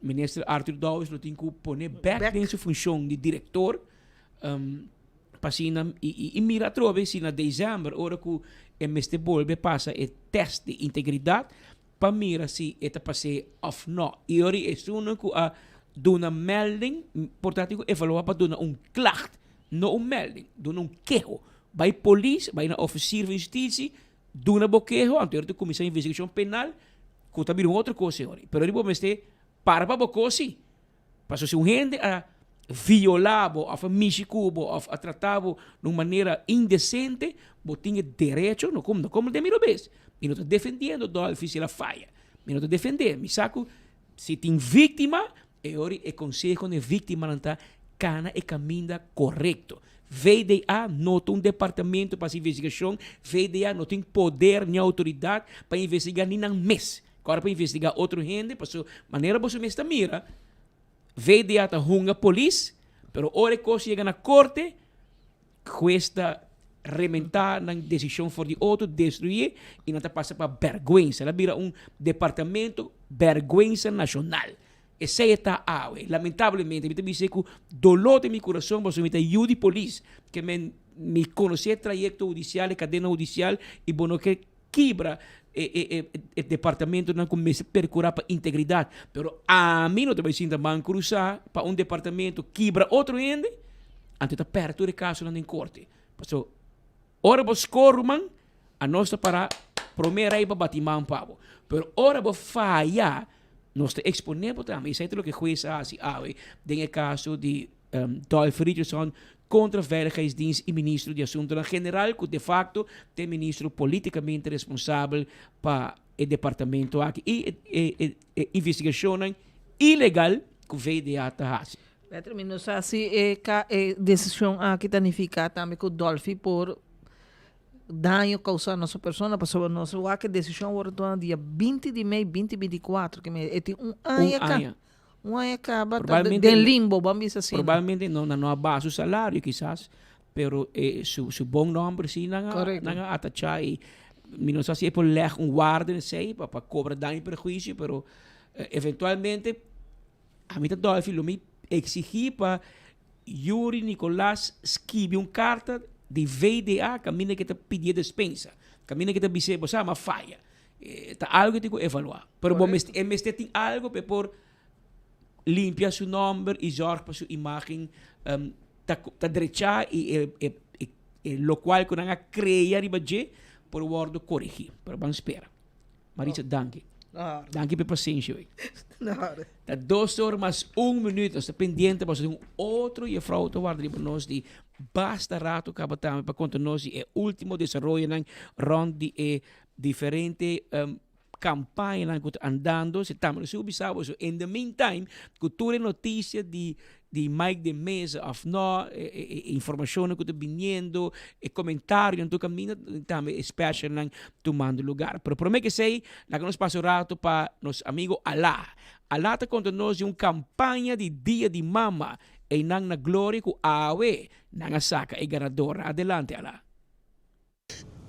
ministro Arthur Dawes lo tem que pôr back em sua função de diretor, passina e mira trove se na dezembro, hora que o MST Bolbe passa o teste de integridade, para mira se eta passe of no. E ora é suno que a dona melding, portanto, evaluar para dona klacht, não melding, dona quejo. Vai polícia, vai na officier de justiça, dona boquejo, anterior da comissão de investigação penal, que também outra coisa, ora. Pero ele vai para bocosi. Passo se um gente a violado, a michicubo, a tratado de uma maneira indecente, tinha direito, não como de miro vez. E não está defendendo Dolphy se ela falha. E não está defendendo. Me saco, se tem vítima, é conselho de vítima não está cana e caminho correto. VDA não tem departamento para investigação, VDA não tem poder nem autoridade para investigar nem um mês. Agora para investigar outro gente, para sua maneira você me está mira, VDA está runga polícia, pero hora que chega na corte, cuesta rementar na decisão for de outro, destruir e não está passando para vergonha. Ela vira departamento vergonha nacional. Esse está awe. Lamentavelmente, me dice que dolor de meu coração, você me ajuda polícia, que me conhecer trajecto judicial, cadena judicial, e bueno que quebra o departamento não começa a percurar para integridade. Pero a mim não te vai sentir man cruzar para departamento quebra outro ende, antes de perto de caso não em corte. Então, ora vos corrumam, a nossa para primeira aí para batimão pavo. Pero ora vos falhar, nós te exponemos também. Isso é o que o juiz hace, no caso de Dolphy Richardson contra Veiligheidsdienst e ministro de Assuntos General, que de facto é ministro politicamente responsável para o departamento aqui e investigação ilegal que o VDA está fazendo. Petro, não sei se a decisão aqui significa também que o Dolphy por dano causado a nossa pessoa, porque a nossa decisão agora no dia 20 de maio 2024, que é ano acaba de limbo, vamos dizer assim. Provavelmente não abaixa o salário, quizás, pero su bom nome sim não atachar e não sei se é por ler guarda, não sei, para cobrar dano e prejuízo, pero eventualmente a mim Dolphy lo me exigir para Yuri Nicolás escrever carta de VDA, caminho que está pedindo dispensa, caminho que está dizendo, você uma falha, está algo que tem que evaluar, pero MST tem algo para por limpar seu nome e zorgar para sua imagem, tá direita e lo qual que não creia ribaje por o word corrigir, pero vamos esperar. Marisa, danke. Danke pela paciência. Tá 2 horas mais 1 minuto, está pendiente para fazer outro e a frau te guardar para nós de basta rato cabatame para contar nós o último desenvolvimento rond de diferente campanha que está andando, se estamos subisado, in the meantime, cultura notícia de Mike de Mesa of no, informação que está vindo, comentário no caminho, também especial tomando lugar. Pero prometo que sei, lá que nós passamos rato para nosso amigo Alá. Alá está contando nós de uma campanha de Dia de Mama e nang na glória que awe nang saca e ganadora. Adelante, Alá.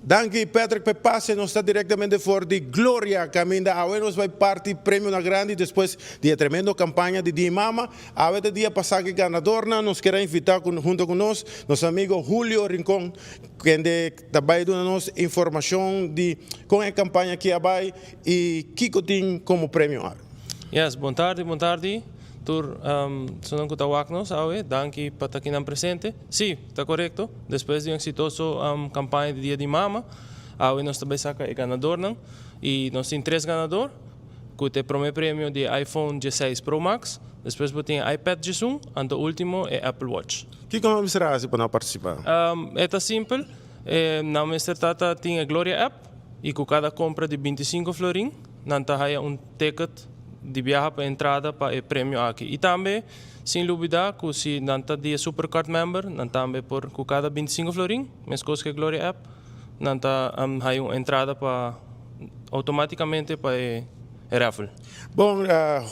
Danke Patrick Pepase, nos está directamente por de Gloria Caminda. Ahora nos va a partir premio na grande después de tremendo campaña de Dia Mama. Ahora de día pasado que ganadora nos quiere invitar junto con nos, nuestro amigo Julio Rincón, que también da nos información de con la campaña que hay y Kiko tiene como premio. Yes, bom tarde. Tur sonon ko tawag nos, danke patakin ang presente. Sí, está correcto. Después de un exitoso campaña de Día de Mama, awe nós também saca o ganador não. E nós temos 3 ganadores, que tem o primeiro prêmio de iPhone 16 Pro Max, depois tem iPad G1, e o último é Apple Watch. Que como será para não participar? É simples, na Mr. Tata tem a Gloria App, e com cada compra de 25 florin, nanta haya ticket de viaje para entrada para o prêmio aqui. E também, sem dúvida, que se nanta de Supercard member, nanta também por com cada 25 florin, mesmo coisa que a Gloria App, nanta haya uma entrada para automaticamente para o raffle. Bom,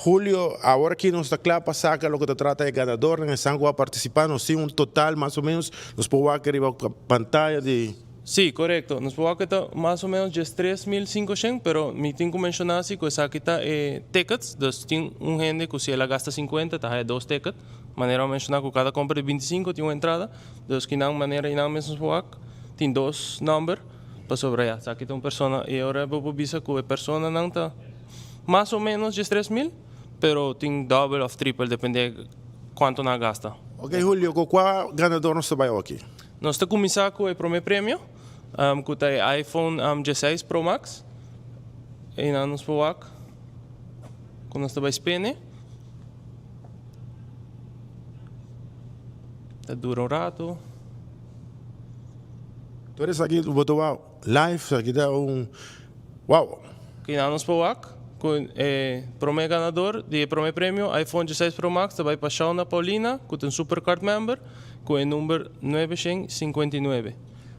Julio, agora que nós está claro para sacar o que trata de ganador, nós estamos a participar, nós temos total mais ou menos, nós podemos ver a pantalla de... Sí, correcto. Nos podemos quitar más o menos 3.500, pero me tengo que mencionar que esa quita tickets, entonces tiene un gente que si ela gasta 50, está 2 tickets, manera de mencionar que cada compra de 25 tiene una entrada, entonces que na manera ina mesmo podemos tiene 2 números para sobre allá. Esa quita una persona y ahora vou bisa que a persona não está más o menos 3.000, pero tiene double ou triple, depende de quanto na gasta. Ok, Julio, qual ganador nós vai aqui? Nós estamos começando com o primeiro prêmio, que é o iPhone 16 Pro Max. E nós nos podemos com nós estamos espene. Está duro um rato. Tu eres aqui, botou live, aqui dá Uau! Que nós nos podemos com o primeiro ganador do primeiro prêmio, iPhone 16 Pro Max, vai para Shauna Paulina, que tem um Supercard member, com o número 959.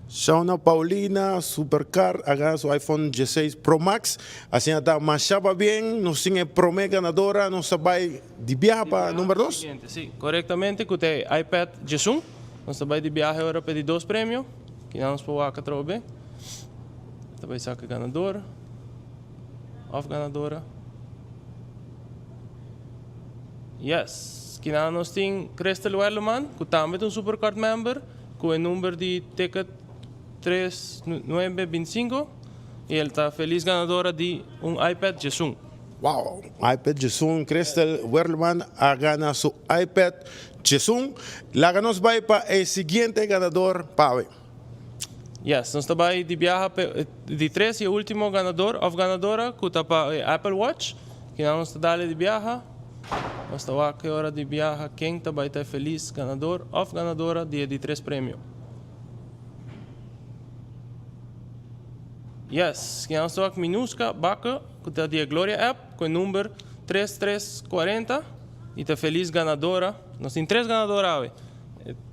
Shauna Paulina, Supercar, haga su iPhone 16 Pro Max. Assim está, machaba bem, nós temos a primeira ganadora, nós vai de viagem para número 2? Sim, corretamente, com o iPad G1. Nós vai de viagem agora para 2 prêmios, que nós podemos acabar bem. Também saca ganador, off ganadora. Yes. Que nós temos Crystal Welleman, que também é um Supercard member, com o número de ticket 3925, e ele está feliz ganadora de iPad G1. Wow, iPad G1, Crystal Welleman a ganhar su iPad G1. Lá nós vai para o seguinte ganador, Pave. Yes, nós estamos de viagem de 3 e o último ganador, ou ganadora, que está para Apple Watch, que nós estamos de viagem. Nós estamos aqui hora de viagem, quem está feliz ganador ou ganadora de 3 prêmios. Yes, que nós estamos aqui minúscula, baca, que está de Gloria App, com o número 3340, e está feliz ganadora. Nós temos 3 ganadoras,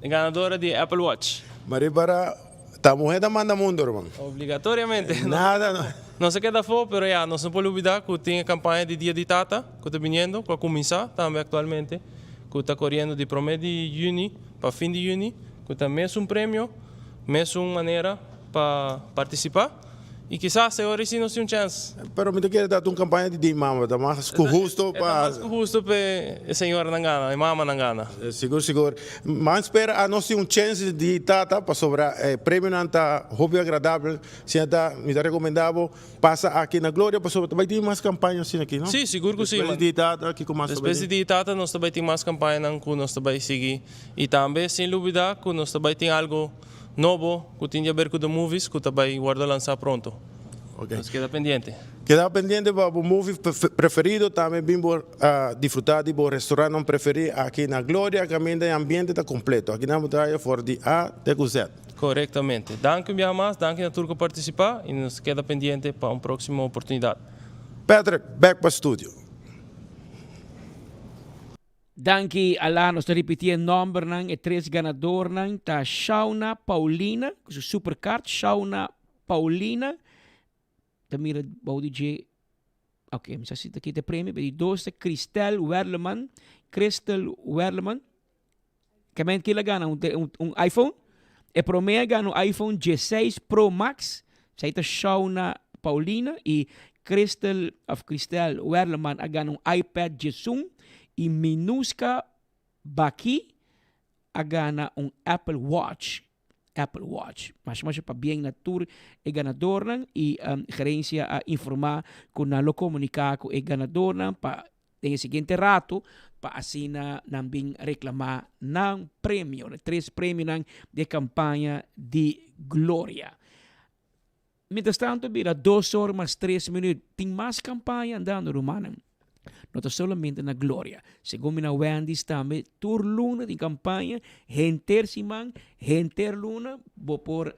ganadora de Apple Watch. Maribara, está morrer da manda mundo, irmão. Obrigatoriamente. Nada, não. Não se queda fora, pero já, não se pode olvidar que tem a campanha de Dia de Tata, que está vindo, para começar também atualmente, que está correndo de 1 de junho para fim de junho, que está mesmo prêmio, mesmo maneira para participar. E quizás se ahora sí nos tem chance. Pero me quer dar uma campanha de imam, está mais justo para... É mais justo para a senhora Nangana, a imama Nangana. Seguro, seguro. Mas espera, a nós temos chance de tata para sobrar prêmio nanta hobby agradável. Se está, me dá recomendável, passa aqui na Glória para sobrar. Vai ter mais campanhas assim aqui, não? Sim, seguro que sim. Depois de tata, aqui com mais depois de tata, nós também temos mais campanhas que nós também seguir. E também, sem dúvida, que nós também temos algo novo, que tem a ver com os movies, que também guarda lançar pronto. Okay. Nos queda pendiente. Queda pendiente para o movie preferido, também vimos disfrutar de o restaurante preferido aqui na Glória, que também o ambiente está completo. Aqui na Montanha for de A até Z. Corretamente. Danke um mais, danke a todos que participar e nos queda pendiente para uma próxima oportunidade. Patrick, back para o estúdio. Danke alla nostra repetir number nang e 3 ganador nang ta Shauna Paulina, su Supercard Shauna Paulina. Ta mira bau DJ. Ok, mi sa sita aqui de prêmio, di 2 Crystal Welleman, que men que gana um iPhone, e pro me gana um iPhone 16 Pro Max, sa ita Shauna Paulina e Crystal Welleman a gana um iPad G1 e Minuska Baki a gana um Apple Watch. Mas para bem na tour e ganador e gerência a informar com na lo comunicar com e ganador para em seguinte rato para assim não bem reclamar não prêmio, 3 prêmios de campanha de Glória. Mientras tanto, mira, 2 horas más 3 minutos. Tem más campaña andando, Romana. No está solamente na Gloria. Según mina Wendy também, tur luna de campanha, renter simang, renter luna, vou por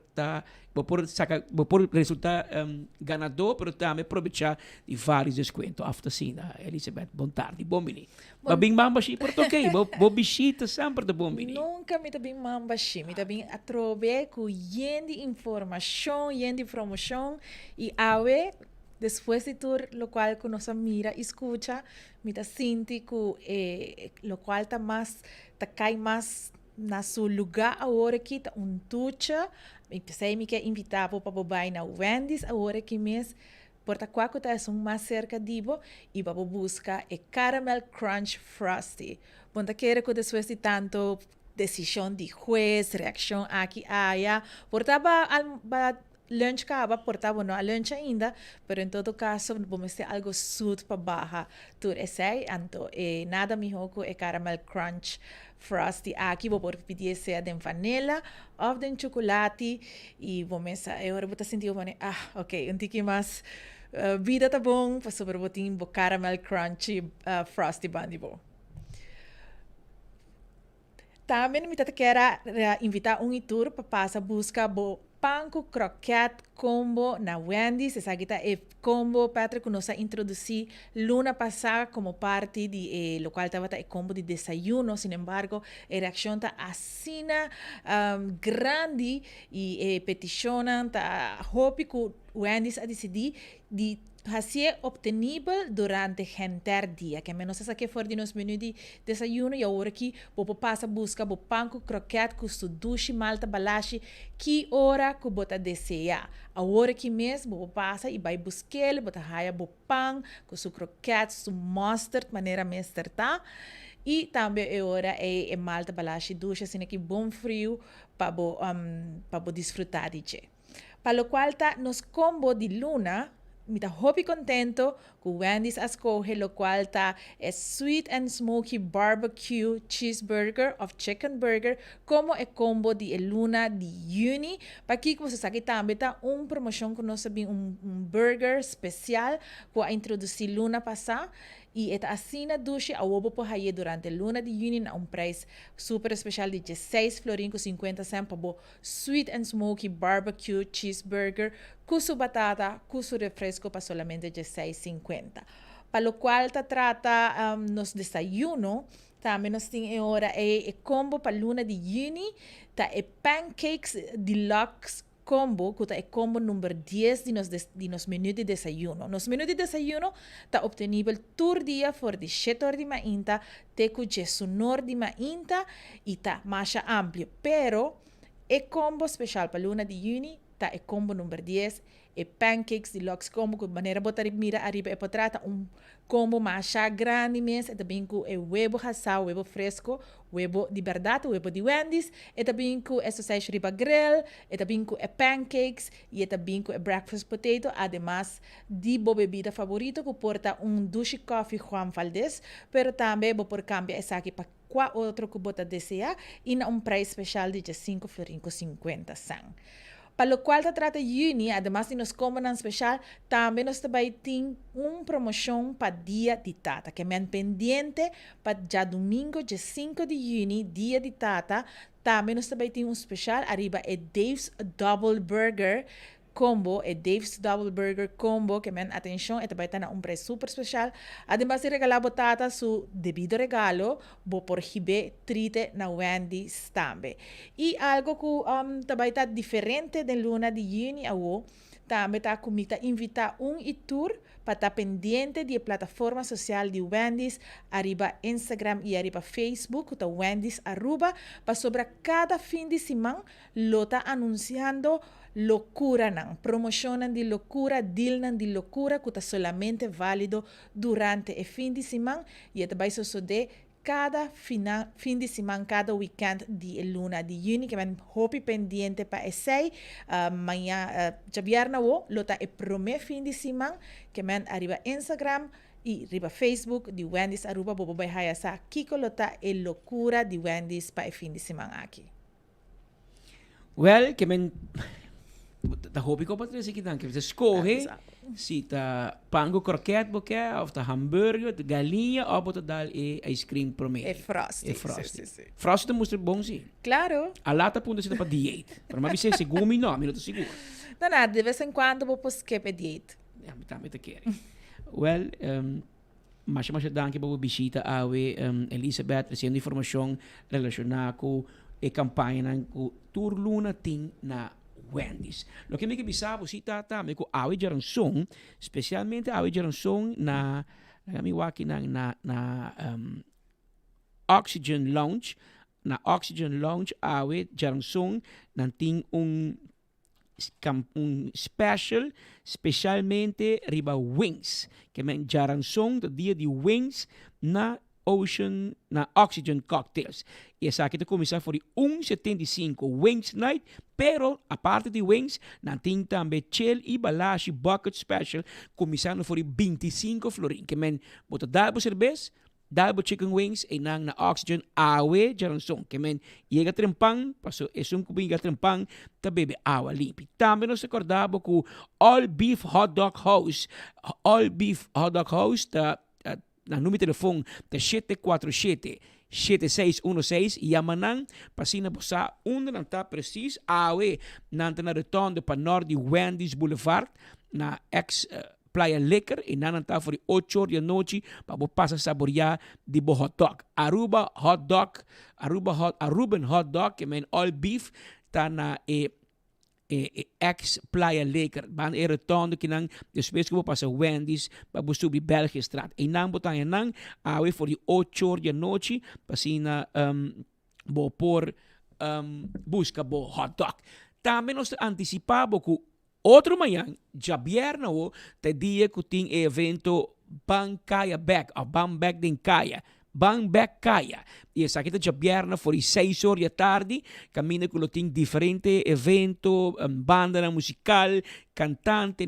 resultar ganador, pero também aproveitar de vários descontos. After cena, Elizabeth, bom tarde, bom menino. Babing mambashi português, vou bichita sempre de bom menino. Nunca me também mambashi, me também atrove com yendi informação, yendi promoção e awe. Después de tour, lo cual que nos mira, escucha, mita sinti que lo cual está más, está cai más na su lugar agora que tá tucha, me pensei me que invitar para bobai na Wendy's agora que mês, porta quaco tá é mais cerca dibo e para buscar caramel crunch frosty. Ponta querer que depois de tanto decisão de juez, reação aqui allá, porta ba lunch acaba, portava não a lunch ainda, pero em todo caso, vamos ter algo sud para barra. Tur esse anto nada melhor que caramel crunch frosty aqui, vou pedir seja de vanilla ou de chocolate e vamos agora vou sentir ok, um tique mais vida tá bom, para sobre botin caramel crunch frosty bandibo. Também me quero invitar tour para passar buscar panko croquette combo na Wendy's. Essa aqui é combo, Patrick, que nos introduzi luna passada como parte de lo cual estava é combo de desayuno. Sin embargo, a reação está assim grande e peticionam tá hope que Wendy's a decidir de fazer obtenível durante o dia, que menos essa que for de nos menu de desayuno e agora que vou passar busca o panko croquete com su dushi malta balashi que hora que bota deseja. Agora que mesmo vou passar e vai buscar, bota raia o pão com su croquete, su mustard, maneira mestre tá. E também agora é malta balashi dushi, assim que bom frio para desfrutar de che. Para o qual tá nos combo de luna. Me está hopi contento que Wendy's escoge lo cual está sweet and smoky barbecue cheeseburger of chicken burger como combo de luna de Juni. Para que você sabe também está promoção que nós sabemos burger especial que a introduzir luna passada. E esta assina duche a ovo por aí durante a luna de junho a preço super especial de 16 florin com 50 centavos para o sweet and smoky barbecue cheeseburger com sua batata, com seu refresco para solamente 16,50. Para o qual trata nos desayuno, também nós temos agora combo para a luna de junho, tá pancakes deluxe combo, que é combo número 10 de nos menu de desayuno. Nos menu de desayuno está obtenível todo dia por de 7 horas de manhã, teco de sonor de manhã e está mais amplo. Pero, combo especial para luna de junho, está combo número 10, pancakes deluxe combo, que maneira botar mira arriba e trata combo mais grande mesmo, também com huevo assado, huevo fresco, huevo de verdade, huevo de Wendy's, e também com sausage riba grill, e também com pancakes, e também com breakfast potato, además de bebida favorita, que porta douche coffee Juan Valdez, pero também vou por cambiar essa aqui para qual outro que bota desejar, e na preço especial de 5 florinco 50 cent. Para o qual trata Juni, además de nos combos especial, também nós também tem promoção para dia de tata, que é pendiente para já domingo, dia 5 de junho, dia de tata, também nós também tem especial, arriba é Dave's Double Burger combo, Dave's Double Burger combo, que men atenção, também está na preço super especial. Además de regalar botata, su debido regalo, vou por hibe trite na Wendy's também. E algo que também está diferente da luna de junho, também está comigo invitar tour para estar pendiente de plataforma social de Wendy's, arriba Instagram e arriba Facebook, que Wendy's arroba, para sobre cada fim de semana, lo está anunciando loucura não, promocionam de loucura, deal de loucura, que está solamente válido durante o fim de semana e também sucede cada fim de semana, cada weekend de luna de junho, que é hopi pendiente para esse amanhã, já vierna lo tá é primeiro fim de semana, que é arriba Instagram e arriba Facebook de Wendy's arroba bobo vai essa kiko lo tá é loucura de Wendy's para o fim de semana aqui. Well, que men da hoop ik op het recept dan. Você escolhe se tá pango croquete boquê, of tá hambúrguer, de galinha, ou bota dal e ice cream promedio. É frosty. É frosty. Sim. Frosty mostra bom sim. Claro. A lata punta se para dieta. Para mim ser seguro, não, não tô seguro. Não, nada, de vez em quando vou pôr skip dieta. Também te quero. Well, mas danke por visita a Elizabeth, recebendo informação relacionada com a campanha com Tour Luna Ting na Wendy's. Lo que me bisabo si tata me ko awi jaran song, especialmente awi jaran song na mi waki na Oxygen Lounge. Na Oxygen Lounge awi jaran song nanting un special, specialmente riba wings. Que men jaran song the dia di wings na Oxygen Cocktails. E essa aqui te começar por 1,75 Wings Night, pero a parte de Wings, nanting também chill e balashi bucket special, começando por 25 florin. Que men, bota dalbo cerveza, dalbo chicken wings, e nang na Oxygen awe jaran song. Que men, iega trempang, paso esung kubiga trempang, ta bebe awa limpi. Também nos recordava que All Beef Hot Dog House, na número de telefone da 747-7616 Yamanang, pasina bosa onde não está preciso, awe, nanta na retorno para Norte Wendy's Boulevard, na Playa Liquor, e não está por 8 horas da noite, para você passar saborear de hot dog. Aruba Hot Dog, que é all beef, está na ex-Playa Liquor. Ban retorno que nang depois que vou passar Wendy's para subir België Straat. E nang botan nang awe for die 8 horas da noite pasina bo por busca bo hot dog. Também nós anticipamos que outro manhã, já viernes, te dia que tem evento Bankaya Back, ou Bambek din Kaya. Bambek Kaya. E essa aqui já viernes por 6 horas da tarde. Camina com tem diferente evento, banda musical, cantante,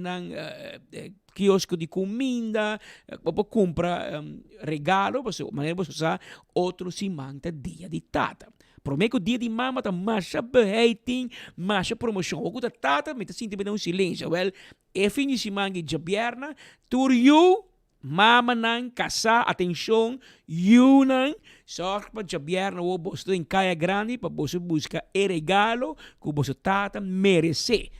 quiosco de comida, para comprar regalo, para maneira você usar outro simanta dia de tata. Prometo que o dia de mama tá mais beheiting, mais promoção. O que tá tata, me tá sentindo um silêncio. Well, é fim de semana de viernes, tour you, mama nang casa, atenção, you nang, só para de viernes o você em Caia Grande para você buscar o regalo que você tata merece.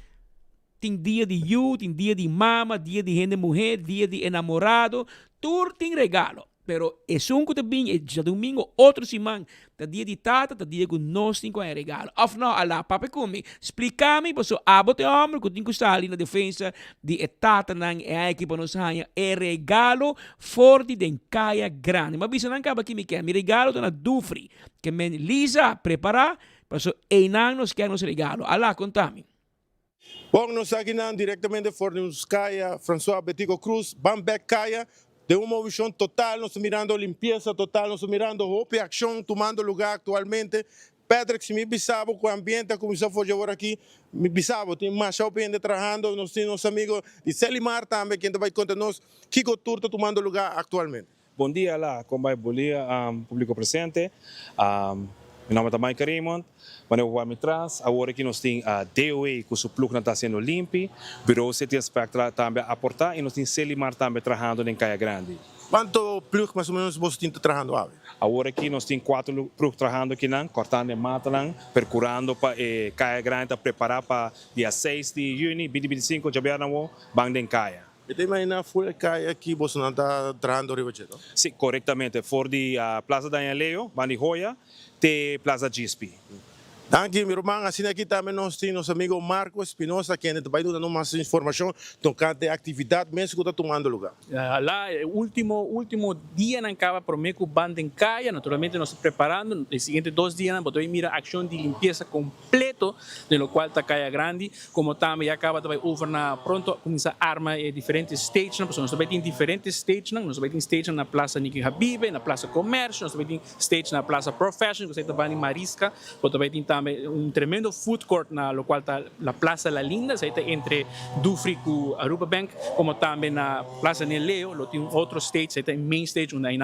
Tem dia de you, tem dia de mama, dia de gente mulher, dia de enamorado, tudo tem regalo. Pero é um que também é já domingo, outro semana, da dia de tata, da dia que nós temos um regalo. Of não, alá, papai comigo, explica-me, porque eu abote homem, que tem que estar ali na defesa de tata, é a equipa nos ganha, é regalo forte de Caia Grande. Mas bisa não acaba aqui, me quer, me regalo na Dufri, que me Lisa prepara, porque não nos quer nos regalo. Alá, contame. Bom, nós aqui diretamente de Caia, François Betico Cruz, Bambek Caia, de uma visão total, nós estamos mirando limpeza total, nós estamos mirando roupa ação tomando lugar atualmente. Patrick, se me bisabo com o ambiente, como já foi agora aqui, me bisabo, tem mais open trabalhando, nós temos nosso amigo de Selimar também, que vai contar-nos que tour está tomando lugar atualmente. Bom dia lá, como vai, bom dia, público presente. Meu nome é Mike Raymond, mas eu vou me trás. Agora que nós temos a DOA, que o plug não está sendo limpo, Bureau City Spectra também a aportar, e nós temos Selimar também trabalhando em Caia Grande. Quanto plug mais ou menos você está trabalhando agora? Agora aqui nós temos 4 plugs trabalhando aqui, cortando mata, percurando para Caia Grande, preparar para dia 6 de junho, 2025, já vamos em Caia. E tem mais na full Caia aqui, você não está trabalhando Rio Cheto? Sim, corretamente. For de Plaza Daniel Leo, Bani Joia, te Plaza GSP. Danke, meu irmão. Assim aqui também nós temos nosso amigo Marco Espinosa, que ainda vai dar mais informação tocante à atividade, mesmo que está tomando lugar. Lá, último dia na cava prometo banda em Caia, naturalmente nós estamos preparando, os seguintes 2 dias, vamos mirar a ação de limpeza completo, de lo qual está Caia Grande, como também já acaba de governar pronto, começar a arma diferentes stages, nós estamos em diferentes stages, nós estamos em stage na Plaza Niki Habibe, na Plaza Comércio, nós estamos em stage na Plaza Profession, nós estamos em Marisca, nós estamos un tremendo food court na lo cual está la Plaza La Linda, entre Dufri y Aruba Bank, como también na Plaza Neleo, lo tiene otro stage, en main stage, donde hay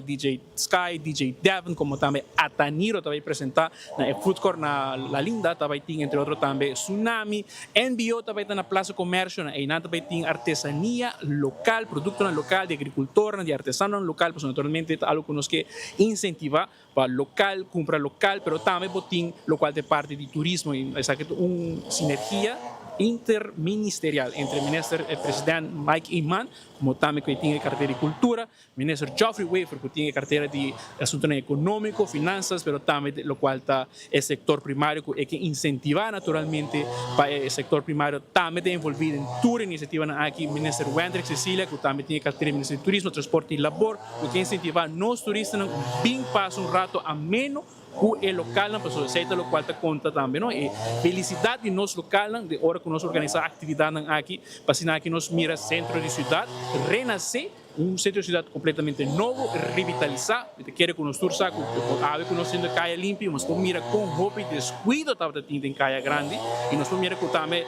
DJ Sky, DJ Devon, como también Ataniro, te va a presentar na food court na La Linda. Zelda, também tem, entre outros, também Tsunami, NBO também está na Plaza Comércio, e também tem artesania local, produto local, de agricultor, de artesano local, pues naturalmente algo que nos que incentivar para local, compra local, pero também botín local de parte de turismo, e essa que uma sinergia interministerial entre o presidente Mike Iman, como também que tem a carteira de cultura, o ministro Geoffrey Wafer, que tem a carteira de assuntos econômicos, finanças, pero também lo qual está o sector primário, que que incentivar naturalmente para o sector primário, também está envolvido em toda a iniciativa aqui, o ministro Wendrick Cecília, que também tem a carteira de ministro de turismo, transporte e labor, que incentivar nós turistas a bem passar rato ameno o local na pessoa aceita lo qual conta também, não? E felicidade de nós local de hora que nós organizar atividade aqui, para que nós mira centro de cidade, renascer centro de cidade completamente novo, revitalizar, te quer que nós tursa, que nós tendo caia limpa, mas como mira com roupa e descuido estava tendo em caia grande, e nós mira que também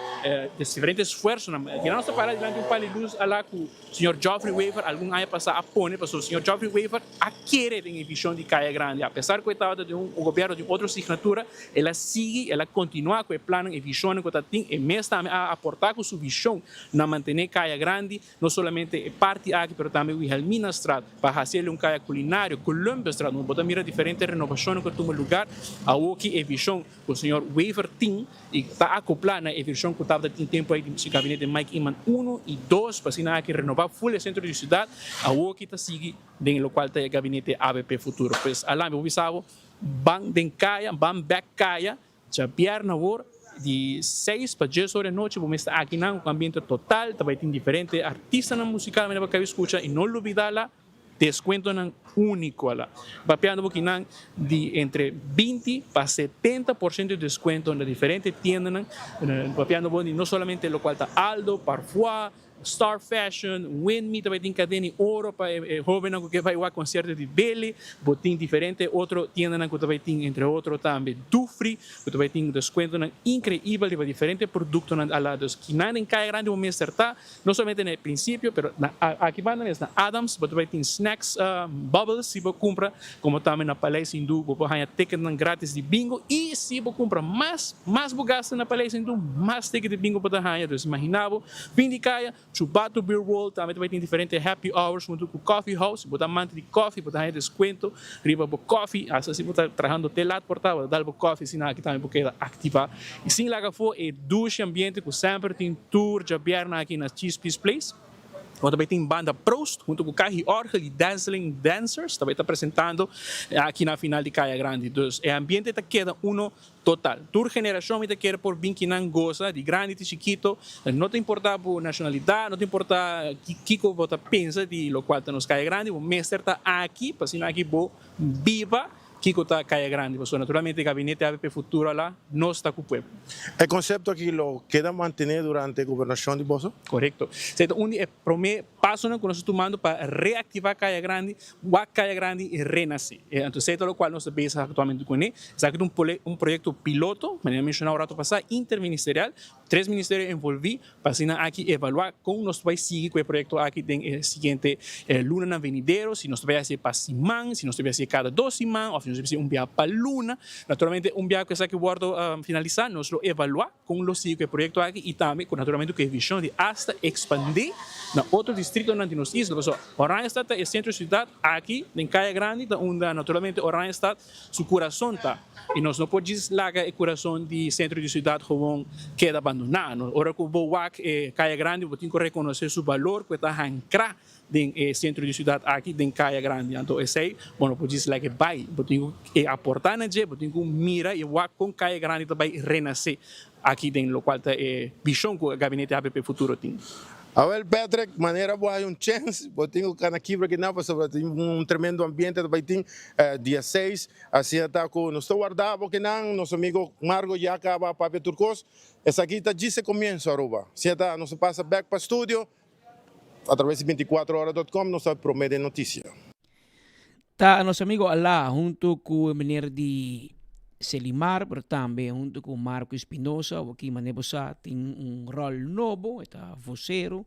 diferentes esforços, que nós para diante palio de luz lá que o senhor Geoffrey Wafer algum ano passar a pôr, mas o senhor Geoffrey Wafer querer em visão de caia grande, apesar que estava de governo de outra assinatura, ela sigue, ela continua com o plano e visão que está tendo, e mesmo também a aportar com sua visão na manter caia grande, não somente parte aqui, mas também o Wilhelmina Strat, para fazer caia culinário, Columbus Strat, nós podemos mirar diferentes renovações que toma lugar, a que é visão que o senhor Wafer tem, e está acoplada a visão que estava em tempo aí do gabinete de Mike Iman 1 e 2, para que renovar full o centro de cidade, a que está sigue, em lo qual está o gabinete ABP Futuro. Pois, além do bisavo, van den caia, van back caia, já pierna vor, de 6 para 10 horas da noite, vamos estar aqui com um ambiente total, também tem diferentes artistas na musical, mas que escuta e não olvidar lá, descuento único lá. Vapeando aqui de entre 20 para 70% de descuento na diferentes tiendas, vapeando não somente lo qual está Aldo, Parfois, Star Fashion, Winme, também tem cadena ouro para jovem que vai ao concerto de Belly, tem diferente outro tienda que também tem entre outros também Dufry, que também tem desconto incrível de diferentes produtos ao lado que nada em caia grande vamos acertar, não somente no princípio, mas aqui vai na Adams, também tem snacks, bubbles, se você compra, como também na Palais Hindu, você ganha ticket grátis de bingo, e se você compra mais gasta na Palais Hindu, mais ticket de bingo para ganhar, então imaginava, fim de caia, Chubato Beer World, também tem diferentes happy hours junto com o Coffee House, botar amante de coffee, botar aí desconto, riba do coffee, assim você trabalhando até lá portável, dar o coffee, assim aqui também porque ativar. E sim lá que for é duche ambiente que sempre tem tour de Bierna aqui na Cheese Peace Place. Também tem banda Prost, junto com o Carri Orgel e Dazzling Dancers, também está apresentando aqui na final de Caia Grande. Então, o ambiente está queda total. Toda geração está quer por bem que não gosta, de grande e chiquito, não te importa a nacionalidade, não te importa que você pensa de lo qual está nos Caia Grande, o mestre está aqui, para assim aqui viva, Kiko está Caia Grande, pues, naturalmente el gabinete ABP Futuro lá no está con el pueblo. ¿El concepto aquí lo queda mantener durante la gobernación de Bozo? Correcto. Un primer paso que nós estamos tomando para reactivar Caia Grande, Caia Grande e renascer. Entonces, lo cual nós estamos atualmente com ele. Exacto, un proyecto piloto, me mencionado el rato pasado, interministerial, 3 ministerios envolvidos, para aquí evaluar cómo nos va a seguir con el proyecto aquí en el siguiente luna na venidero, si nos va a hacer para Simán, si nos va a hacer cada 2 Simán, o si nos va a hacer un viaje para Luna. Naturalmente, un viaje que está aquí guardo finalizar, nos lo evaluar con los sigue el proyecto aquí y también con naturalmente con visión de hasta expandir na otro distrito donde nos isla. Oranjestad es centro de ciudad aquí en Caia Grande, donde naturalmente Oranjestad su corazón está. E nós não podemos largar o coração de centro de cidade como queda abandonado. Ora que o Boac Caia Grande, eu tenho que reconhecer seu valor, que está ancrado no centro de cidade aqui em Caia Grande. Então, esse aí, não podemos largar vai, eu tenho que aportar na gente, eu tenho que mirar e o com Caia Grande também renascer aqui em local está visão que o gabinete ABP Futuro tem. A ver, Patrick, maneira boa, um chance, eu tenho aqui para que não, tem tremendo ambiente, também tem dia 6, assim está com, nós estou guardando, porque não, nosso amigo Margo já acaba para Turcos, essa aqui está de começo, Aruba, assim está, nós passa back para o estúdio, através de 24horas.com, nós promete notícia. Tá, nosso amigo lá, junto com o menino de Selimar, pero também junto com Marco Espinosa, o que Manebosa tem rol novo, está vocero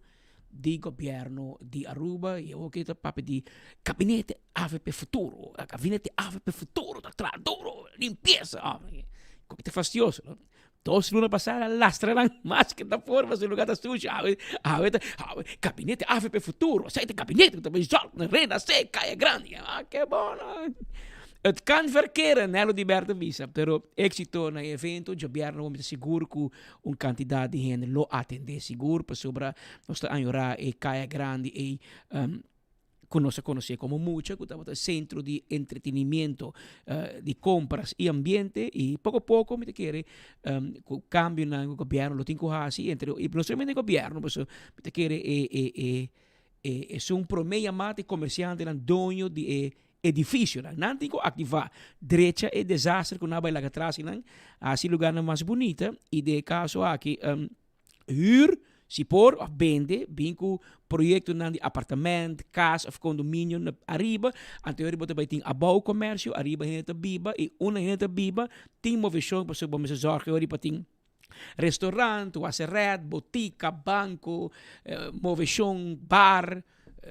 do governo de Aruba e o que está papo de gabinete AVP Futuro, gabinete AVP Futuro, está duro, limpeza. como te fastidioso, ¿no? 2 lunas pasadas lastrarán más que esta forma se lugar suya. Gabinete AFP Futuro, aceite gabinete, rena seca, é grande. Que bom. Het kan verkeren, Nelo di Berta Visa, pero éxito na evento, o governo é seguro que candidato de gente lo atende seguro, para sobre nós anjorar e caia grande e conoce como mucho, que estamos centro de entretenimiento, de compras y ambiente, y poco a poco me quiere cambio en el gobierno, lo tengo así, y no solamente el gobierno, pues me quiere es un promedio más de comerciante, el dueño de edificio, não tem que ativar derecha é desastre com nada lá atrás, assim lugar mais bonita e de caso aqui huur se por of vende binco projeto de apartamento, casa of condomínio na arriba, anterior bota vai tem abau comércio, arriba hinta biba e uma hinta biba tem movição para sobre me zorge ori para tem restaurante, waserret, botica, banco, movição, bar,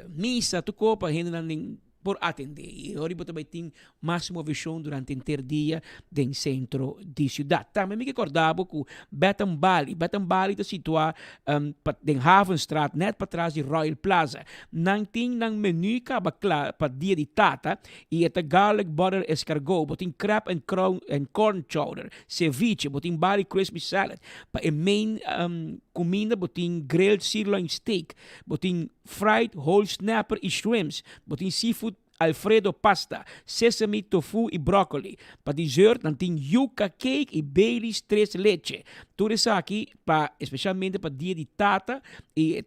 missa, tu copa hinta por atender. E agora também tem máximo visão durante o inteiro dia no centro da cidade. Também me recordava que Batam Bali está situado em Havenstraat, net para trás de Royal Plaza. Não tem menu para dia de tata e é garlic butter escargot, botin crab and corn chowder, ceviche, botin Bali crispy salad. Para a main comida, botin grilled sirloin steak, botin fried whole snapper e shrimps, botin seafood Alfredo pasta, sesame, tofu e brócoli. Para dessert, não tem yuca cake e Baileys 3 leche. Tudo isso aqui, especialmente para dia de tata, e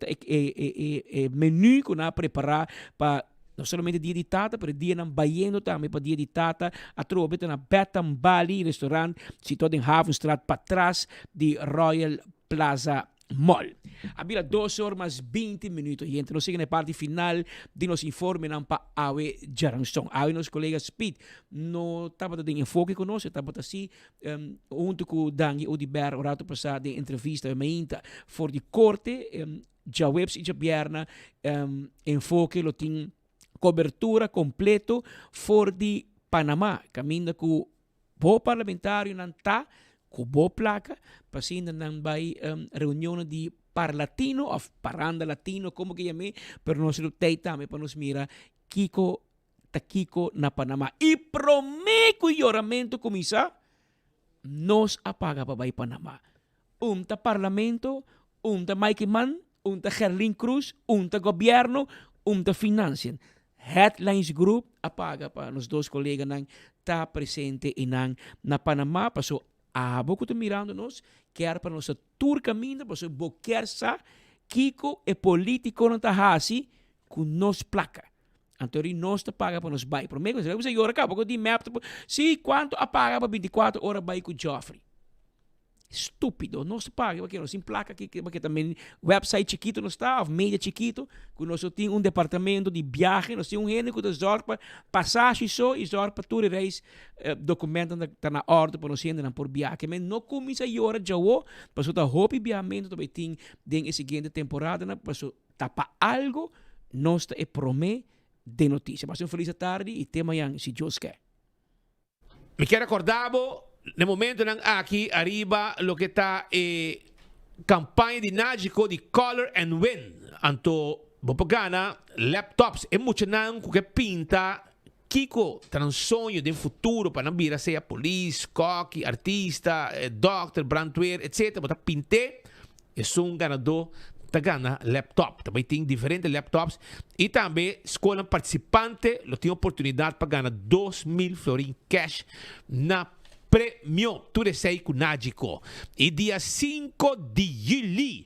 menu que nós preparar para não somente dia de tata, mas dia na Baiano também para dia de tata. A troca na Batam Bali, restaurante situado em Havenstraat, para trás de Royal Plaza Mall. Abila 2 horas mais 20 minutos. E então, nós seguimos na parte final de nos informe para Awe Jaransong. Awe, nosso colega Speed, não estava de enfoque conosco, estava assim, junto com o Dangi Odiber, o rato passado de entrevista, mainta, for de corte, já webs e já bierna, enfoque, lo tem cobertura completo for de Panamá. Caminha com o parlamentário não está, com boa placa, passando na reunião de Parlatino, ou Paranda Latino, como que chame, pero nós não tem também para nos mirar Kiko na Panamá. E prometo o juramento começar, nos apaga para ir Panamá. Ta parlamento, ta Mikey Mann, ta Gerlin Cruz, ta governo, ta financian. Headlines Group apaga para os 2 colegas que está presente na Panamá, passou a boca de mirando-nos, quer para nossa tour caminho, para boquer sa, Kiko é político não está assim, com nos placa. Então, nós está paga para nos bairros. Por meio, você vai agora, porque de map, se quanto apaga para 24 horas bairro com Joffrey. Estúpido, não se paga, porque nós temos placa aqui, porque também website chiquito não está, mídia chiquito, que nós temos departamento de viagem, nós temos gente que zorpa passagem só e zorpa tudo reis documento está na ordem para nós irmos por viagem, mas não começa a hora já o, para o roupa e viajamento também tem na seguinte temporada, para tapar algo, nós é promê de notícia. Mas uma feliz tarde e até amanhã, se Deus quer. Me quero acordar, no momento aqui arriba lo que está campanha de Nágico de Color and Win. Anto bopagana laptops é muito não que pinta Kiko tem um sonho de futuro para não vir a ser polícia, coque, artista, doctor, brandwear, etc. Mas pinte é um ganador da gana laptop. Também tem diferentes laptops e também escola participante lo tem oportunidade para ganhar 2.000 florin cash na Premio Turesei Kunágico. E dia 5 de julho,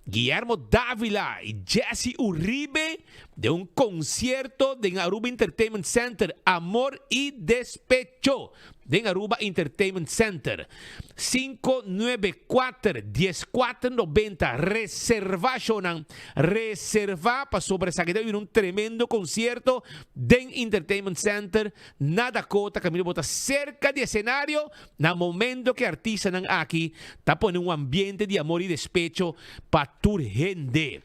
Guillermo Dávila e Jesse Uribe de um concerto de Aruba Entertainment Center, Amor e Despecho, de Aruba Entertainment Center. 594-1490. Reservación. Reserva para sobresalir en un tremendo concierto de Entertainment Center. Nada cota, Camilo Bota cerca de escenario. Na momento que artistas aquí está poniendo un ambiente de amor y despecho para tu gente.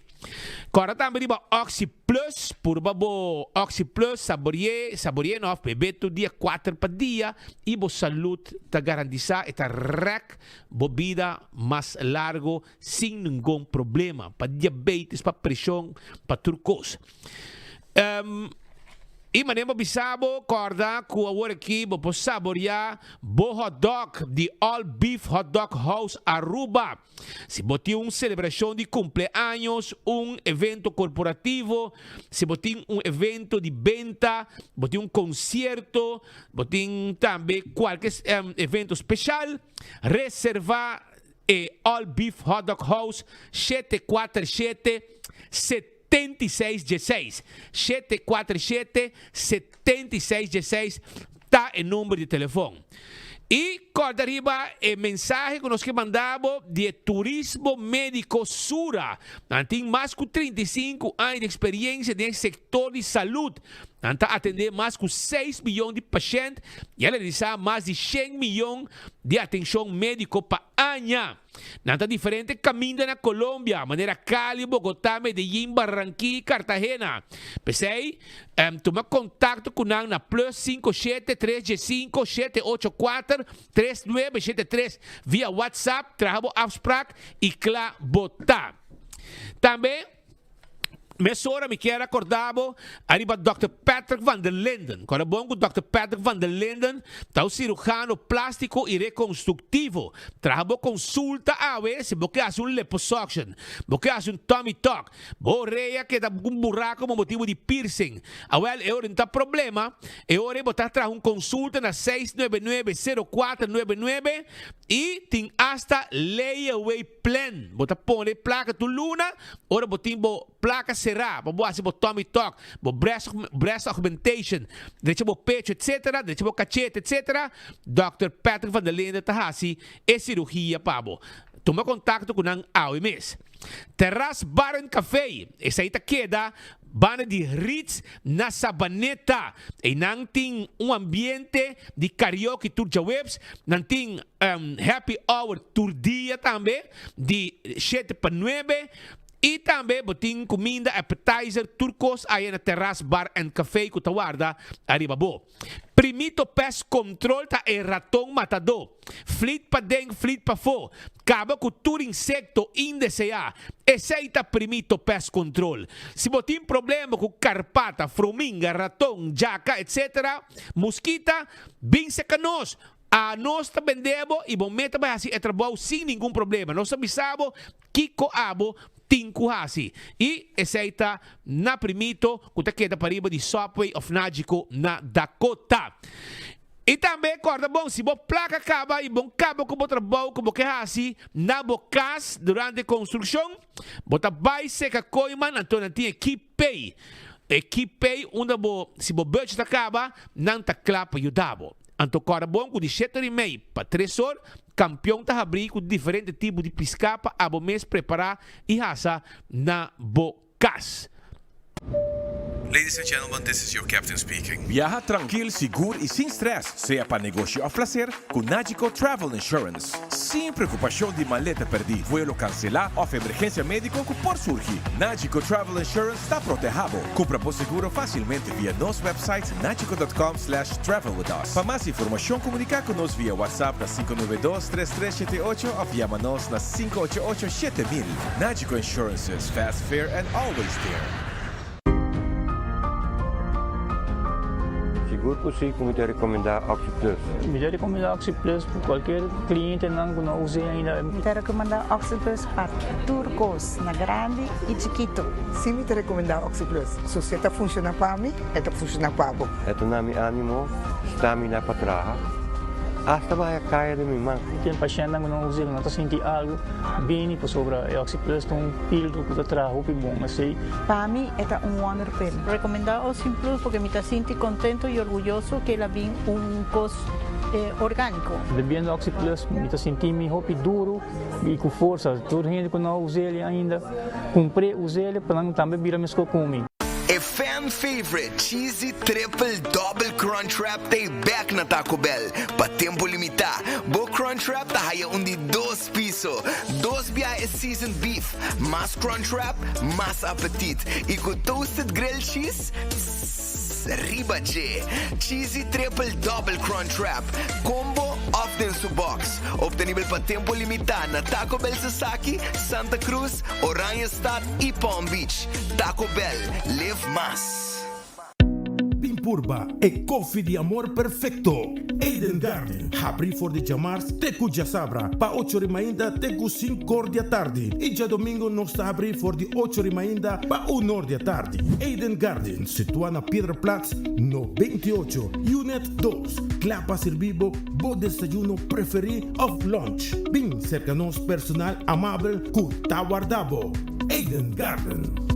Agora também riba Oxy Plus, por babo Oxy Plus, saboreie nós, bebê todo dia 4 para dia, e bo saúde tá garantizar e tá rec bebida mais largo, sem nenhum problema, para diabetes, para pressão, para turcos. E manema bisabo, corda, ku awar aqui, bo saborear, bo hot dog, de All Beef Hot Dog House Aruba. Se bote celebração de cumpleaños, evento corporativo, se bote evento de venta, bote concierto, bote também qualquer evento especial, reservar All Beef Hot Dog House 747 7616 747 7616 tá em número de telefone. E corda arriba mensagem que nós que mandamos de Turismo Médico Sura. Tem mais de 35 anos de experiência no setor de saúde. Está atender mais de 6 milhões de pacientes e realizar mais de 100 milhões de atenção médica para ano. Nanta diferente caminho na Colômbia, maneira Cali, Bogotá, Medellín, Barranquilla, Cartagena. Pensei, toma contato com nós na plus 57 3G5 784 3973 via WhatsApp, trabalho afspraak e claro, botar. Também Mesora me quer acordado arriba Dr. Patrick van der Linden. Quando é bom com Dr. Patrick van der Linden, tá o cirurgião plástico e reconstrutivo. Trabalha consulta a ver se você faz liposuction, você faz tummy tuck, borreia que dá buraco por motivo de piercing. Well, eu não tá problema. Eu botar traz consulta na 699-0499 e tem hasta layaway plan. Botar põe placa do Luna, ora botar placa será, bo assim bo tummy tuck, bo breast augmentation, direito bo pecho, etc, direito bo cachete, etc. Dr. Patrick van der Linden tahasi e cirurgia pabo. Toma contato com ang AOMS. Terras Bar and Café, essa aí queda bana de Ritz na Sabaneta. E não tem ambiente de karaoke tour de webs, não tem happy hour tour dia também, de 7 para 9. E também botin comida, appetizer, turcos aí na Terras Bar and Café que tu guarda arriba bo. Primito Pest Control tá e ratão matador. Flit pa dentro, flit pa fo. Acaba com todo insecto indesejado. Esse aí tá Primito Pest Control. Se botin problema com carpata, fruminga, ratão, jaca, etc. Mosquita, bem secanos. A nós também vendemos e bom meta vai assim é trabalho sem nenhum problema. Nós sabemos que abo tinko hasi. E essa na primito, que queda para riba de Subway of Nagico na Dakota. E também, corda bom, se bom placa acaba e bom cabo como trabalho, como que hasi, na bocas durante a construção, bota vai seca coiman, então não tem equipe. Equipe, onde se bom budget acaba, não tá claro para ajudar. Então, corda bom, com de 7h30 para 3 horas, campeão tá abrir com diferentes tipos de pesca para abo mês preparar e raça na bocas. Ladies and gentlemen, this is your captain speaking. Viaja tranquilo, seguro e sem stress, seja para negócio ou placer, com Nagico Travel Insurance. Sem preocupação de maleta perdida, vuelo cancelar ou emergência médica que por surgir. Nagico Travel Insurance está protegido. Compra por seguro facilmente via nosso website nagico.com/travel with us. Para mais informação, comunicar com nós via WhatsApp na 592-3378 ou llama-nos na 588-7000. Nagico Insurances, fast, fair and always there. Seguro que sim, como te recomendar Oxy Plus. Me recomendar Oxy Plus para qualquer cliente que não use ainda. Me recomendar Oxy Plus para turcos, na grande e chiquito. Sim, me recomendar Oxy Plus. Se você está funcionando para mim, está funcionando para você. Ito na mi ânimo, stamina para trabalhar. Hasta vai a caia de minha mão. Tem paciente que não usa, não está sentindo algo bem para sobre Oxy Plus, um pílula que está trabalhando bom assim. Para mim é wonder pill. Recomendar Oxy Plus porque me está sentindo contento e orgulhoso que ela vem costo orgânico. Bebendo Oxy Plus, me está sentindo roupa duro e com força. Toda gente que não usa ele ainda, comprei, usei ele para também virar mesmo comigo. E fan favorite cheesy triple double crunch wrap tay back na Taco Bell. Pa tempo limita, bo crunch wrap ta haya undi 2 piso. 2 biya is seasoned beef. Mas crunch wrap, mas appetit. Iku toasted grilled cheese, riba J. Cheesy triple double crunch wrap. Combo off din su box. Obtenible pa tempo limita na Taco Bell Sasaki, Santa Cruz, Oranjestad e Palm Beach. Taco Bell, live mas. Pimpurba e coffee di amor perfecto. Eden Garden. Abri for de chamars teku já sabra. Pa 8h ainda teku 5h da tarde. E já domingo nós está abrir for de 8h ainda pa 1h da tarde. Eden Garden, situado na Piedraplatz, no 28, Unit 2. Clapa servibo, bo desayuno preferi of lunch. Bem cerca nos personal amável ku tawardabo. Eden Garden.